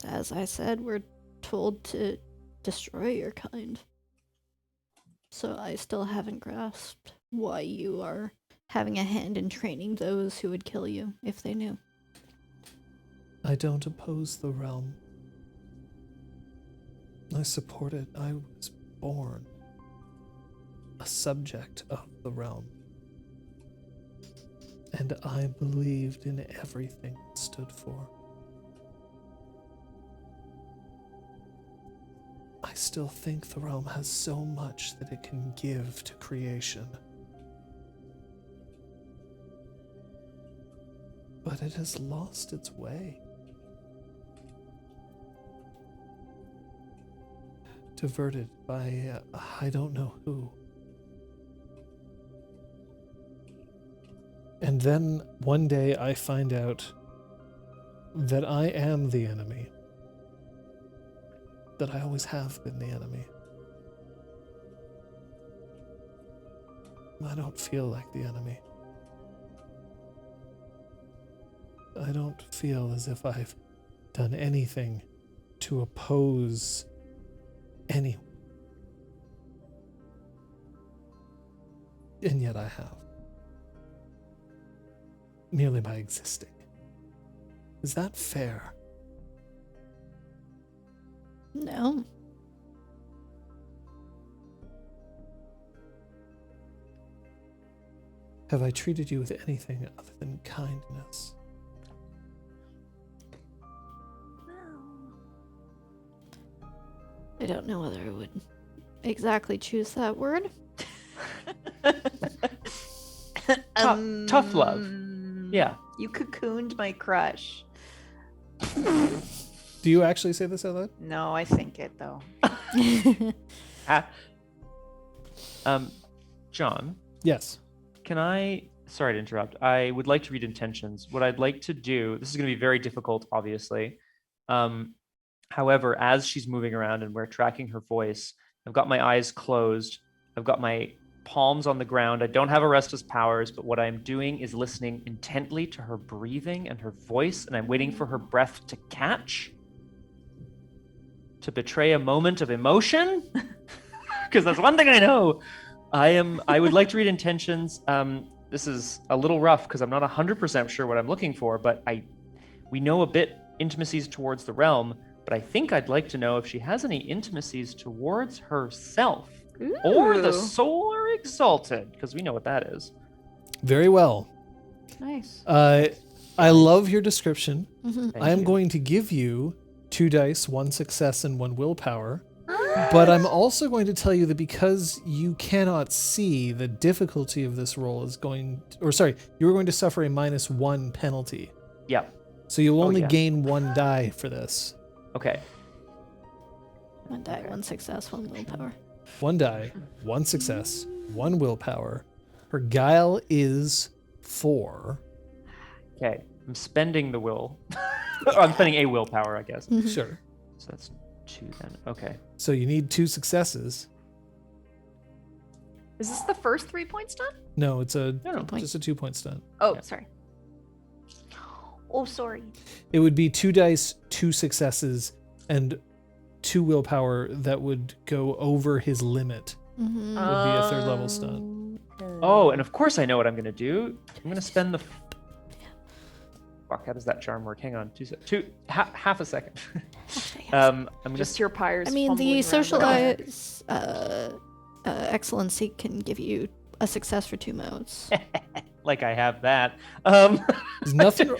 as I said, we're told to destroy your kind. So I still haven't grasped why you are having a hand in training those who would kill you if they knew. I don't oppose the realm. I support it. I was born a subject of the realm. And I believed in everything it stood for. I still think the realm has so much that it can give to creation. But it has lost its way. Diverted by I don't know who. And then one day I find out that I am the enemy. That I always have been the enemy. I don't feel like the enemy. I don't feel as if I've done anything to oppose anyone. And yet I have. Merely by existing. Is that fair? No. Have I treated you with anything other than kindness? I don't know whether I would exactly choose that word. Tough love. Yeah. You cocooned my crush. Do you actually say this out loud? No, I think it though. John, Yes. can I... Sorry to interrupt. I would like to read intentions. What I'd like to do... This is going to be very difficult, obviously. However, as she's moving around and we're tracking her voice, I've got my eyes closed. I've got my palms on the ground. I don't have Arresta's powers, but what I'm doing is listening intently to her breathing and her voice, and I'm waiting for her breath to catch, to betray a moment of emotion, because that's one thing I know. I would like to read intentions. This is a little rough because I'm not 100% sure what I'm looking for, but we know a bit intimacies towards the realm, but I think I'd like to know if she has any intimacies towards herself or the Ooh. solar exalted, because we know what that is. Very well. Nice. I love your description. Mhm. I am going to give you 2 dice, 1 success and 1 willpower. But I'm also going to tell you that because you cannot see, the difficulty of this roll is you are going to suffer a -1 penalty. Yeah. So you'll only yeah. gain 1 die for this. Okay. 1 die, 1 success, 1 willpower. 1 die, 1 success, 1 willpower. Her guile is 4. Okay. I'm spending the will. I'm spending a willpower, I guess. Sure. So that's 2 then. Okay. So you need 2 successes. Is this the first 3 points done? No, it's No. just a 2-point stunt. Oh, Yeah. sorry. Oh, sorry. It would be 2 dice, 2 successes, and 2 willpower that would go over his limit. Mm-hmm. Would be a 3rd level stunt. Oh, and of course I know what I'm going to do. I'm going to spend the... Fuck, how does that charm work? Hang on. Half a second. I'm Just just... your pyres. I mean, fumbling the around socialize excellency can give you a success for 2 modes. like I have that. There's nothing.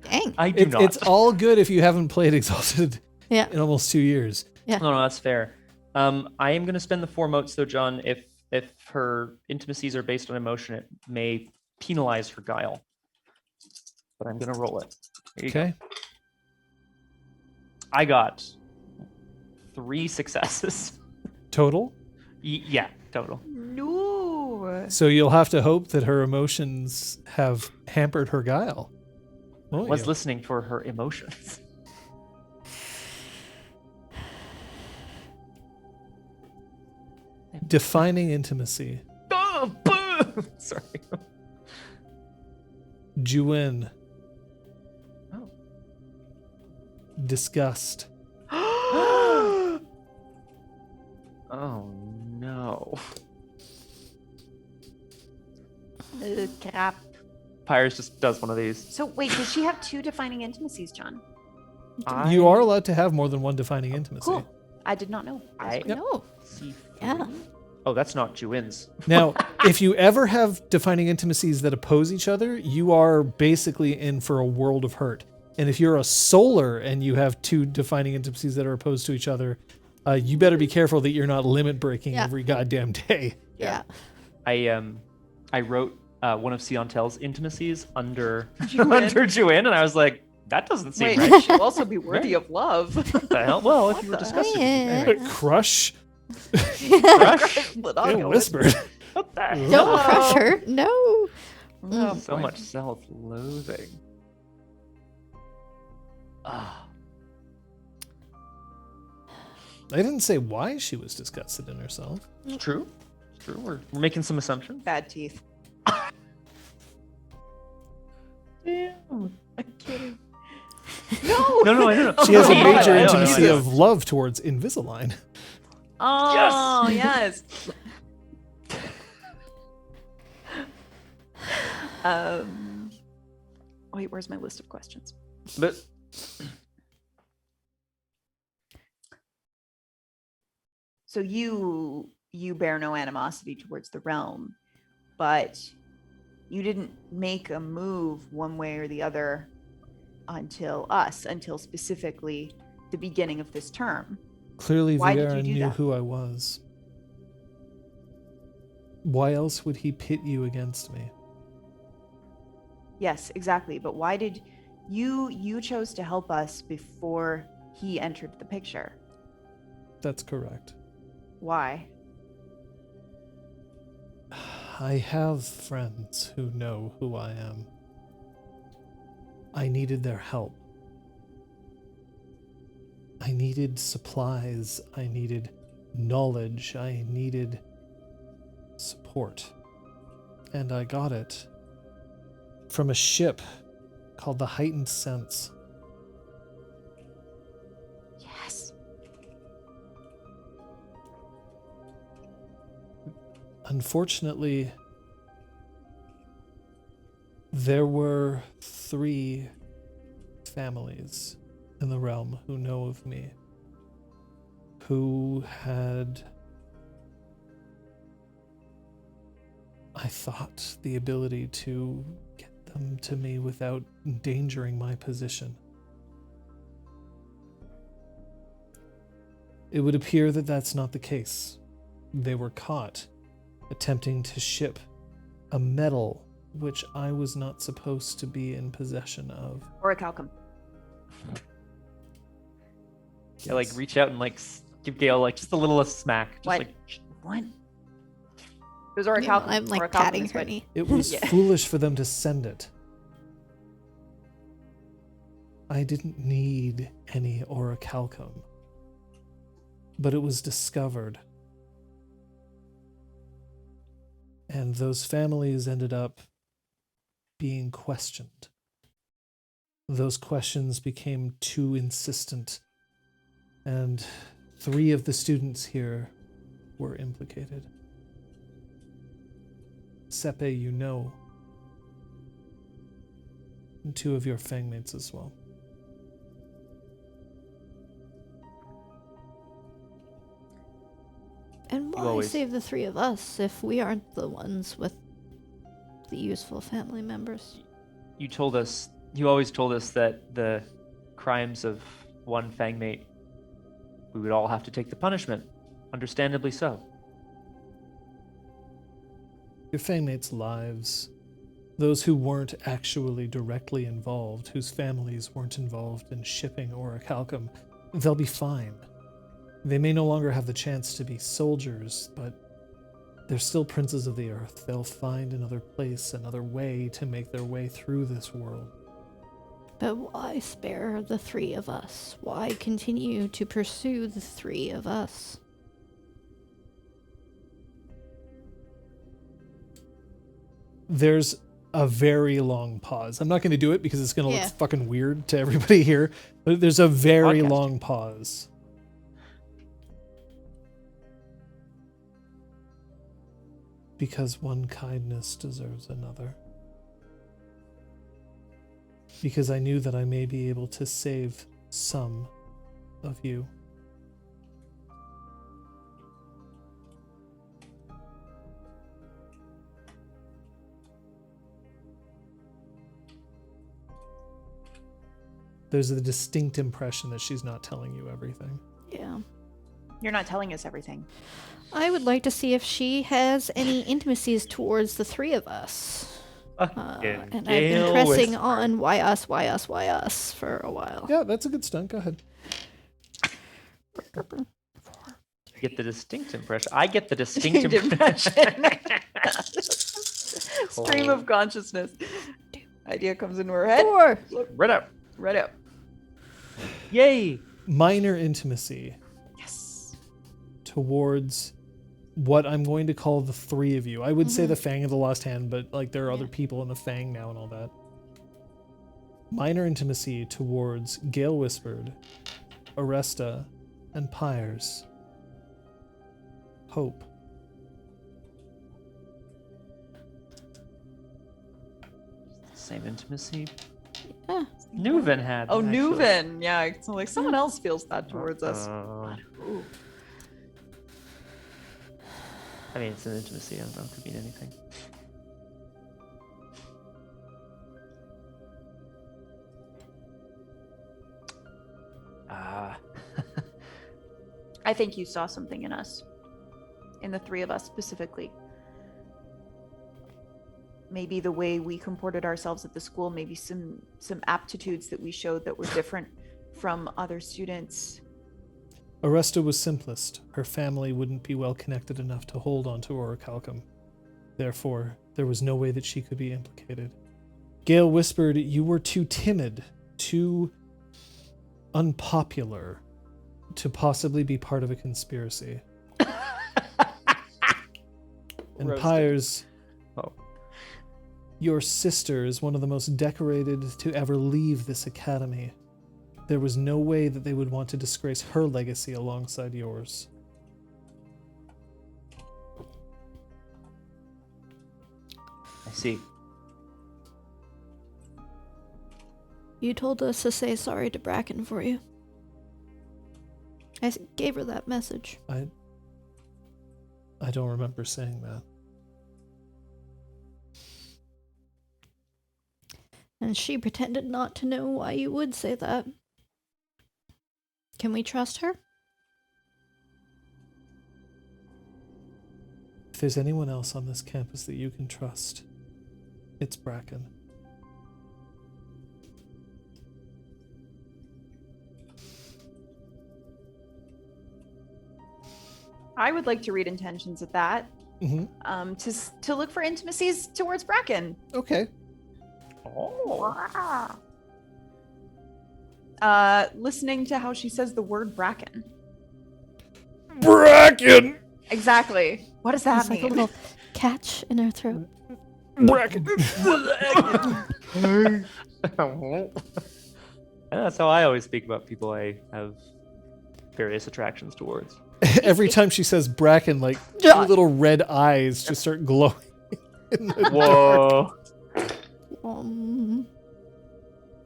Dang. I do not. It's all good if you haven't played Exalted Yeah. in almost 2 years. Yeah. No, that's fair. I am going to spend the 4 motes, though, John. If her intimacies are based on emotion, it may penalize her guile. But I'm going to roll it. Here you go. Okay. I got 3 successes. Total. Yeah, total. No. So you'll have to hope that her emotions have hampered her guile. Won't Was you? listening for her emotions. Defining intimacy. Oh, boo! Sorry. Juin. Oh. Disgust. Oh no. Crap. Pyres just does one of these. So wait, does she have 2 defining intimacies, John? You are allowed to have more than one defining intimacy. Cool. I did not know. I No. see Yeah. 3. Oh, that's not Juin's. Now, if you ever have defining intimacies that oppose each other, you are basically in for a world of hurt. And if you're a solar and you have 2 defining intimacies that are opposed to each other, you better be careful that you're not limit breaking Yeah. every goddamn day. Yeah. I wrote one of Siontel's intimacies under Juin, and I was like, that doesn't seem Wait, right. she'll also be worthy of love. What the hell? Well, if you were discussing Yeah. Crush. crush, It whispered. what the hell? Don't crush her. No. Oh, So boy. much self-loathing. Ah, I didn't say why she was disgusted in herself. it's true. It's true. We're making some assumptions. Bad teeth. Damn. I'm kidding. No, I don't know. She has a Yeah, major I know, intimacy I know. of love towards Invisalign. Oh, yes. Wait, where's my list of questions? But So you bear no animosity towards the realm, but you didn't make a move one way or the other until specifically the beginning of this term. Clearly, Why did Viera you do knew that? who I was. Why else would he pit you against me? Yes, exactly. But why did you chose to help us before he entered the picture? That's correct. Why? I have friends who know who I am. I needed their help. I needed supplies. I needed knowledge. I needed support. And I got it from a ship called the Heightened Sense. Yes. Unfortunately, there were 3 families in the realm who know of me, who had, I thought, the ability to get them to me without endangering my position. It would appear that that's not the case. They were caught attempting to ship a metal which I was not supposed to be in possession of. Orichalcum. yeah, like reach out and like give Gale like just a little smack. Just What? like What? It was orichalcum. I'm like Orichalcum patting is her what- knee. It was Yeah. foolish for them to send it. I didn't need any orichalcum, but it was discovered. And those families ended up being questioned. Those questions became too insistent, and 3 of the students here were implicated. Sepe, you know, and 2 of your fangmates as well. And why always- save the 3 of us if we aren't the ones with the useful family members? you always told us that the crimes of one fangmate, we would all have to take the punishment. Understandably so. Your fangmates' lives, those who weren't actually directly involved, whose families weren't involved in shipping orichalcum, they'll be fine. They may no longer have the chance to be soldiers, but they're still princes of the earth. They'll find another place, another way to make their way through this world. But why spare the 3 of us? Why continue to pursue the 3 of us? There's a very long pause. I'm not going to do it because it's going to Yeah. look fucking weird to everybody here, but there's a very Podcasting. long pause. Because one kindness deserves another. Because I knew that I may be able to save some of you. There's a distinct impression that she's not telling you everything. Yeah. You're not telling us everything. I would like to see if she has any intimacies towards the three of us. And I've been pressing on why us for a while. Yeah, that's a good stunt. Go ahead. You get the distinct impression. I get the distinct impression. Stream of consciousness. Idea comes into her head. 4. Right up. Right up. Yay! Minor intimacy Yes. towards what I'm going to call the three of you. I would say the Fang of the Lost Hand, but like there are other people in the Fang now and all that. Minor intimacy towards Gale Whispered, Aresta, and Pyres. Hope. Same intimacy. Yeah. Nuven had. Oh, actually. Nuven. Yeah, so like someone else feels that towards us. Ooh. I mean, it's an intimacy. I don't know. It could mean anything. I think you saw something in us. In the three of us specifically. Maybe the way we comported ourselves at the school, maybe some aptitudes that we showed that were different from other students. Aresta was simplest. Her family wouldn't be well connected enough to hold on to Orichalcum. Therefore, there was no way that she could be implicated. Gale Whispered, you were too timid, too unpopular to possibly be part of a conspiracy. And Roasted. Pyres, Oh. your sister is one of the most decorated to ever leave this academy. There was no way that they would want to disgrace her legacy alongside yours. I see. You told us to say sorry to Bracken for you. I gave her that message. I don't remember saying that. And she pretended not to know why you would say that. Can we trust her? If there's anyone else on this campus that you can trust, it's Bracken. I would like to read intentions at that. Mm-hmm. To look for intimacies towards Bracken. Okay. Oh. Listening to how she says the word Bracken. Bracken! Exactly. What does that It's like a mean? little catch in her throat. Bracken! And that's how I always speak about people I have various attractions towards. Every time she says Bracken, like, two little red eyes just start glowing. In the Whoa.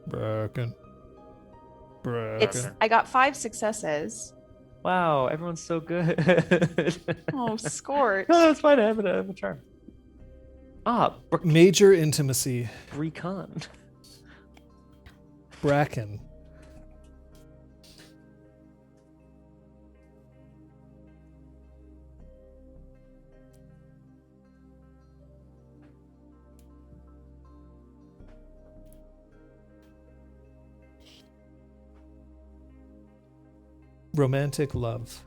Bracken. Bracken. I got 5 successes. Wow, everyone's so good. Oh, Scorch. No, that's fine. I have a charm. Major intimacy. Recon. Bracken. Romantic love.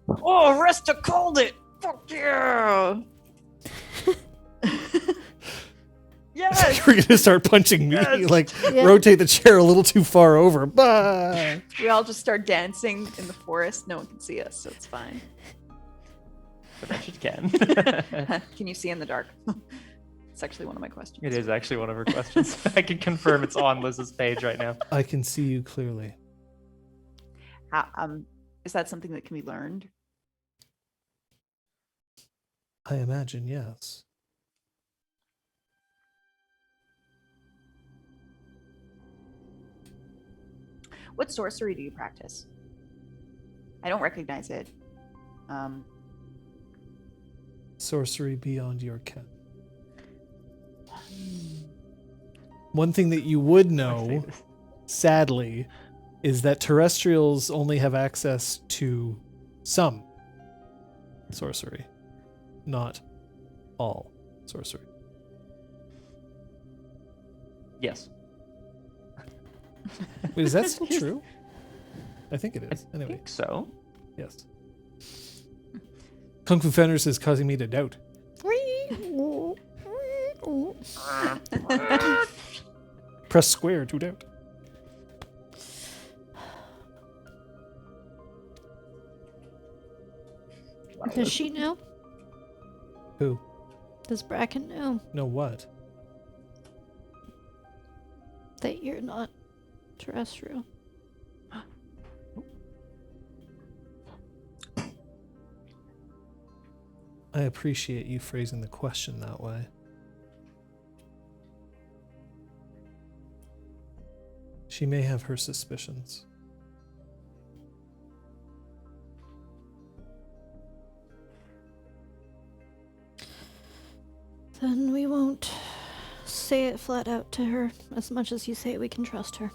Oh, Resta called it. Fuck yeah. Yes. You're gonna start punching me, like Yeah. rotate the chair a little too far over. Bah! We all just start dancing in the forest. No one can see us, so it's fine. But I should can. Can you see in the dark? It's actually one of my questions. It is actually one of her questions. I can confirm it's on Liz's page right now. I can see you clearly. Is that something that can be learned? I imagine, yes. What sorcery do you practice? I don't recognize it. Sorcery beyond your ken. One thing that you would I say know, this. sadly, is that terrestrials only have access to some sorcery, not all sorcery. Yes. Wait, is that still true? I think it is. I Anyway, think so. yes. Kung Fu Fenders is causing me to doubt. Press square to doubt. Does she know? Who? Does Bracken know No what? that you're not terrestrial? I appreciate you phrasing the question that way. She may have her suspicions. Then we won't say it flat out to her as much as you say we can trust her.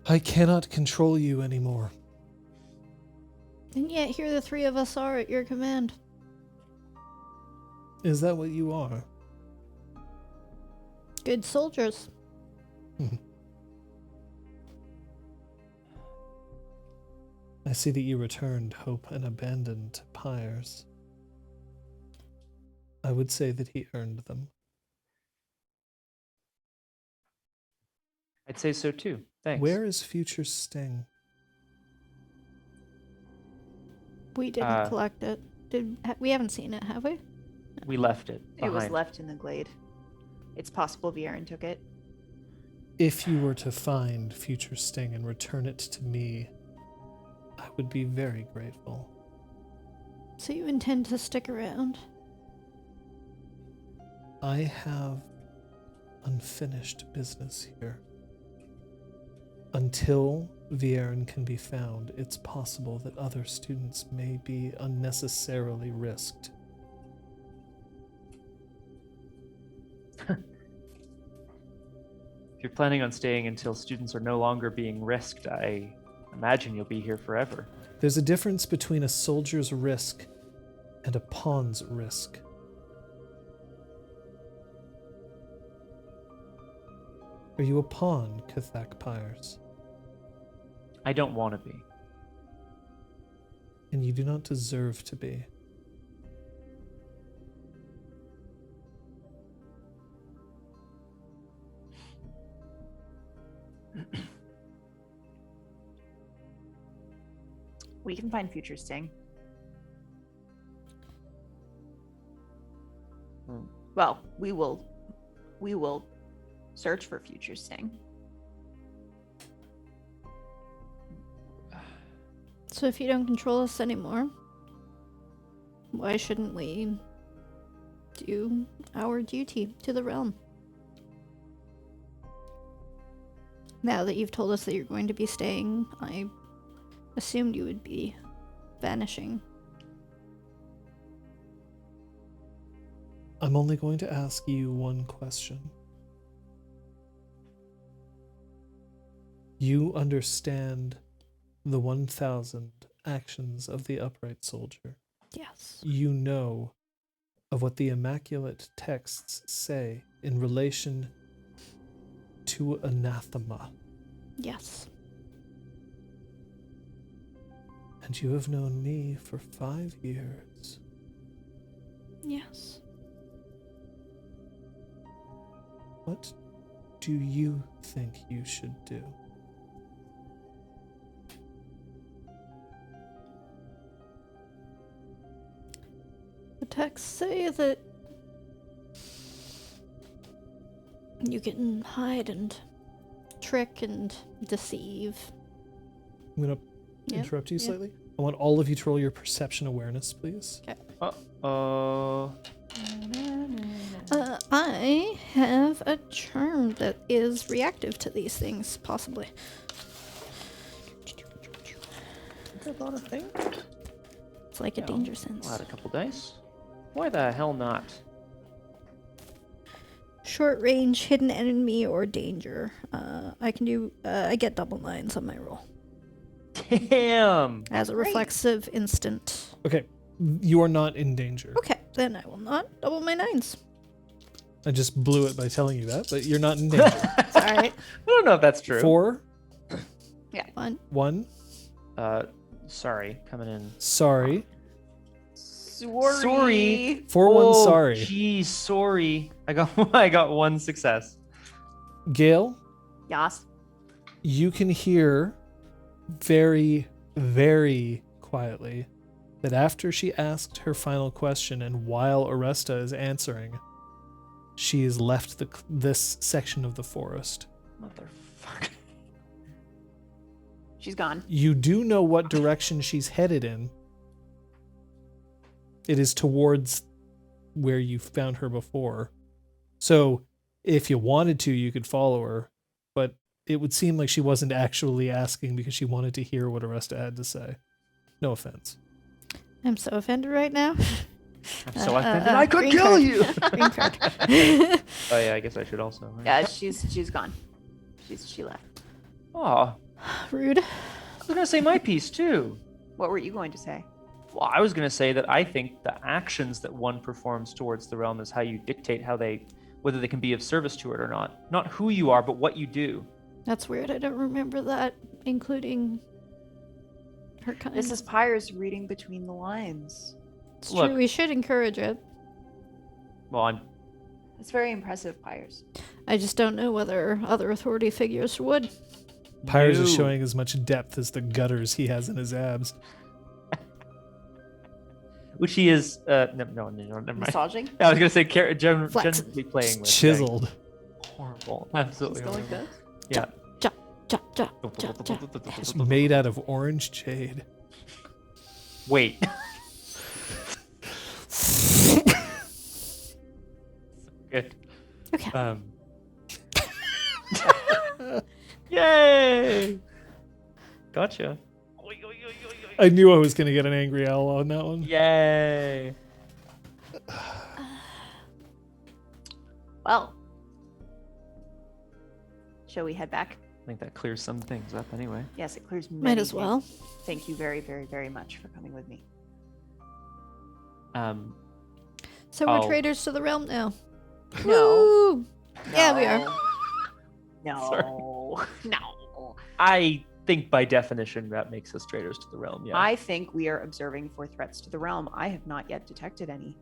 I cannot control you anymore. And yet here the three of us are at your command. Is that what you are? Good soldiers. I see that you returned hope and abandoned pyres. I would say that he earned them. I'd say so too. Thanks. Where is Future Sting? We didn't collect it. We haven't seen it, have we? We left it It was behind. left in the glade. It's possible Viren took it. If you were to find Future Sting and return it to me, I would be very grateful. So you intend to stick around? I have unfinished business here. Until Viren can be found, it's possible that other students may be unnecessarily risked. If you're planning on staying until students are no longer being risked, I imagine you'll be here forever. There's a difference between a soldier's risk and a pawn's risk. Are you a pawn, Cathak Pyres? I don't want to be. And you do not deserve to be. We can find Future Sting. Well, we will search for Future Sting. So if you don't control us anymore, why shouldn't we do our duty to the realm? Now that you've told us that you're going to be staying, I assumed you would be vanishing. I'm only going to ask you one question. You understand the 1,000 actions of the upright soldier. Yes. You know of what the immaculate texts say in relation to anathema. Yes. And you have known me for 5 years. Yes. What do you think you should do? The texts say that you can hide and trick and deceive. I'm going to Yep, interrupt you yeah. slightly. I want all of you to roll your perception awareness, please. I have a charm that is reactive to these things, possibly. Is that not a thing? It's like a Yeah, danger sense. I'll add a couple dice. Why the hell not? Short range, hidden enemy, or danger. I can do. I get double 9s on my roll Damn! as a reflexive instant. Okay, you are not in danger. Okay, then I will not double my 9s. I just blew it by telling you that, but you're not in danger. Sorry. I don't know if that's true. 4, 1. 1. Sorry, coming in. Sorry. Sorry. 4, 1. Sorry. Jeez, sorry. I got one success. Gale, Yas. you can hear very, very quietly that after she asked her final question and while Aresta is answering, she has left this section of the forest. Motherfucker. She's gone. You do know what direction she's headed in. It is towards where you found her before. So if you wanted to, you could follow her, but it would seem like she wasn't actually asking because she wanted to hear what Aresta had to say. No offense. I'm so offended right now. I'm so offended. I could green kill card. you. Green card. Oh yeah, I guess I should also. Right? Yeah, she's gone. She left. Oh, Rude. I was gonna say my piece too. What were you going to say? Well, I was gonna say that I think the actions that one performs towards the realm is how you dictate whether they can be of service to it or not. Not who you are, but what you do. That's weird. I don't remember that, including her kind. This is Pyre's reading between the lines. It's Look. true. We should encourage it. Well, It's very impressive, Pyres. I just don't know whether other authority figures would. Pyres is No. showing as much depth as the gutters he has in his abs. which he is. No, never mind. Massaging? I was gonna say generally Flexible. playing with. Chiseled. Horrible. Absolutely. Still like horrible. this? Yeah. Chop, chop, chop, chop, chop. It's made out of orange jade. Wait. Good. Okay. Yay! Gotcha. I knew I was going to get an angry owl on that one. Yay! Well, shall we head back? I think that clears some things up anyway. Yes, it clears many Might as things. well. Thank you very, very, very much for coming with me. So we're I'll- traitors to the realm now. No. Woo! Yeah, we are. No. No. I think by definition that makes us traitors to the realm. Yeah. I think we are observing for threats to the realm. I have not yet detected any.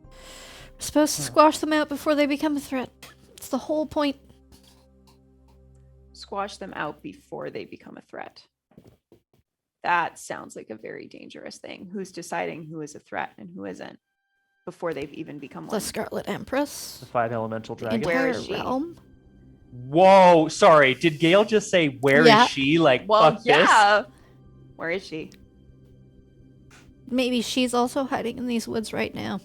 We're supposed to squash them out before they become a threat. It's the whole point. Squash them out before they become a threat. That sounds like a very dangerous thing. Who's deciding who is a threat and who isn't before they've even become The one? Scarlet Empress. the 5 elemental The dragon. Where entire is she? realm. Whoa! Sorry, did Gale just say where is Yeah. she? Like Well, fuck this? yeah. Where is she? Maybe she's also hiding in these woods right now.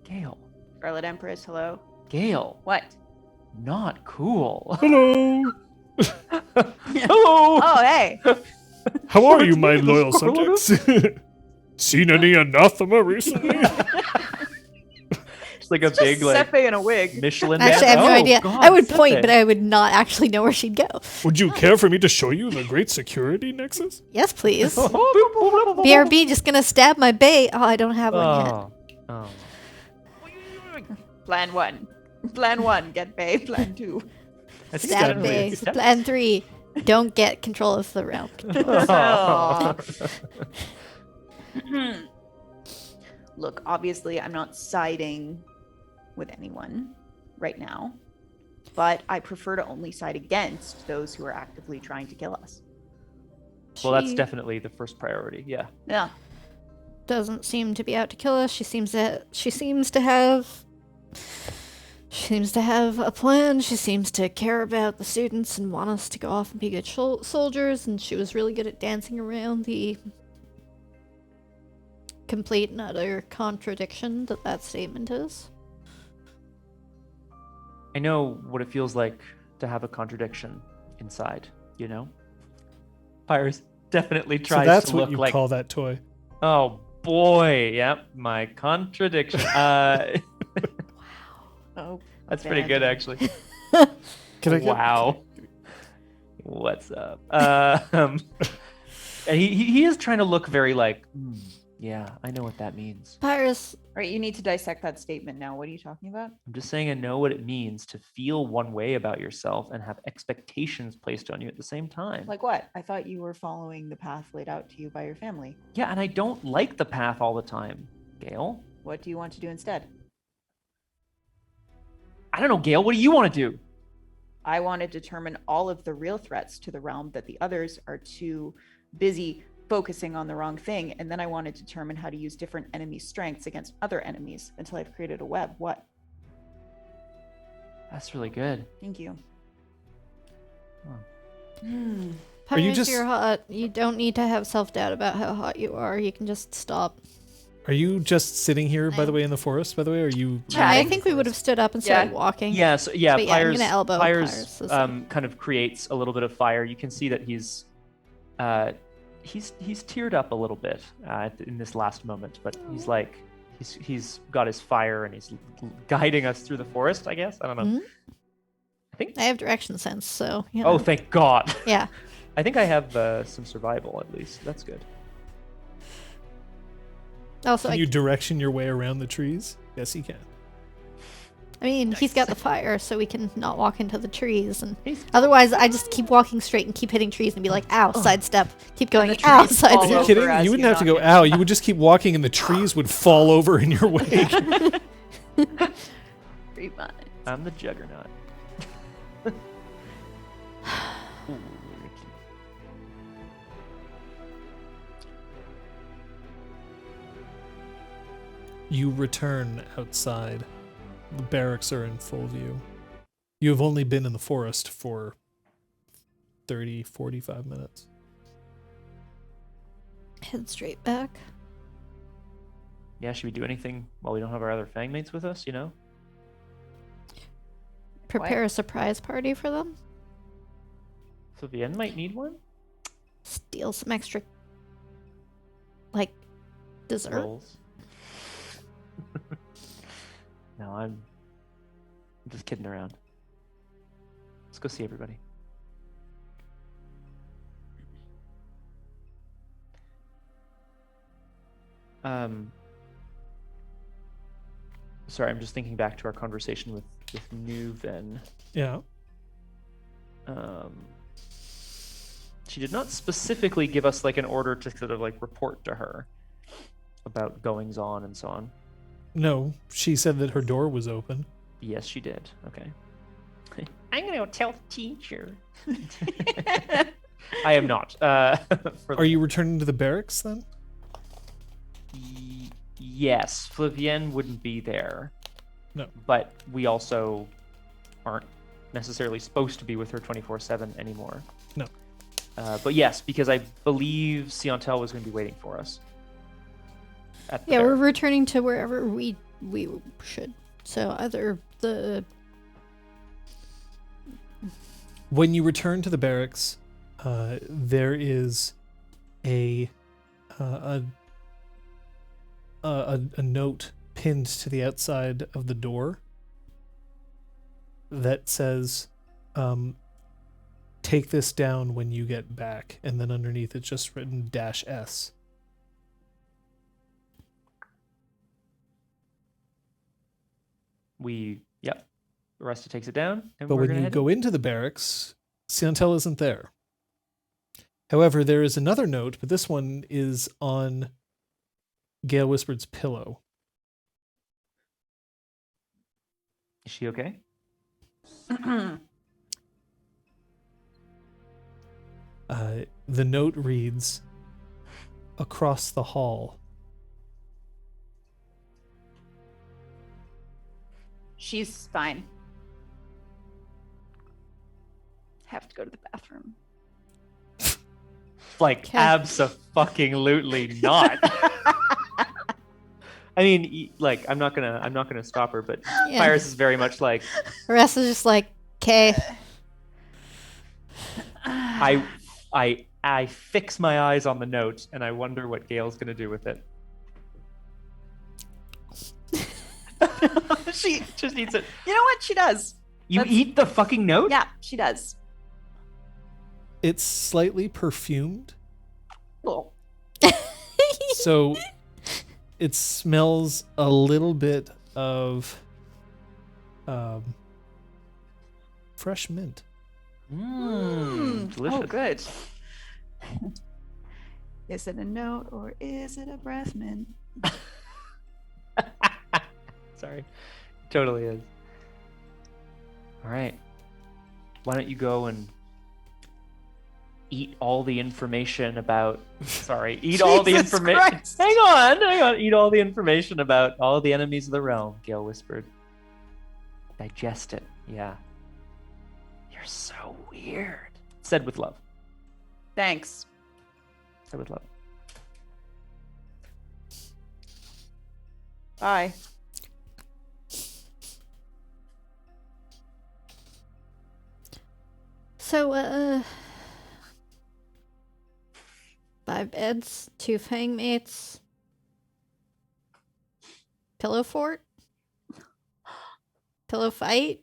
Gale. Scarlet Empress, hello? Gale. What? Not cool. Hello. Hello. Oh, hey. How are you, my loyal subjects? Seen any anathema recently? It's like a big like Sepe in a wig. Michelin. Actually, I have no Oh, idea. God, I would point, Sepe. but I would not actually know where she'd go. Would you care for me to show you the great security nexus? Yes, please. Oh. BRB just gonna stab my bait. Oh, I don't have one yet. Oh. Plan 1. Plan 1, get Bay. Plan 2. I think Stab definitely bay. it's steps. Plan 3. Don't get control of the realm. Oh. Look, obviously, I'm not siding with anyone right now, but I prefer to only side against those who are actively trying to kill us. Well, that's She definitely the first priority. Yeah. Yeah. doesn't seem to be out to kill us. She seems to have She seems to have a plan. She seems to care about the students and want us to go off and be good soldiers, and she was really good at dancing around the complete and utter contradiction that that statement is. I know what it feels like to have a contradiction inside, you know? Pyres definitely So tries that's to what look you like, call that toy. oh boy, yep, my contradiction. Oh, That's pretty good, actually. Can I get, Wow. What's up? And he is trying to look very like, yeah, I know what that means. Pyrus, All right, you need to dissect that statement now. What are you talking about? I'm just saying I know what it means to feel one way about yourself and have expectations placed on you at the same time. Like what? I thought you were following the path laid out to you by your family. Yeah, and I don't like the path all the time, Gale. What do you want to do instead? I don't know, Gale, what do you want to do? I want to determine all of the real threats to the realm that the others are too busy focusing on the wrong thing, and then I want to determine how to use different enemies' strengths against other enemies until I've created a web. What? That's really good. Thank you. Are you Pyrus, just- you're hot. You don't need to have self-doubt about how hot you are. You can just stop. Are you just sitting here, by the way, in the forest, by the way? Or are you... I think we would have stood up and started walking. Yeah, so yeah, But yeah, I'm Pyres, gonna elbow Pyres, Pyres as well. kind of creates a little bit of fire. You can see that he's teared up a little bit in this last moment, but he's like he's got his fire and he's guiding us through the forest, I guess. I don't know. Mhm. I think. I have direction sense, so you know. Oh, thank God. Yeah. I think I have some survival at least. That's good. Also, Can you direction your way around the trees? Yes, you can. I mean, he's got the fire, so we can not walk into the trees. And He's- otherwise, I just keep walking straight and keep hitting trees and be like, "Ow!" Sidestep. Keep going. the Ow! trees fall Are you over Sidestep. kidding? as You wouldn't you have to go, knock it. ow. You would just keep walking and the trees would fall over in your wake. Pretty much. I'm the juggernaut. Ooh, Ricky. You return outside. The barracks are in full view. You have only been in the forest for 30, 45 minutes. Head straight back. Yeah, should we do anything while we don't have our other fangmates with us? You know. Prepare a surprise party for them. So the end might need one. Steal some extra, like, dessert. Rolls. No, I'm just kidding around. Let's go see everybody. Sorry, I'm just thinking back to our conversation with Nuven. Yeah. She did not specifically give us like an order to sort of like report to her about goings on and so on. No, she said that her door was open. Yes, she did. Okay. I'm gonna go tell the teacher. I am not. Are you returning to the barracks then? Yes, Flavienne wouldn't be there. No. But we also aren't necessarily supposed to be with her 24/7 anymore. No. But yes, because I believe Siontel was going to be waiting for us. At the Yeah, we're barracks. returning to wherever we should. So either the When you return to the barracks, there is a note pinned to the outside of the door that says, "Take this down when you get back," and then underneath it's just written -S. Yep. Rusty takes it down, and But we're when gonna you head go into the barracks, Siantel isn't there. However, there is another note, but this one is on Gale Whispered's pillow. Is she okay? The note reads, "Across the hall." She's fine. Have to go to the bathroom. Like, Okay. abso-fucking-lutely not. I mean, like, I'm not gonna stop her, but Yeah. Pyrus is very much like, The rest is just like, okay. I fix my eyes on the note, and I wonder what Gale's gonna do with it. She just eats it. You know what? She does. You That's- eat the fucking note? Yeah, she does. It's slightly perfumed, Cool. so it smells a little bit of fresh mint. Delicious. Oh, good. Is it a note or is it a breath mint? Sorry. Totally is. All right. Why don't you go and eat all the information about... Sorry. Eat all the Jesus information... Christ. Hang on. Eat all the information about all the enemies of the realm, Gale whispered. Digest it. Yeah. You're so weird. Said with love. Thanks. Said with love. Bye. So, 5 beds, 2 fang mates, pillow fort, pillow fight,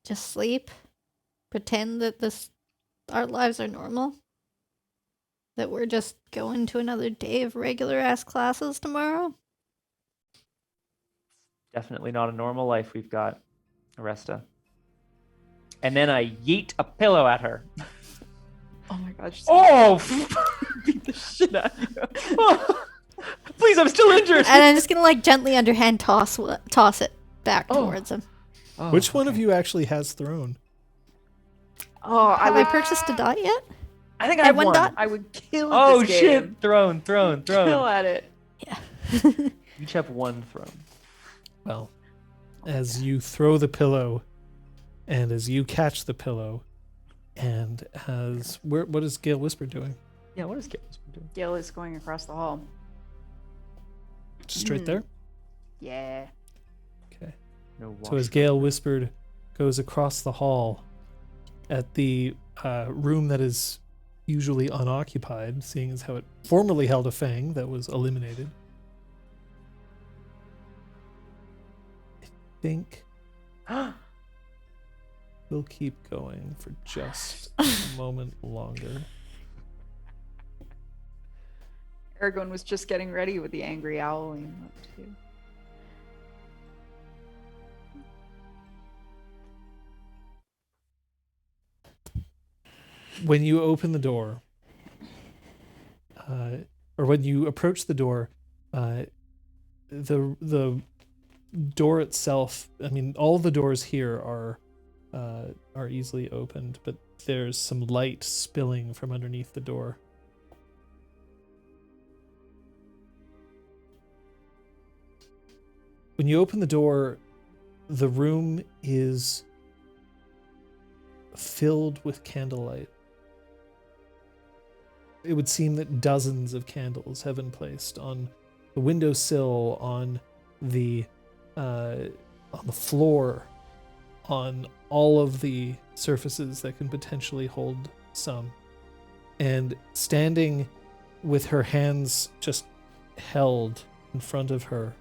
just sleep, pretend that our lives are normal, that we're just going to another day of regular ass classes tomorrow. Definitely not a normal life we've got, Aresta. And then I yeet a pillow at her. Oh my god. She's Oh! beat the shit out of you. Please, I'm still injured. And I'm just gonna like gently underhand toss it back Oh. towards him. Oh, Which one of okay. you actually has thrown? Oh, Have I purchased a dot yet? I think I I have one one. dot? I would kill Oh this shit! game. Thrown. Kill at it. Yeah. Each have one thrown. Well, as you throw the pillow, and as you catch the pillow, and what is Gale Whisper doing? Yeah, what is Gale doing? Gale is going across the hall. Straight there? Yeah. Okay. No. So as Gale Whispered goes across the hall at the room that is usually unoccupied, seeing as how it formerly held a fang that was eliminated. I think we'll keep going for just a moment longer. Aragorn was just getting ready with the angry owling up too. When you open the door, or when you approach the door, the door itself, I mean, all the doors here are easily opened, but there's some light spilling from underneath the door. When you open the door, the room is filled with candlelight. It would seem that dozens of candles have been placed on the windowsill, on the floor, on all of the surfaces that can potentially hold some. And standing with her hands just held in front of her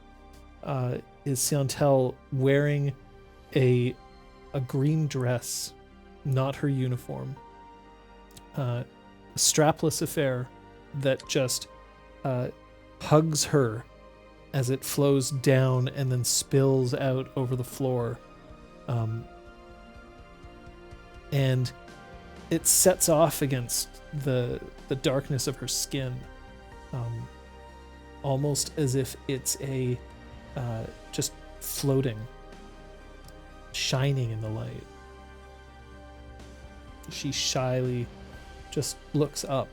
is Siantel wearing a green dress, not her uniform. A strapless affair that just hugs her as it flows down and then spills out over the floor. And it sets off against the darkness of her skin, almost as if it's a just floating, shining in the light. She shyly just looks up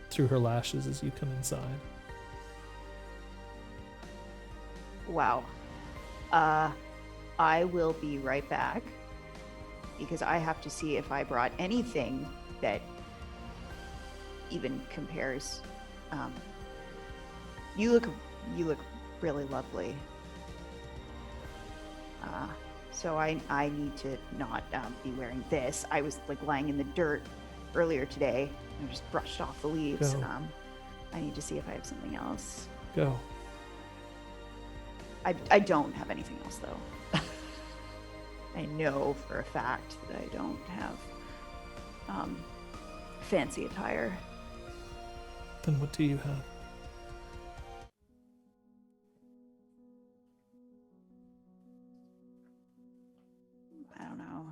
through her lashes as you come inside. Wow. I will be right back because I have to see if I brought anything that even compares. You look really lovely. So I need to not be wearing this. I was like lying in the dirt earlier today. I just brushed off the leaves. Go. I need to see if I have something else. Go. I don't have anything else though. I know for a fact that I don't have fancy attire. Then what do you have? I don't know.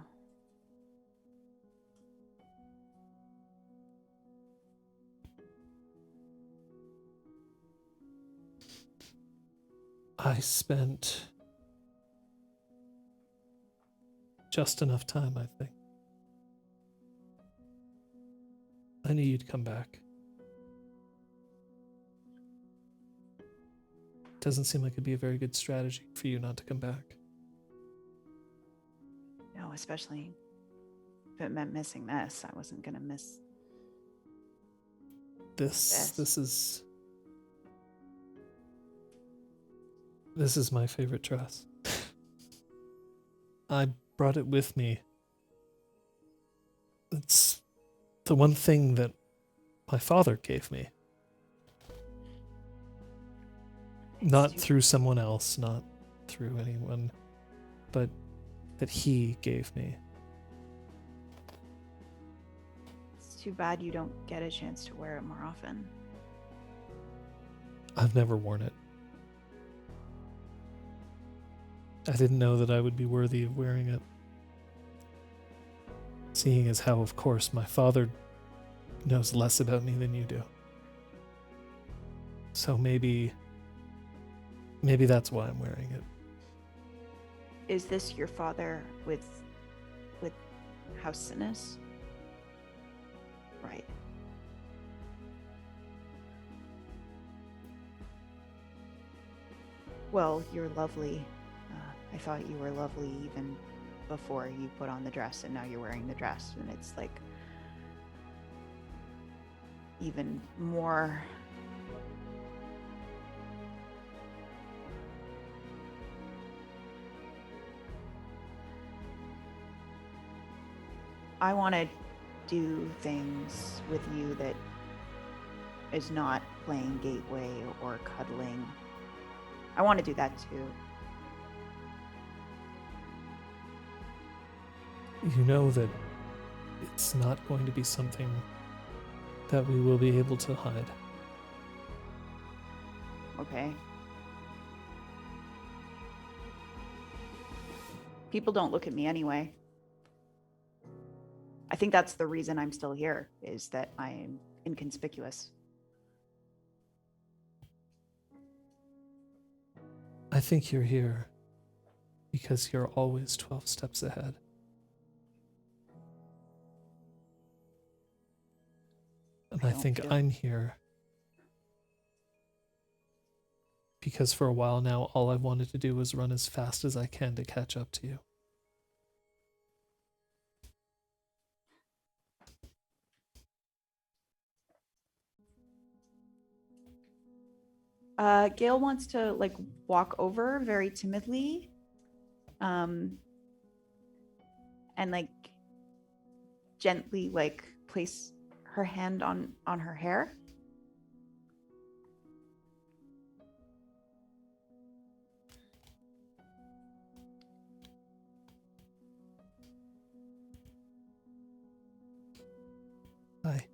I spent just enough time, I think. I knew you'd come back. Doesn't seem like it'd be a very good strategy for you not to come back. No, especially if it meant missing this. I wasn't gonna miss. This is my favorite dress. I brought it with me. It's the one thing that my father gave me. Not through someone else, not through anyone, but that he gave me. It's too bad you don't get a chance to wear it more often. I've never worn it. I didn't know that I would be worthy of wearing it. Seeing as how, of course, my father knows less about me than you do. So maybe that's why I'm wearing it. Is this your father with House Sinus? Right. Well, you're lovely. I thought you were lovely even before you put on the dress, and now you're wearing the dress, and it's like even more. I want to do things with you that is not playing Gateway or cuddling. I want to do that too. You know that it's not going to be something that we will be able to hide. Okay. People don't look at me anyway. I think that's the reason I'm still here, is that I am inconspicuous. I think you're here because you're always 12 steps ahead. And I think I'm here because for a while now, all I've wanted to do was run as fast as I can to catch up to you. Gale wants to walk over very timidly, and gently place her hand on her hair. Hi.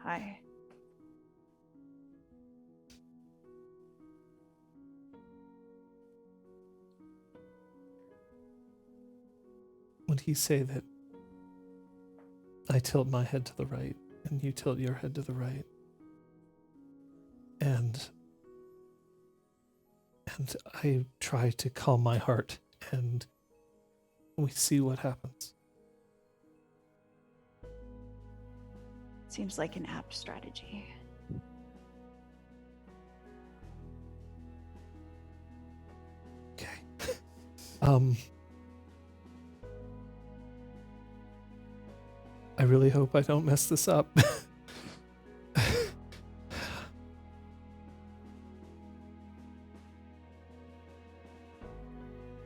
Hi. Would he say that I tilt my head to the right and you tilt your head to the right? And I try to calm my heart and we see what happens. Seems like an apt strategy. I really hope I don't mess this up.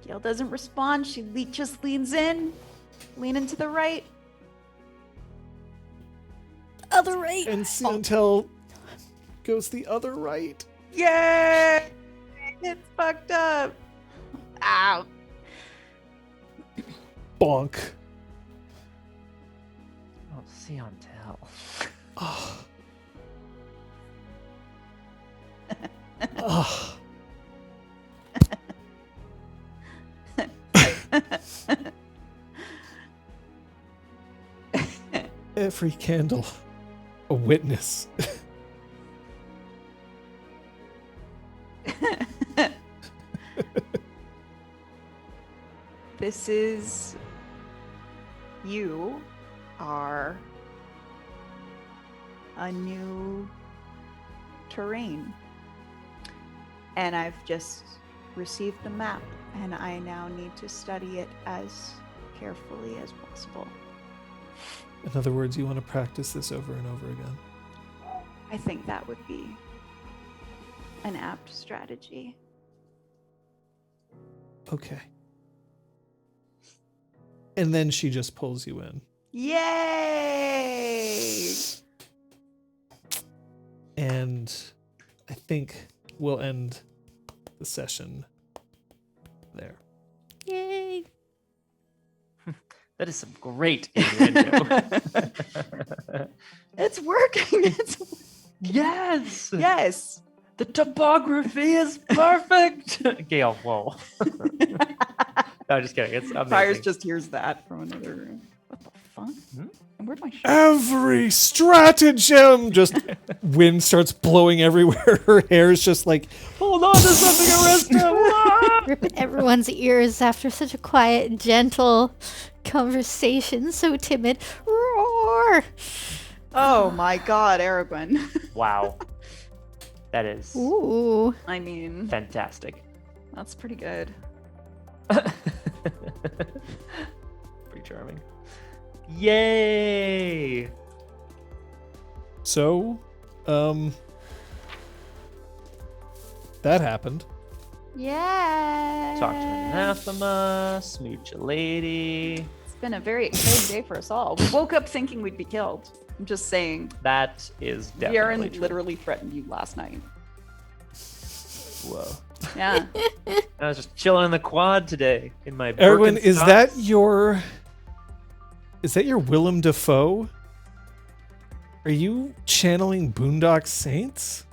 Gail doesn't respond. She just leans in. Leaning to the right. Other right. And Siantel goes the other right. Yay! It's fucked up. Ow. Bonk. Oh, Siantel. Oh. Oh. Every candle, a witness. This is... You are a new terrain. And I've just received the map, and I now need to study it as carefully as possible. In other words, you want to practice this over and over again. I think that would be an apt strategy. Okay. And then she just pulls you in. Yay! And I think we'll end the session there. Yay. That is some great innuendo. It's working. Yes. Yes. The topography is perfect. Gail, whoa. No, just kidding. It's amazing. Fires just hears that from another room. What the fuck? And where'd my shot? Every stratagem! Just wind starts blowing everywhere. Her hair is just like, Hold on to something, Arista. Ripping everyone's ears after such a quiet, gentle conversation. So timid. Roar! Oh my god, Aragorn. Wow. That is Ooh. I mean, fantastic. that's pretty good. Pretty charming. Yay! so, that happened. Yeah. Talk to an anathema, smooch a lady. It's been a very exciting day for us all. We woke up thinking we'd be killed. I'm just saying. That is definitely Yaren true. literally threatened you last night. Whoa. Yeah. I was just chilling in the quad today in my Erwin, is Birkenstocks. that your Willem Dafoe? Are you channeling Boondock Saints?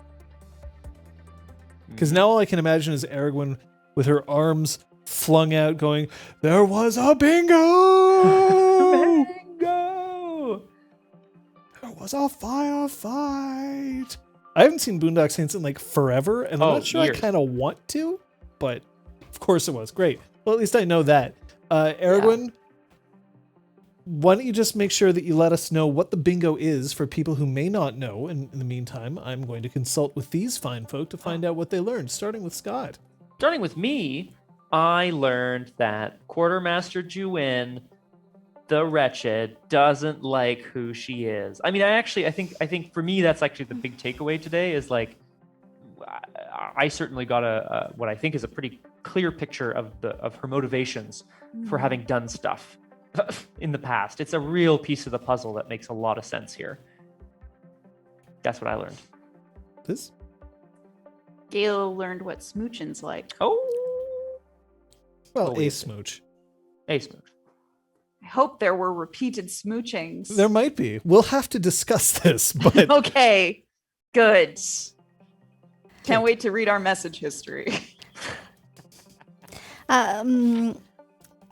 Because now all I can imagine is Aragorn with her arms flung out going, there was a bingo! Bingo! There was a firefight! I haven't seen Boondock Saints in like forever, and I'm Oh, not sure years. I kind of want to, but of course it was. Great. Well, at least I know that. Aragorn, why don't you just make sure that you let us know what the bingo is for people who may not know, and in the meantime, I'm going to consult with these fine folk to find out what they learned, starting with Scott. Starting with me, I learned that Quartermaster Juin, the Wretched, doesn't like who she is. I mean, I think for me that's actually the big takeaway today is like I certainly got a what I think is a pretty clear picture of her motivations for having done stuff in the past. It's a real piece of the puzzle that makes a lot of sense here. That's what I learned. Liz? Gale learned what smooching's like. Oh, Well, Oh, a yes. smooch. hey, smooch. I hope there were repeated smoochings. There might be. We'll have to discuss this, but Okay. Good. Can't wait to read our message history.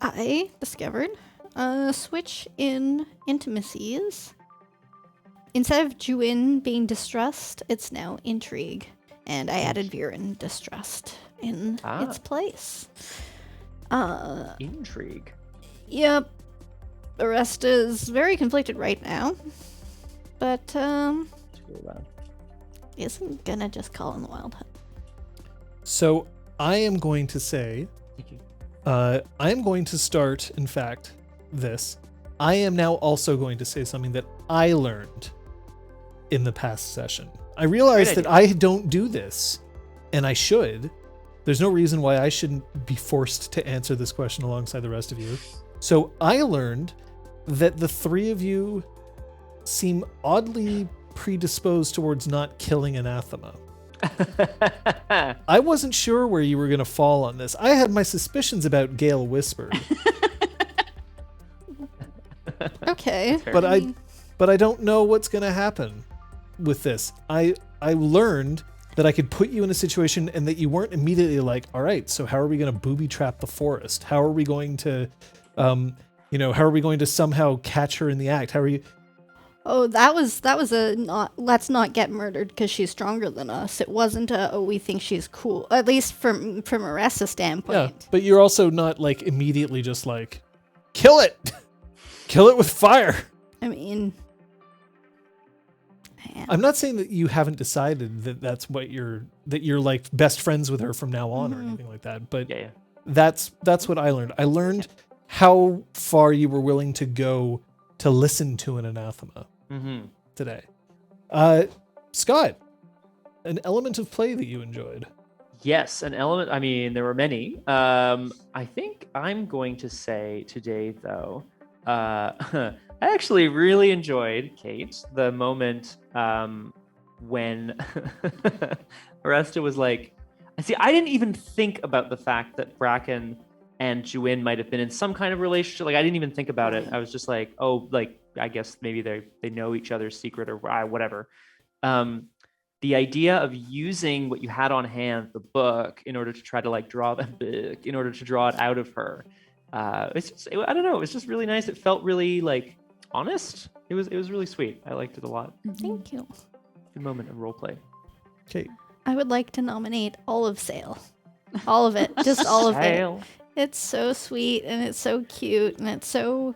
I discovered a switch in intimacies. Instead of Juin being distrust, it's now intrigue. And I added Viren distrust in its place. Intrigue. Yep. The rest is very conflicted right now. But, It's really loud. isn't gonna just call in the Wild Hunt. so I am going to say Thank you. I'm going to start, in fact, this. I am now also going to say something that I learned in the past session. I realized that I don't do this, and I should. There's no reason why I shouldn't be forced to answer this question alongside the rest of you. So I learned that the three of you seem oddly predisposed towards not killing Anathema. I wasn't sure where you were going to fall on this. I had my suspicions about Gale Whispered. Okay. But I don't know what's going to happen with this. I learned that I could put you in a situation and that you weren't immediately like, all right, so how are we going to booby trap the forest? How are we going to, how are we going to somehow catch her in the act? How are you? Oh, that was a not, let's not get murdered because she's stronger than us. It wasn't a, oh, we think she's cool. At least from Aressa's standpoint. Yeah, but you're also not like immediately just like, kill it. Kill it with fire. I mean, I'm not saying that you haven't decided that that's what you're like best friends with her from now on or anything like that. But Yeah. that's what I learned. I learned how far you were willing to go to listen to an Anathema today. Scott, an element of play that you enjoyed. Yes, an element. I mean, there were many. I think I'm going to say today, though, I actually really enjoyed, Kate, the moment when Aresta was like, see, I didn't even think about the fact that Bracken and Juin might have been in some kind of relationship. Like, I didn't even think about it. I was just like, oh, like, I guess maybe they know each other's secret or whatever. The idea of using what you had on hand, the book, in order to try to like draw the book, in order to draw it out of her. It's just, I don't know. It was just really nice. It felt really like honest. It was really sweet. I liked it a lot. thank you. Good moment of role play. Okay. I would like to nominate Olive Sail. All of it. Just all of it. Sail. It's so sweet and it's so cute and it's so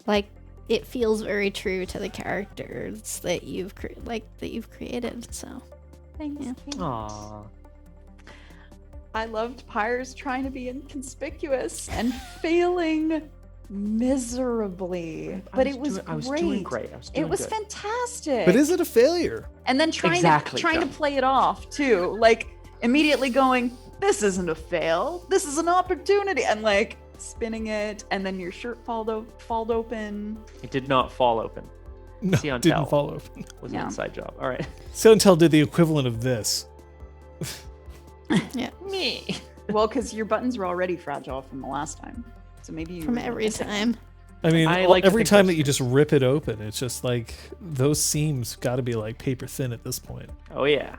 like it feels very true to the characters that you've created. So Thanks. Yeah. Kate. Aww. I loved Pyres trying to be inconspicuous and failing miserably, but it was great. I was doing great. It was good. fantastic. But is it a failure? And then trying Exactly, to John. play it off too, like immediately going, "This isn't a fail. This is an opportunity," and like spinning it, and then your shirt falled open. It did not fall open. No, See on didn't tell. fall open. Was Yeah. an inside job. All right. So Intel did the equivalent of this. yeah, Me. Well, because your buttons were already fragile from the last time, so maybe you from were every missing. time. I mean, I like to every think time that's that you just rip it open, it's just like those seams got to be like paper thin at this point. Oh yeah.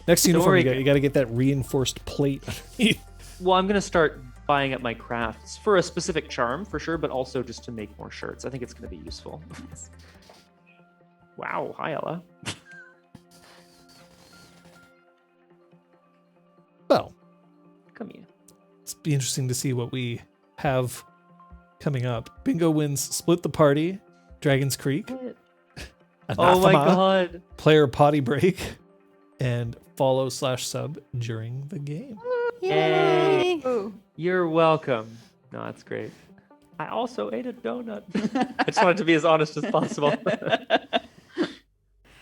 Next uniform Story you got to get that reinforced plate. Well, I'm gonna start buying up my crafts for a specific charm for sure, but also just to make more shirts. I think it's gonna be useful. Wow. Hi, Ella. Well, Come here. it's be interesting to see what we have coming up. Bingo wins Split the Party, Dragon's Creek, Oh my Anathema, god. Player Potty Break, and follow/sub during the game. Yay! Ooh. You're welcome. No, that's great. I also ate a donut. I just wanted to be as honest as possible.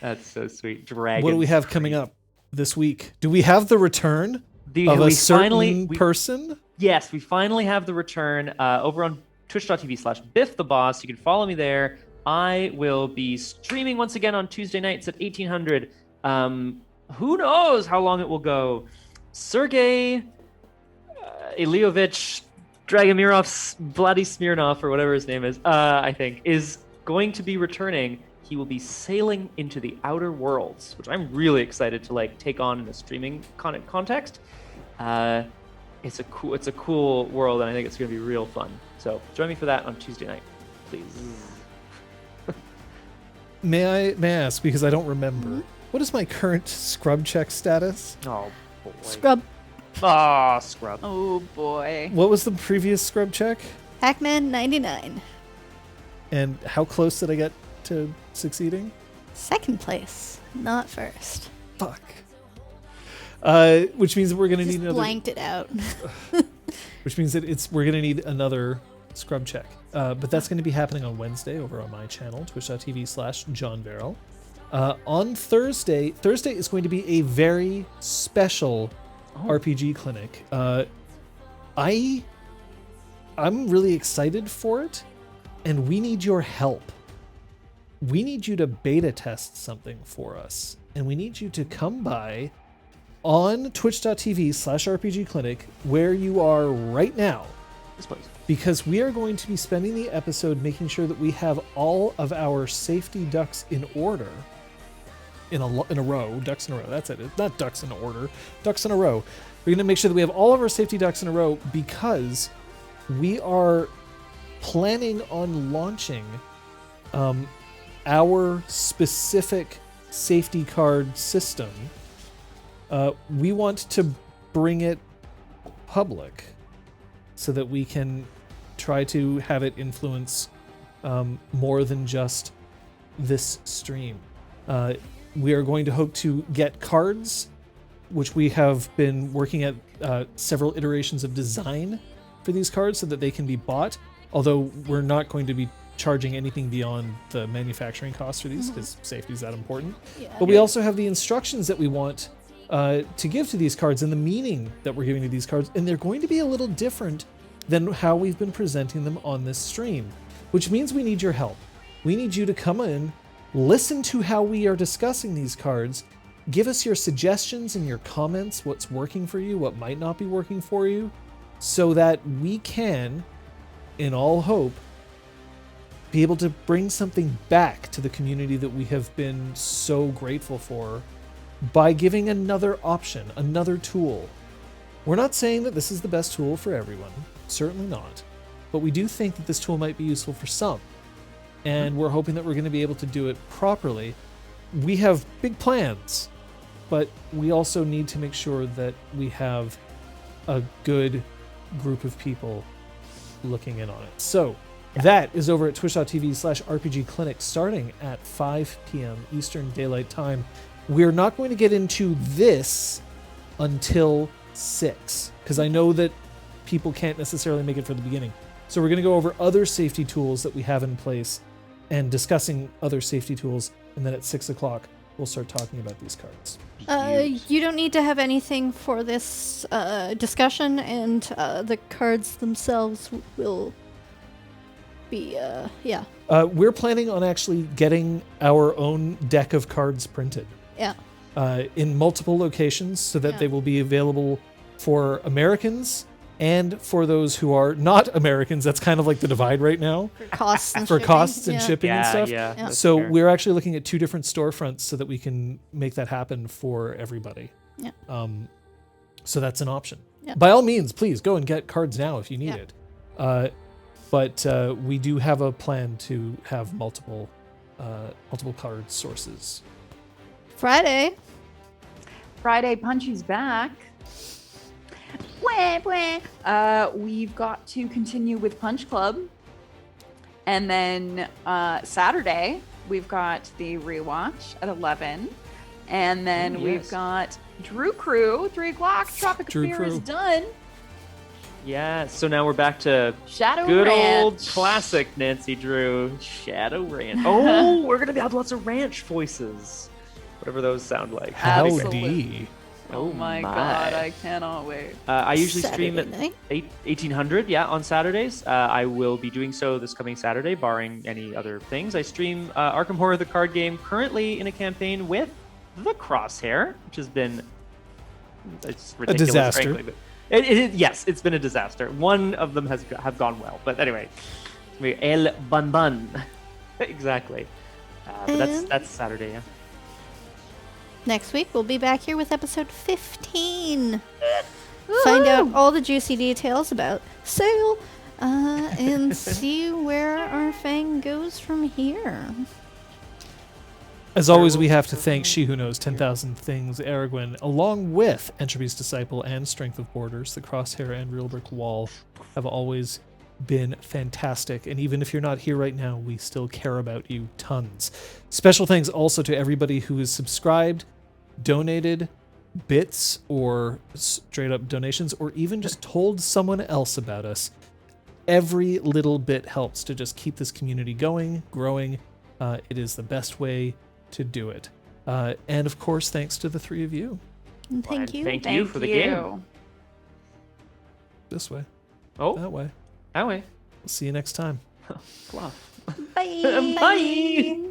That's so sweet. Dragon. What do we have coming up this week? Do we have the return of a certain person? Yes, we finally have the return over on twitch.tv/BiffTheBoss. You can follow me there. I will be streaming once again on Tuesday nights at 1800. Who knows how long it will go? Sergey Ilyovich Dragomirov's Bloody Smirnov, or whatever his name is, I think, is going to be returning. He will be sailing into the outer worlds, which I'm really excited to like take on in a streaming context. It's a cool world, and I think it's going to be real fun. So join me for that on Tuesday night, please. May I ask, because I don't remember, what is my current scrub check status? Oh boy. Scrub Ah, scrub. Oh boy. What was the previous scrub check? Pac-Man 99. And how close did I get to succeeding? Second place, not first. Fuck. Which means that we're going to Just need another... blanked it out. which means that we're going to need another scrub check. But that's going to be happening on Wednesday over on my channel, twitch.tv/JohnBarrel. On Thursday is going to be a very special RPG clinic. I'm really excited for it, and we need your help. We need you to beta test something for us, and we need you to come by on twitch.tv/RPGClinic where you are right now. This place. Because we are going to be spending the episode making sure that we have all of our safety ducks in order. In a row. Ducks in a row. That's it. It's not ducks in order. Ducks in a row. We're going to make sure that we have all of our safety ducks in a row because we are planning on launching our specific safety card system. We want to bring it public so that we can try to have it influence more than just this stream. We are going to hope to get cards, which we have been working at several iterations of design for these cards so that they can be bought, although we're not going to be charging anything beyond the manufacturing costs for these because safety is that important. Yeah. But we also have the instructions that we want to give to these cards and the meaning that we're giving to these cards, and they're going to be a little different than how we've been presenting them on this stream, which means we need your help. We need you to come in, listen to how we are discussing these cards, give us your suggestions and your comments, what's working for you, what might not be working for you, so that we can, in all hope, be able to bring something back to the community that we have been so grateful for by giving another option, another tool. We're not saying that this is the best tool for everyone, certainly not, but we do think that this tool might be useful for some, and we're hoping that we're going to be able to do it properly. We have big plans, but we also need to make sure that we have a good group of people looking in on it. So that is over at twitch.tv/RPGClinic starting at 5 p.m. Eastern Daylight Time. We're not going to get into this until 6, because I know that people can't necessarily make it for the beginning. So we're going to go over other safety tools that we have in place and discussing other safety tools, and then at 6 o'clock we'll start talking about these cards. You don't need to have anything for this discussion, and the cards themselves will be, We're planning on actually getting our own deck of cards printed. Yeah. In multiple locations so that they will be available for Americans and for those who are not Americans. That's kind of like the divide right now. For costs and For shipping. costs and shipping and stuff. Yeah. That's So fair. we're actually looking at 2 different storefronts so that we can make that happen for everybody. Yeah. So that's an option. Yeah. By all means, please go and get cards now if you need it. But we do have a plan to have multiple card sources. Friday. Punchy's back. Wah, wah. We've got to continue with Punch Club. And then Saturday, we've got the rewatch at 11. And then we've got Drew Crew, 3 o'clock. Tropic of Drew Fear is Crew. done. Yeah, so now we're back to Shadow good Ranch. old classic Nancy Drew, Shadow Ranch. Oh, we're going to have lots of ranch voices. Whatever those sound like. Howdy. Absolutely. Oh my god, I cannot wait. I usually stream at Saturday night. 1800, on Saturdays. I will be doing so this coming Saturday, barring any other things. I stream Arkham Horror, the card game, currently in a campaign with the Crosshair, which has been it's ridiculous, disaster. frankly. But it's been a disaster. One of them have gone well, but anyway, El Bun Bun, exactly. But that's Saturday, yeah. Next week, we'll be back here with episode 15. Find out all the juicy details about sale and see where our Fang goes from here. As always, we have to thank She Who Knows 10,000 Things, Aragwen, along with Entropy's Disciple and Strength of Borders. The Crosshair and Real Brick Wall have always been fantastic. And even if you're not here right now, we still care about you tons. Special thanks also to everybody who is subscribed, donated, bits or straight up donations, or even just told someone else about us. Every little bit helps to just keep this community going, growing. It is the best way to do it. And of course, thanks to the three of you. And thank you. Thank you for the game. This way, Oh, that way. that way. We'll see you next time. Fluff. Bye. Bye.